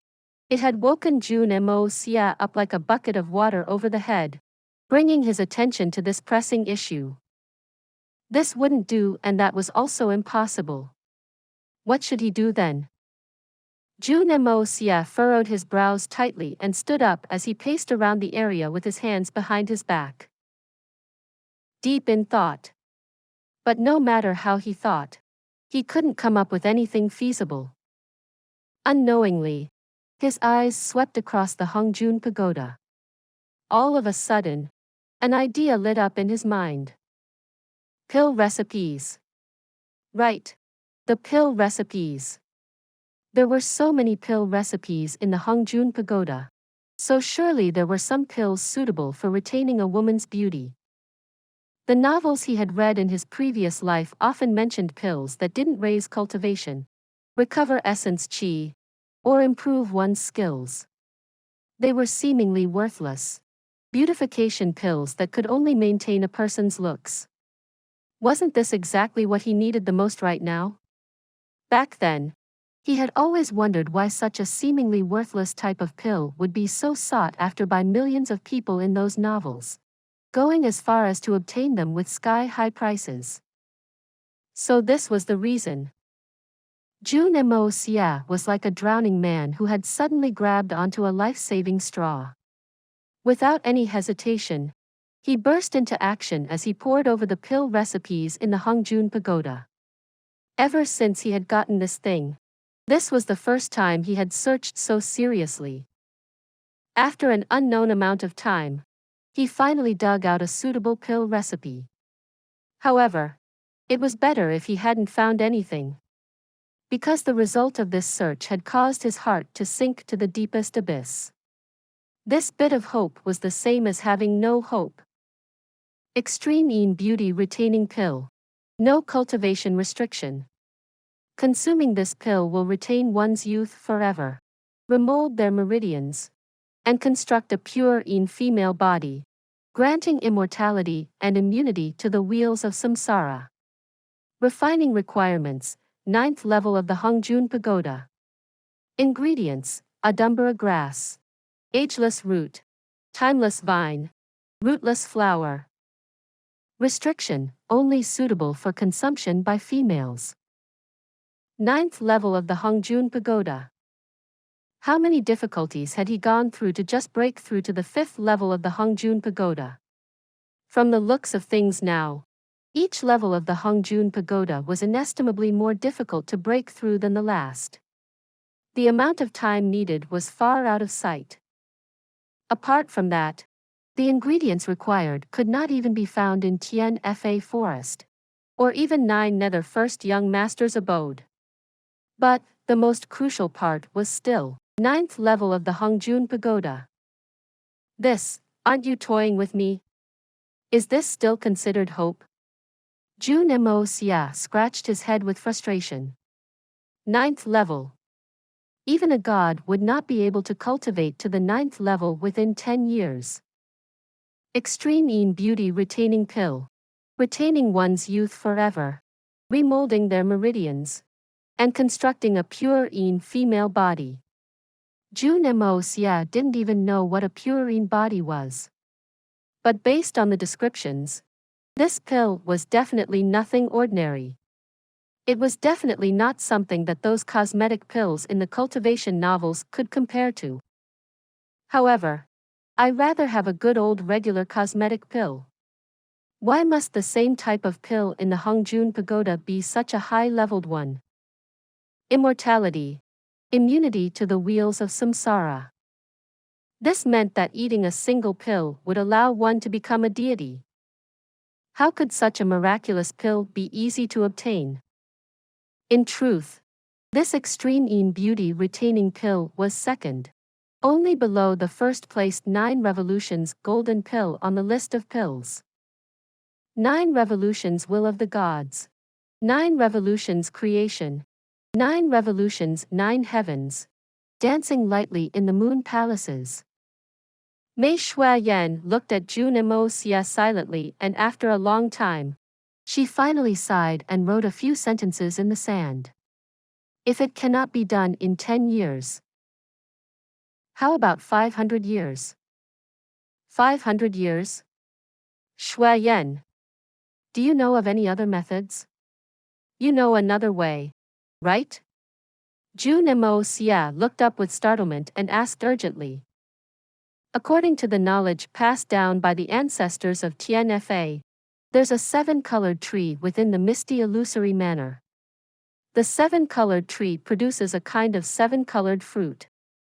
it had woken Jun Moxie up like a bucket of water over the head, bringing his attention to this pressing issue. This wouldn't do, and that was also impossible. What should he do then? Jun Moxie furrowed his brows tightly and stood up as he paced around the area with his hands behind his back. Deep in thought. But no matter how he thought, he couldn't come up with anything feasible. Unknowingly, his eyes swept across the Hongjun Pagoda. All of a sudden, an idea lit up in his mind. Pill recipes. Right. The pill recipes. There were so many pill recipes in the Hongjun Pagoda. So surely there were some pills suitable for retaining a woman's beauty. The novels he had read in his previous life often mentioned pills that didn't raise cultivation, recover essence qi, or improve one's skills. They were seemingly worthless. Beautification pills that could only maintain a person's looks. Wasn't this exactly what he needed the most right now? Back then, he had always wondered why such a seemingly worthless type of pill would be so sought after by millions of people in those novels, going as far as to obtain them with sky-high prices. So this was the reason. Jun Moxie was like a drowning man who had suddenly grabbed onto a life-saving straw. Without any hesitation, he burst into action as he pored over the pill recipes in the Hongjun Pagoda. Ever since he had gotten this thing, this was the first time he had searched so seriously. After an unknown amount of time, he finally dug out a suitable pill recipe. However, it was better if he hadn't found anything. Because the result of this search had caused his heart to sink to the deepest abyss. This bit of hope was the same as having no hope. Extreme beauty retaining pill. No cultivation restriction. Consuming this pill will retain one's youth forever. remold their meridians, and construct a pure female body, granting immortality and immunity to the wheels of samsara. Refining requirements, 9th level of the Hongjun Pagoda. Ingredients, Adumbara grass, ageless root, timeless vine, rootless flower. Restriction, only suitable for consumption by females. 9th level of the Hongjun Pagoda. How many difficulties had he gone through to just break through to the 5th level of the Hongjun Pagoda? From the looks of things now, each level of the Hongjun Pagoda was inestimably more difficult to break through than the last. The amount of time needed was far out of sight. Apart from that, the ingredients required could not even be found in Tian Fa forest, or even 9 Nether First Young Master's abode. But, the most crucial part was still 9th level of the Hongjun Pagoda. This, aren't you toying with me? Is this still considered hope? Jun Moxie scratched his head with frustration. 9th level. Even a god would not be able to cultivate to the 9th level within 10 years. Extreme beauty retaining pill. Retaining one's youth forever. Remolding their meridians. And constructing a pure female body. Jun Moxie didn't even know what a pure body was. But based on the descriptions, this pill was definitely nothing ordinary. It was definitely not something that those cosmetic pills in the cultivation novels could compare to. However, I'd rather have a good old regular cosmetic pill. Why must the same type of pill in the Hongjun Pagoda be such a high-leveled one? Immortality. Immunity to the wheels of samsara. This meant that eating a single pill would allow one to become a deity. How could such a miraculous pill be easy to obtain? In truth, this extreme beauty retaining pill was second, only below the first-placed 9 Revolutions golden pill on the list of pills. 9 Revolutions Will of the Gods. 9 Revolutions Creation. 9 Revolutions 9 Heavens. Dancing lightly in the moon palaces. Mei Shuayan looked at Jun Moxie silently, and after a long time, she finally sighed and wrote a few sentences in the sand. If it cannot be done in 10 years, how about 500 years? 500 years? Shuayan. Do you know of any other methods? You know another way, right? Jun Moxie looked up with startlement and asked urgently. According to the knowledge passed down by the ancestors of Tian Fa, there's a 7-colored tree within the misty illusory manor. The 7-colored tree produces a kind of 7-colored fruit,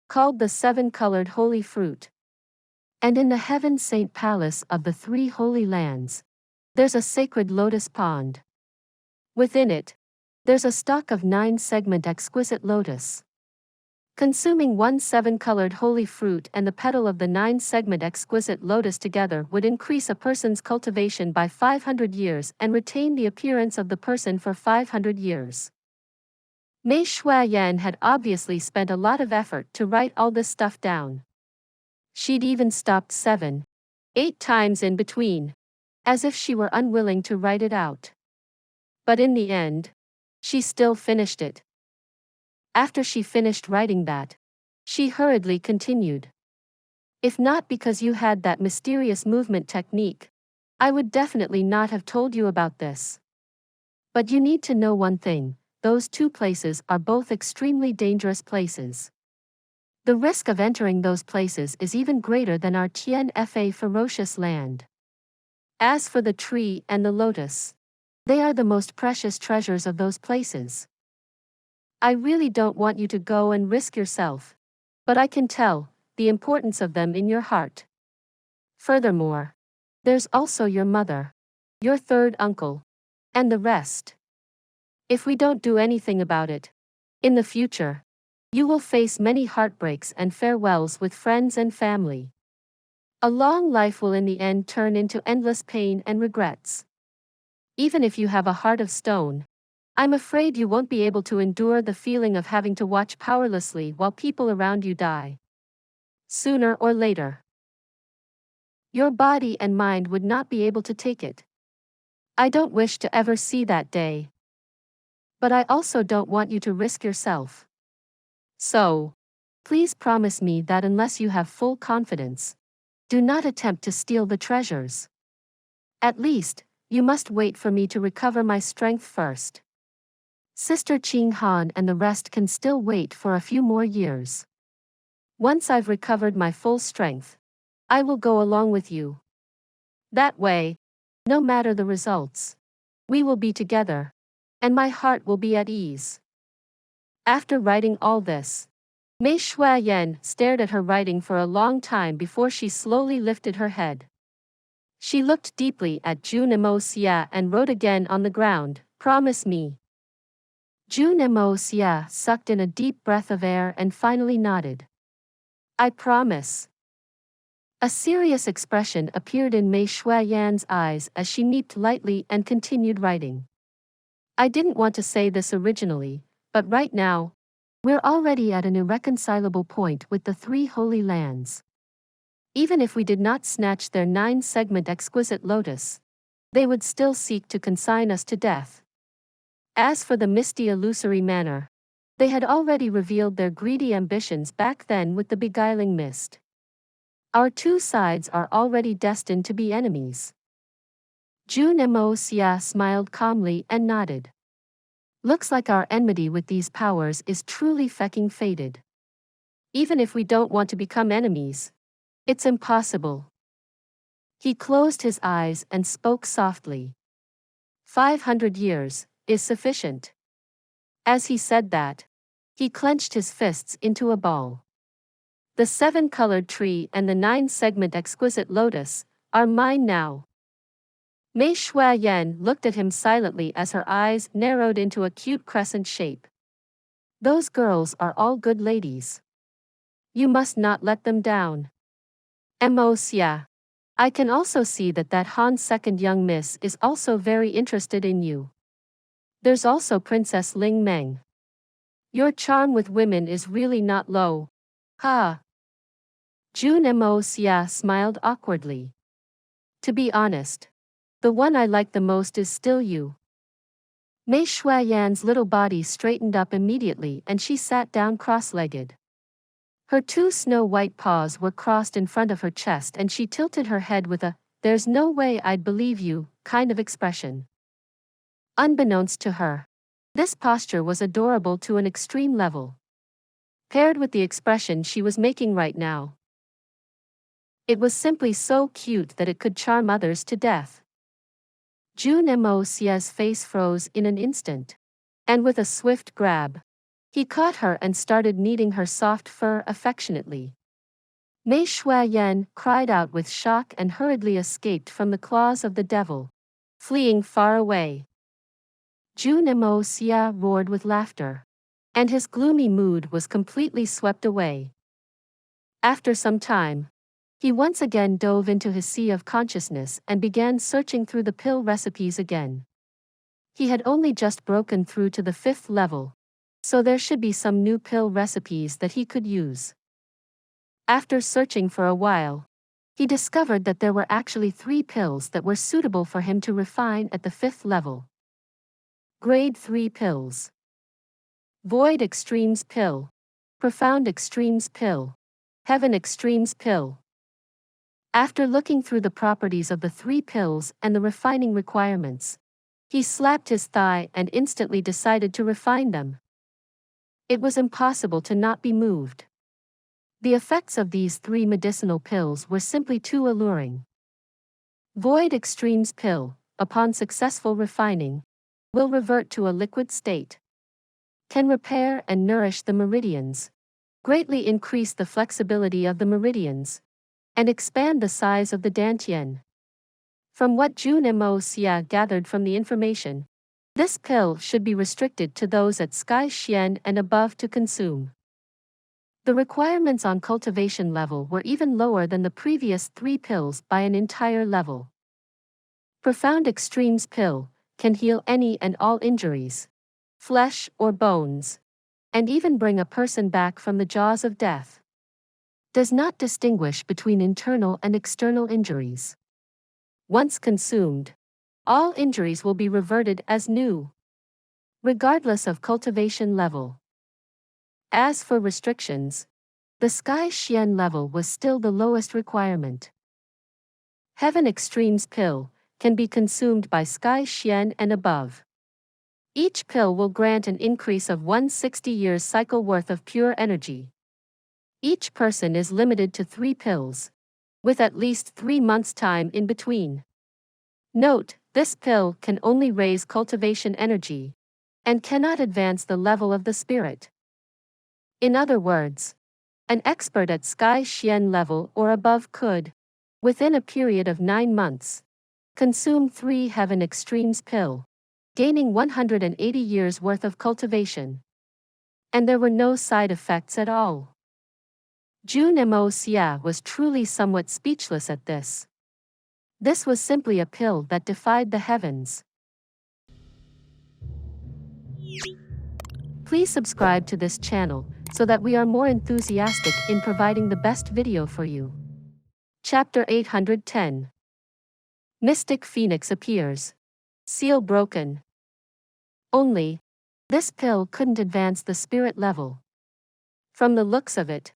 called the 7-colored holy fruit. And in the heaven saint palace of the 3 holy lands, there's a sacred lotus pond. Within it, there's a stalk of 9-segment exquisite lotus. Consuming 1 7-colored holy fruit and the petal of the 9-segment exquisite lotus together would increase a person's cultivation by 500 years and retain the appearance of the person for 500 years. Mei Shuayan had obviously spent a lot of effort to write all this stuff down. She'd even stopped 7, 8 times in between, as if she were unwilling to write it out. But in the end, she still finished it. After she finished writing that, she hurriedly continued. If not because you had that mysterious movement technique, I would definitely not have told you about this. But you need to know one thing, those 2 places are both extremely dangerous places. The risk of entering those places is even greater than our Tian Fa ferocious land. As for the tree and the lotus, they are the most precious treasures of those places. I really don't want you to go and risk yourself, but I can tell the importance of them in your heart. Furthermore, there's also your mother, your 3rd uncle, and the rest. If we don't do anything about it, in the future, you will face many heartbreaks and farewells with friends and family. A long life will in the end turn into endless pain and regrets. Even if you have a heart of stone, I'm afraid you won't be able to endure the feeling of having to watch powerlessly while people around you die. Sooner or later. Your body and mind would not be able to take it. I don't wish to ever see that day. But I also don't want you to risk yourself. So, please promise me that unless you have full confidence, do not attempt to steal the treasures. At least, you must wait for me to recover my strength first. Sister Qing Han and the rest can still wait for a few more years. Once I've recovered my full strength, I will go along with you. That way, no matter the results, we will be together, and my heart will be at ease. After writing all this, Mei Shuayan stared at her writing for a long time before she slowly lifted her head. She looked deeply at Jun Moxie and wrote again on the ground, "Promise me." Jun Moxie sucked in a deep breath of air and finally nodded. "I promise." A serious expression appeared in Mei Shuayan's eyes as she nipped lightly and continued writing. "I didn't want to say this originally, but right now, we're already at an irreconcilable point with the three holy lands. Even if we did not snatch their 9-segment exquisite lotus, they would still seek to consign us to death. As for the misty illusory manor, they had already revealed their greedy ambitions back then with the beguiling mist. Our two sides are already destined to be enemies." Jun Moxie smiled calmly and nodded. "Looks like our enmity with these powers is truly fucking fated. Even if we don't want to become enemies, it's impossible." He closed his eyes and spoke softly. 500 years is sufficient." As he said that, he clenched his fists into a ball. "The 7-colored tree and the 9-segment exquisite lotus are mine now." Mei Shuayan looked at him silently as her eyes narrowed into a cute crescent shape. "Those girls are all good ladies. You must not let them down. Moxie, I can also see that Han's second young miss is also very interested in you. There's also Princess Ling Meng. Your charm with women is really not low. Ha!" Jun Moxie smiled awkwardly. "To be honest, the one I like the most is still you." Mei Shuayan's little body straightened up immediately and she sat down cross-legged. Her 2 snow-white paws were crossed in front of her chest and she tilted her head with a, "There's no way I'd believe you," kind of expression. Unbeknownst to her, this posture was adorable to an extreme level. Paired with the expression she was making right now, it was simply so cute that it could charm others to death. Jun Moxie's face froze in an instant. And with a swift grab, he caught her and started kneading her soft fur affectionately. Mei Shuayan cried out with shock and hurriedly escaped from the claws of the devil, fleeing far away. Jun Moxie roared with laughter, and his gloomy mood was completely swept away. After some time, he once again dove into his sea of consciousness and began searching through the pill recipes again. He had only just broken through to the 5th level, so there should be some new pill recipes that he could use. After searching for a while, he discovered that there were actually 3 pills that were suitable for him to refine at the 5th level. Grade 3 pills. Void Extremes Pill. Profound Extremes Pill. Heaven Extremes Pill. After looking through the properties of the 3 pills and the refining requirements, he slapped his thigh and instantly decided to refine them. It was impossible to not be moved. The effects of these 3 medicinal pills were simply too alluring. Void Extremes Pill, upon successful refining, will revert to a liquid state. Can repair and nourish the meridians, greatly increase the flexibility of the meridians, and expand the size of the dantian. From what Jun Moxie gathered from the information, this pill should be restricted to those at Sky Xian and above to consume. The requirements on cultivation level were even lower than the previous 3 pills by an entire level. Profound Extremes Pill can heal any and all injuries, flesh or bones, and even bring a person back from the jaws of death. Does not distinguish between internal and external injuries. Once consumed, all injuries will be reverted as new, regardless of cultivation level. As for restrictions, the Sky Xian level was still the lowest requirement. Heaven Extremes pill can be consumed by Sky Xian and above. Each pill will grant an increase of 160 years cycle worth of pure energy. Each person is limited to 3 pills, with at least 3 months' time in between. Note, this pill can only raise cultivation energy, and cannot advance the level of the spirit. In other words, an expert at Sky Xian level or above could, within a period of 9 months, consume 3 Heaven Extremes pill, gaining 180 years worth of cultivation. And there were no side effects at all. Jun Moxie was truly somewhat speechless at this. This was simply a pill that defied the heavens. Please subscribe to this channel so that we are more enthusiastic in providing the best video for you. Chapter 810. Mystic Phoenix appears. Seal broken. Only, this pill couldn't advance the spirit level. From the looks of it,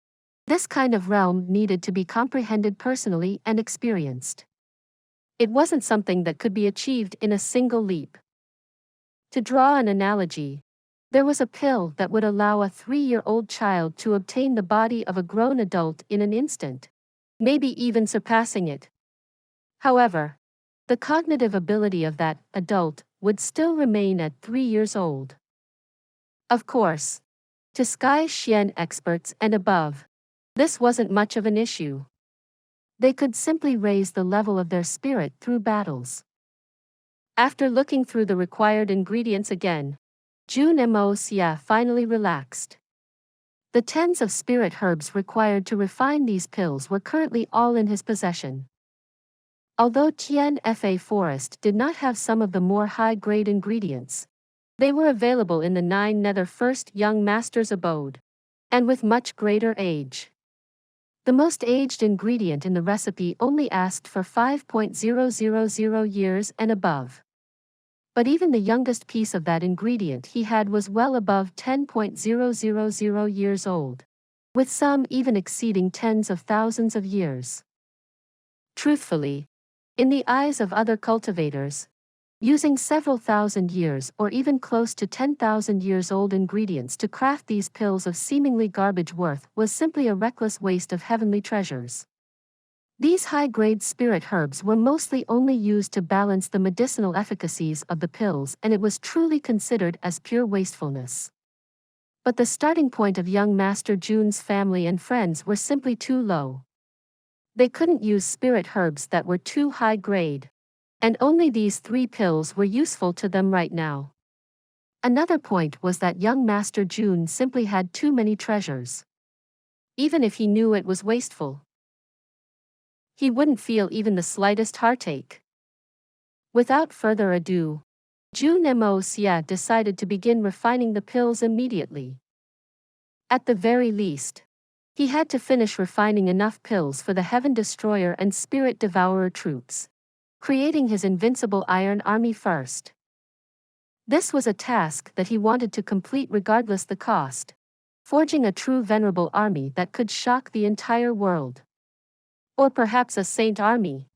this kind of realm needed to be comprehended personally and experienced. It wasn't something that could be achieved in a single leap. To draw an analogy, there was a pill that would allow a 3-year-old child to obtain the body of a grown adult in an instant, maybe even surpassing it. However, the cognitive ability of that adult would still remain at 3 years old. Of course, to Sky Xian experts and above, this wasn't much of an issue. They could simply raise the level of their spirit through battles. After looking through the required ingredients again, Jun Moxie finally relaxed. The tens of spirit herbs required to refine these pills were currently all in his possession. Although Tian Forest did not have some of the more high-grade ingredients, they were available in the 9 Nether First Young Master's abode, and with much greater age. The most aged ingredient in the recipe only asked for 5.000 years and above. But even the youngest piece of that ingredient he had was well above 10.000 years old, with some even exceeding tens of thousands of years. Truthfully, in the eyes of other cultivators, using several thousand years or even close to 10,000 years old ingredients to craft these pills of seemingly garbage worth was simply a reckless waste of heavenly treasures. These high-grade spirit herbs were mostly only used to balance the medicinal efficacies of the pills, and it was truly considered as pure wastefulness. But the starting point of young Master Jun's family and friends were simply too low. They couldn't use spirit herbs that were too high-grade, and only these 3 pills were useful to them right now. Another point was that young Master Jun simply had too many treasures. Even if he knew it was wasteful, he wouldn't feel even the slightest heartache. Without further ado, Jun Moxie decided to begin refining the pills immediately. At the very least, he had to finish refining enough pills for the Heaven Destroyer and Spirit Devourer troops, creating his invincible iron army first. This was a task that he wanted to complete regardless the cost, forging a true venerable army that could shock the entire world. Or perhaps a saint army.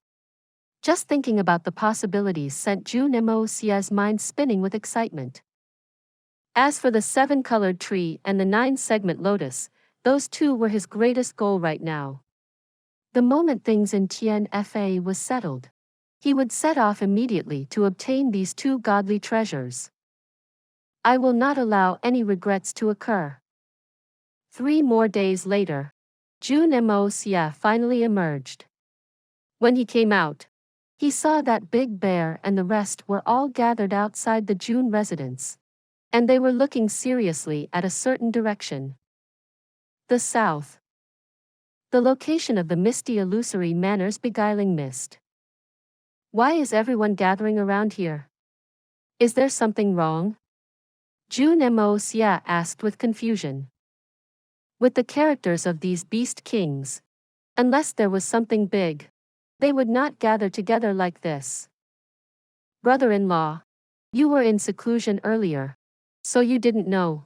Just thinking about the possibilities sent Jun Moxie's mind spinning with excitement. As for the 7-colored tree and the 9-segment lotus, those 2 were his greatest goal right now. The moment things in Tian was settled, he would set off immediately to obtain these 2 godly treasures. I will not allow any regrets to occur. 3 more days later, Jun Moxie finally emerged. When he came out, he saw that Big Bear and the rest were all gathered outside the Jun residence, and they were looking seriously at a certain direction. The south. The location of the misty illusory manor's beguiling mist. Why is everyone gathering around here? Is there something wrong? Jun Moxie asked with confusion. With the characters of these beast kings, unless there was something big, they would not gather together like this. Brother-in-law, you were in seclusion earlier, so you didn't know.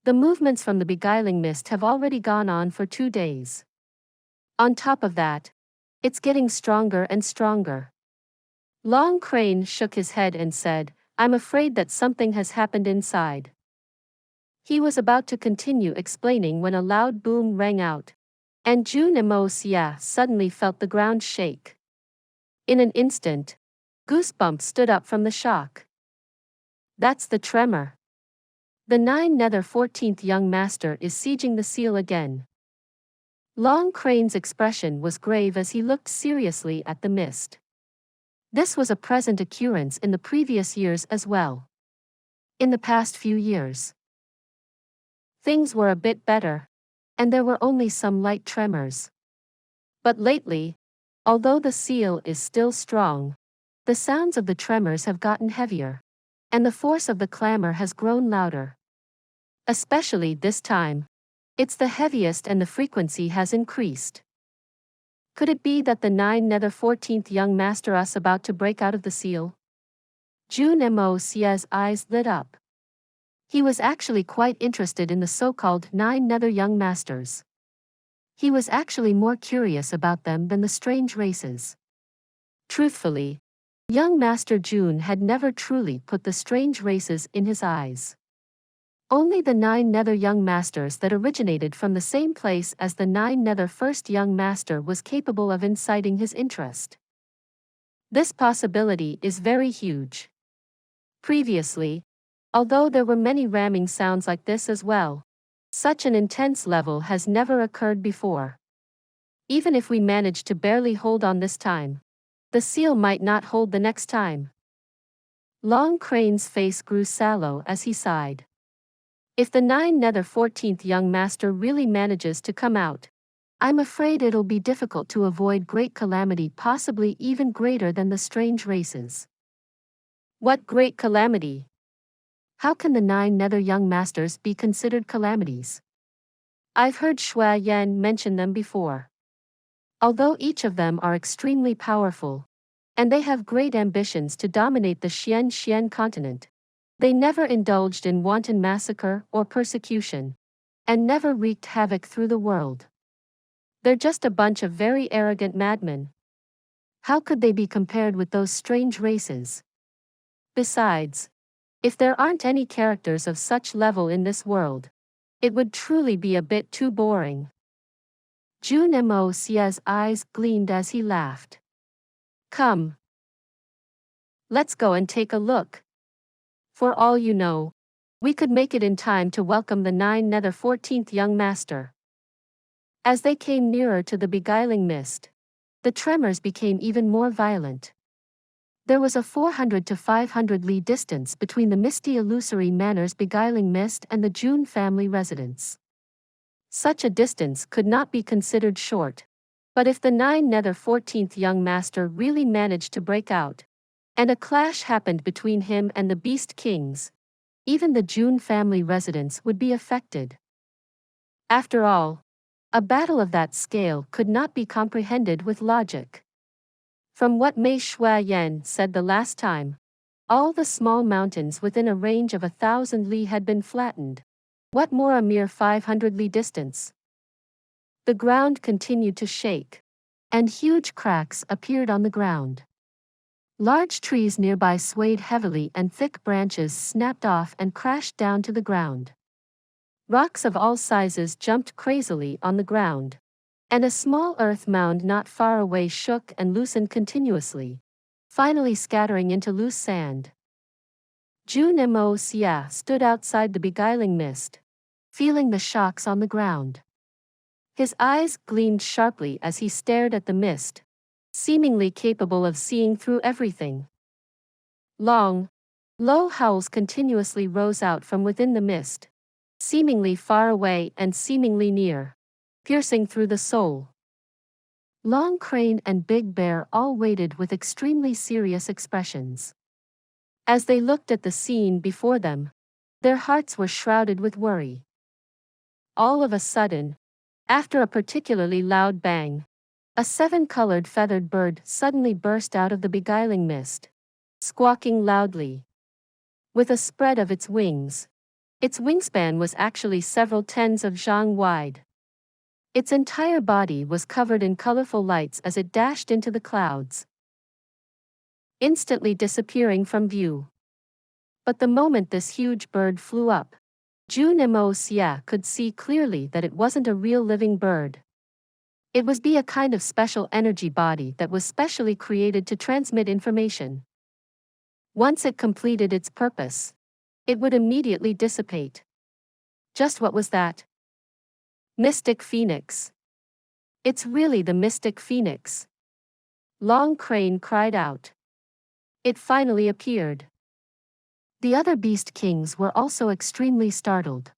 The movements from the beguiling mist have already gone on for 2 days. On top of that, it's getting stronger and stronger. Long Crane shook his head and said, I'm afraid that something has happened inside. He was about to continue explaining when a loud boom rang out, and Jun Moxie suddenly felt the ground shake. In an instant, goosebumps stood up from the shock. That's the tremor. The 14th young master is sieging the seal again. Long Crane's expression was grave as he looked seriously at the mist. This was a present occurrence in the previous years as well. In the past few years, things were a bit better, and there were only some light tremors. But lately, although the seal is still strong, the sounds of the tremors have gotten heavier, and the force of the clamor has grown louder. Especially this time, it's the heaviest and the frequency has increased. Could it be that the 14th young master is about to break out of the seal? Jun Moxie's eyes lit up. He was actually quite interested in the so-called 9 young masters. He was actually more curious about them than the strange races. Truthfully, young Master Jun had never truly put the strange races in his eyes. Only the 9 young masters that originated from the same place as the 9 first young master was capable of inciting his interest. This possibility is very huge. Previously, although there were many ramming sounds like this as well, such an intense level has never occurred before. Even if we manage to barely hold on this time, the seal might not hold the next time. Long Crane's face grew sallow as he sighed. If the 14th young master really manages to come out, I'm afraid it'll be difficult to avoid great calamity, possibly even greater than the strange races. What great calamity? How can the 9 young masters be considered calamities? I've heard Shui Yan mention them before. Although each of them are extremely powerful, and they have great ambitions to dominate the Xian continent, they never indulged in wanton massacre or persecution, and never wreaked havoc through the world. They're just a bunch of very arrogant madmen. How could they be compared with those strange races? Besides, if there aren't any characters of such level in this world, it would truly be a bit too boring. Jun Moxie's eyes gleamed as he laughed. Come. Let's go and take a look. For all you know, we could make it in time to welcome the 14th young master. As they came nearer to the beguiling mist, the tremors became even more violent. There was a 400 to 500 li distance between the misty illusory manor's beguiling mist and the Jun family residence. Such a distance could not be considered short, but if the 14th young master really managed to break out, and a clash happened between him and the Beast Kings, even the Jun family residence would be affected. After all, a battle of that scale could not be comprehended with logic. From what Mei Shui Yan said the last time, all the small mountains within a range of 1,000 li had been flattened. What more a mere 500 li distance? The ground continued to shake, and huge cracks appeared on the ground. Large trees nearby swayed heavily and thick branches snapped off and crashed down to the ground. Rocks of all sizes jumped crazily on the ground, and a small earth mound not far away shook and loosened continuously, finally scattering into loose sand. Jun Moxie stood outside the beguiling mist, feeling the shocks on the ground. His eyes gleamed sharply as he stared at the mist, seemingly capable of seeing through everything. Long, low howls continuously rose out from within the mist, seemingly far away and seemingly near, piercing through the soul. Long Crane and Big Bear all waited with extremely serious expressions. As they looked at the scene before them, Their hearts were shrouded with worry. All of a sudden, after a particularly loud bang, a 7-colored feathered bird suddenly burst out of the beguiling mist, squawking loudly. With a spread of its wings, its wingspan was actually several tens of zhang wide. Its entire body was covered in colorful lights as it dashed into the clouds, instantly disappearing from view. But the moment this huge bird flew up, Jun Moxie could see clearly that it wasn't a real living bird. It was a kind of special energy body that was specially created to transmit information. Once it completed its purpose, it would immediately dissipate. Just what was that? Mystic Phoenix. It's really the Mystic Phoenix. Long Crane cried out. It finally appeared. The other beast kings were also extremely startled.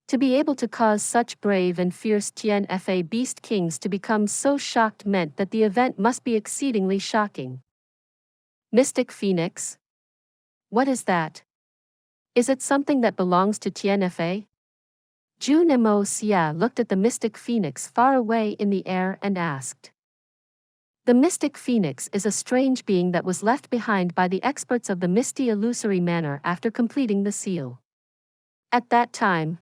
To be able to cause such brave and fierce Tian beast kings to become so shocked meant that the event must be exceedingly shocking. Mystic Phoenix? What is that? Is it something that belongs to Tian? Jun Moxie looked at the Mystic Phoenix far away in the air and asked. The Mystic Phoenix is a strange being that was left behind by the experts of the misty illusory manor after completing the seal. At that time,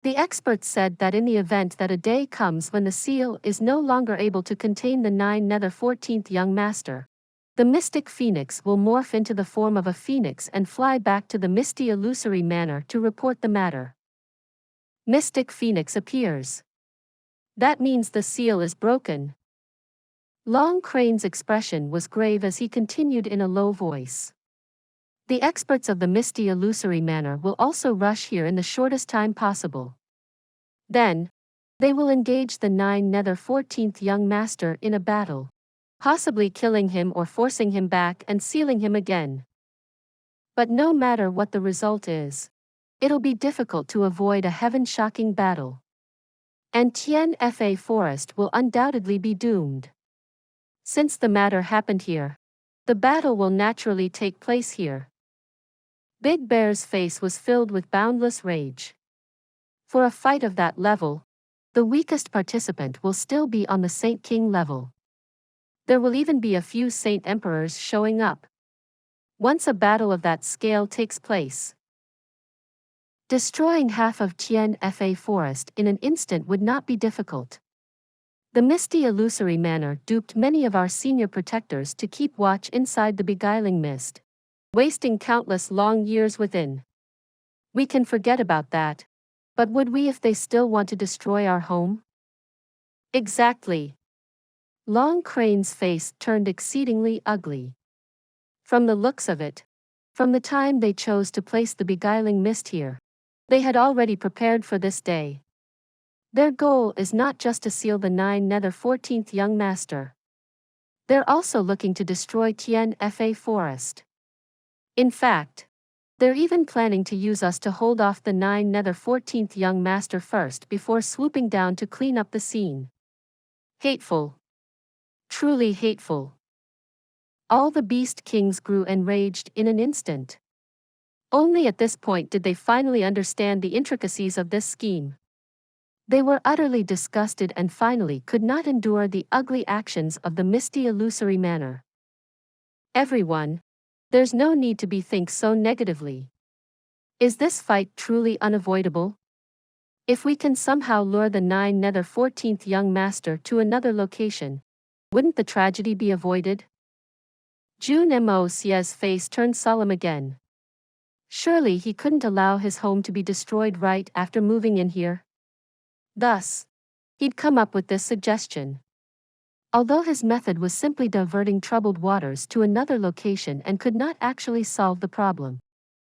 the experts said that in the event that a day comes when the seal is no longer able to contain the 14th young master, the Mystic Phoenix will morph into the form of a phoenix and fly back to the misty illusory manor to report the matter. Mystic Phoenix appears. That means the seal is broken. Long Crane's expression was grave as he continued in a low voice. The experts of the misty illusory manor will also rush here in the shortest time possible. Then, they will engage the 14th young master in a battle, possibly killing him or forcing him back and sealing him again. But no matter what the result is, it'll be difficult to avoid a heaven-shocking battle. And Tian Forest will undoubtedly be doomed. Since the matter happened here, the battle will naturally take place here. Big Bear's face was filled with boundless rage. For a fight of that level, the weakest participant will still be on the Saint King level. There will even be a few Saint Emperors showing up. Once a battle of that scale takes place, destroying half of Tian Forest in an instant would not be difficult. The misty illusory manor duped many of our senior protectors to keep watch inside the beguiling mist, wasting countless long years within. We can forget about that, but would we if they still want to destroy our home? Exactly. Long Crane's face turned exceedingly ugly. From the looks of it, from the time they chose to place the beguiling mist here, they had already prepared for this day. Their goal is not just to seal the 14th young master. They're also looking to destroy Tian Forest. In fact, they're even planning to use us to hold off the 14th young master first before swooping down to clean up the scene. Hateful. Truly hateful. All the beast kings grew enraged in an instant. Only at this point did they finally understand the intricacies of this scheme. They were utterly disgusted and finally could not endure the ugly actions of the misty illusory manor. Everyone, there's no need to think so negatively. Is this fight truly unavoidable? If we can somehow lure the 14th young master to another location, wouldn't the tragedy be avoided? Jun Moxie's face turned solemn again. Surely he couldn't allow his home to be destroyed right after moving in here. Thus, he'd come up with this suggestion. Although his method was simply diverting troubled waters to another location and could not actually solve the problem,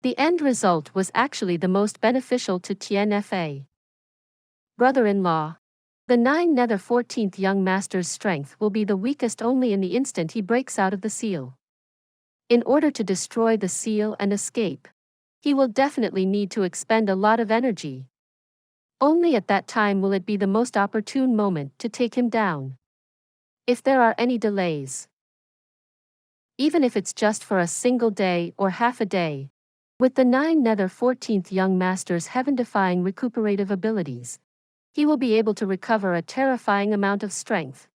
the end result was actually the most beneficial to Tian Brother-in-law, the 14th young master's strength will be the weakest only in the instant he breaks out of the seal. In order to destroy the seal and escape, he will definitely need to expend a lot of energy. Only at that time will it be the most opportune moment to take him down. If there are any delays, even if it's just for a single day or half a day, With the 9 nether 14th young master's heaven-defying recuperative abilities, he will be able to recover a terrifying amount of strength.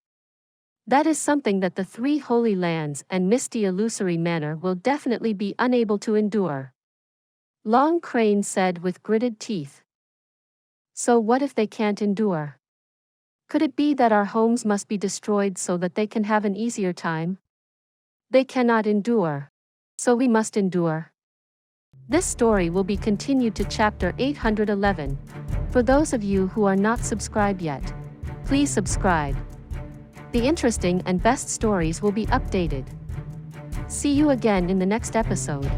That is something that the 3 Holy Lands and Misty Illusory Manor will definitely be unable to endure. Long Crane said with gritted teeth. So what if they can't endure? Could it be that our homes must be destroyed so that they can have an easier time? They cannot endure. So we must endure. This story will be continued to chapter 811. For those of you who are not subscribed yet, please subscribe. The interesting and best stories will be updated. See you again in the next episode.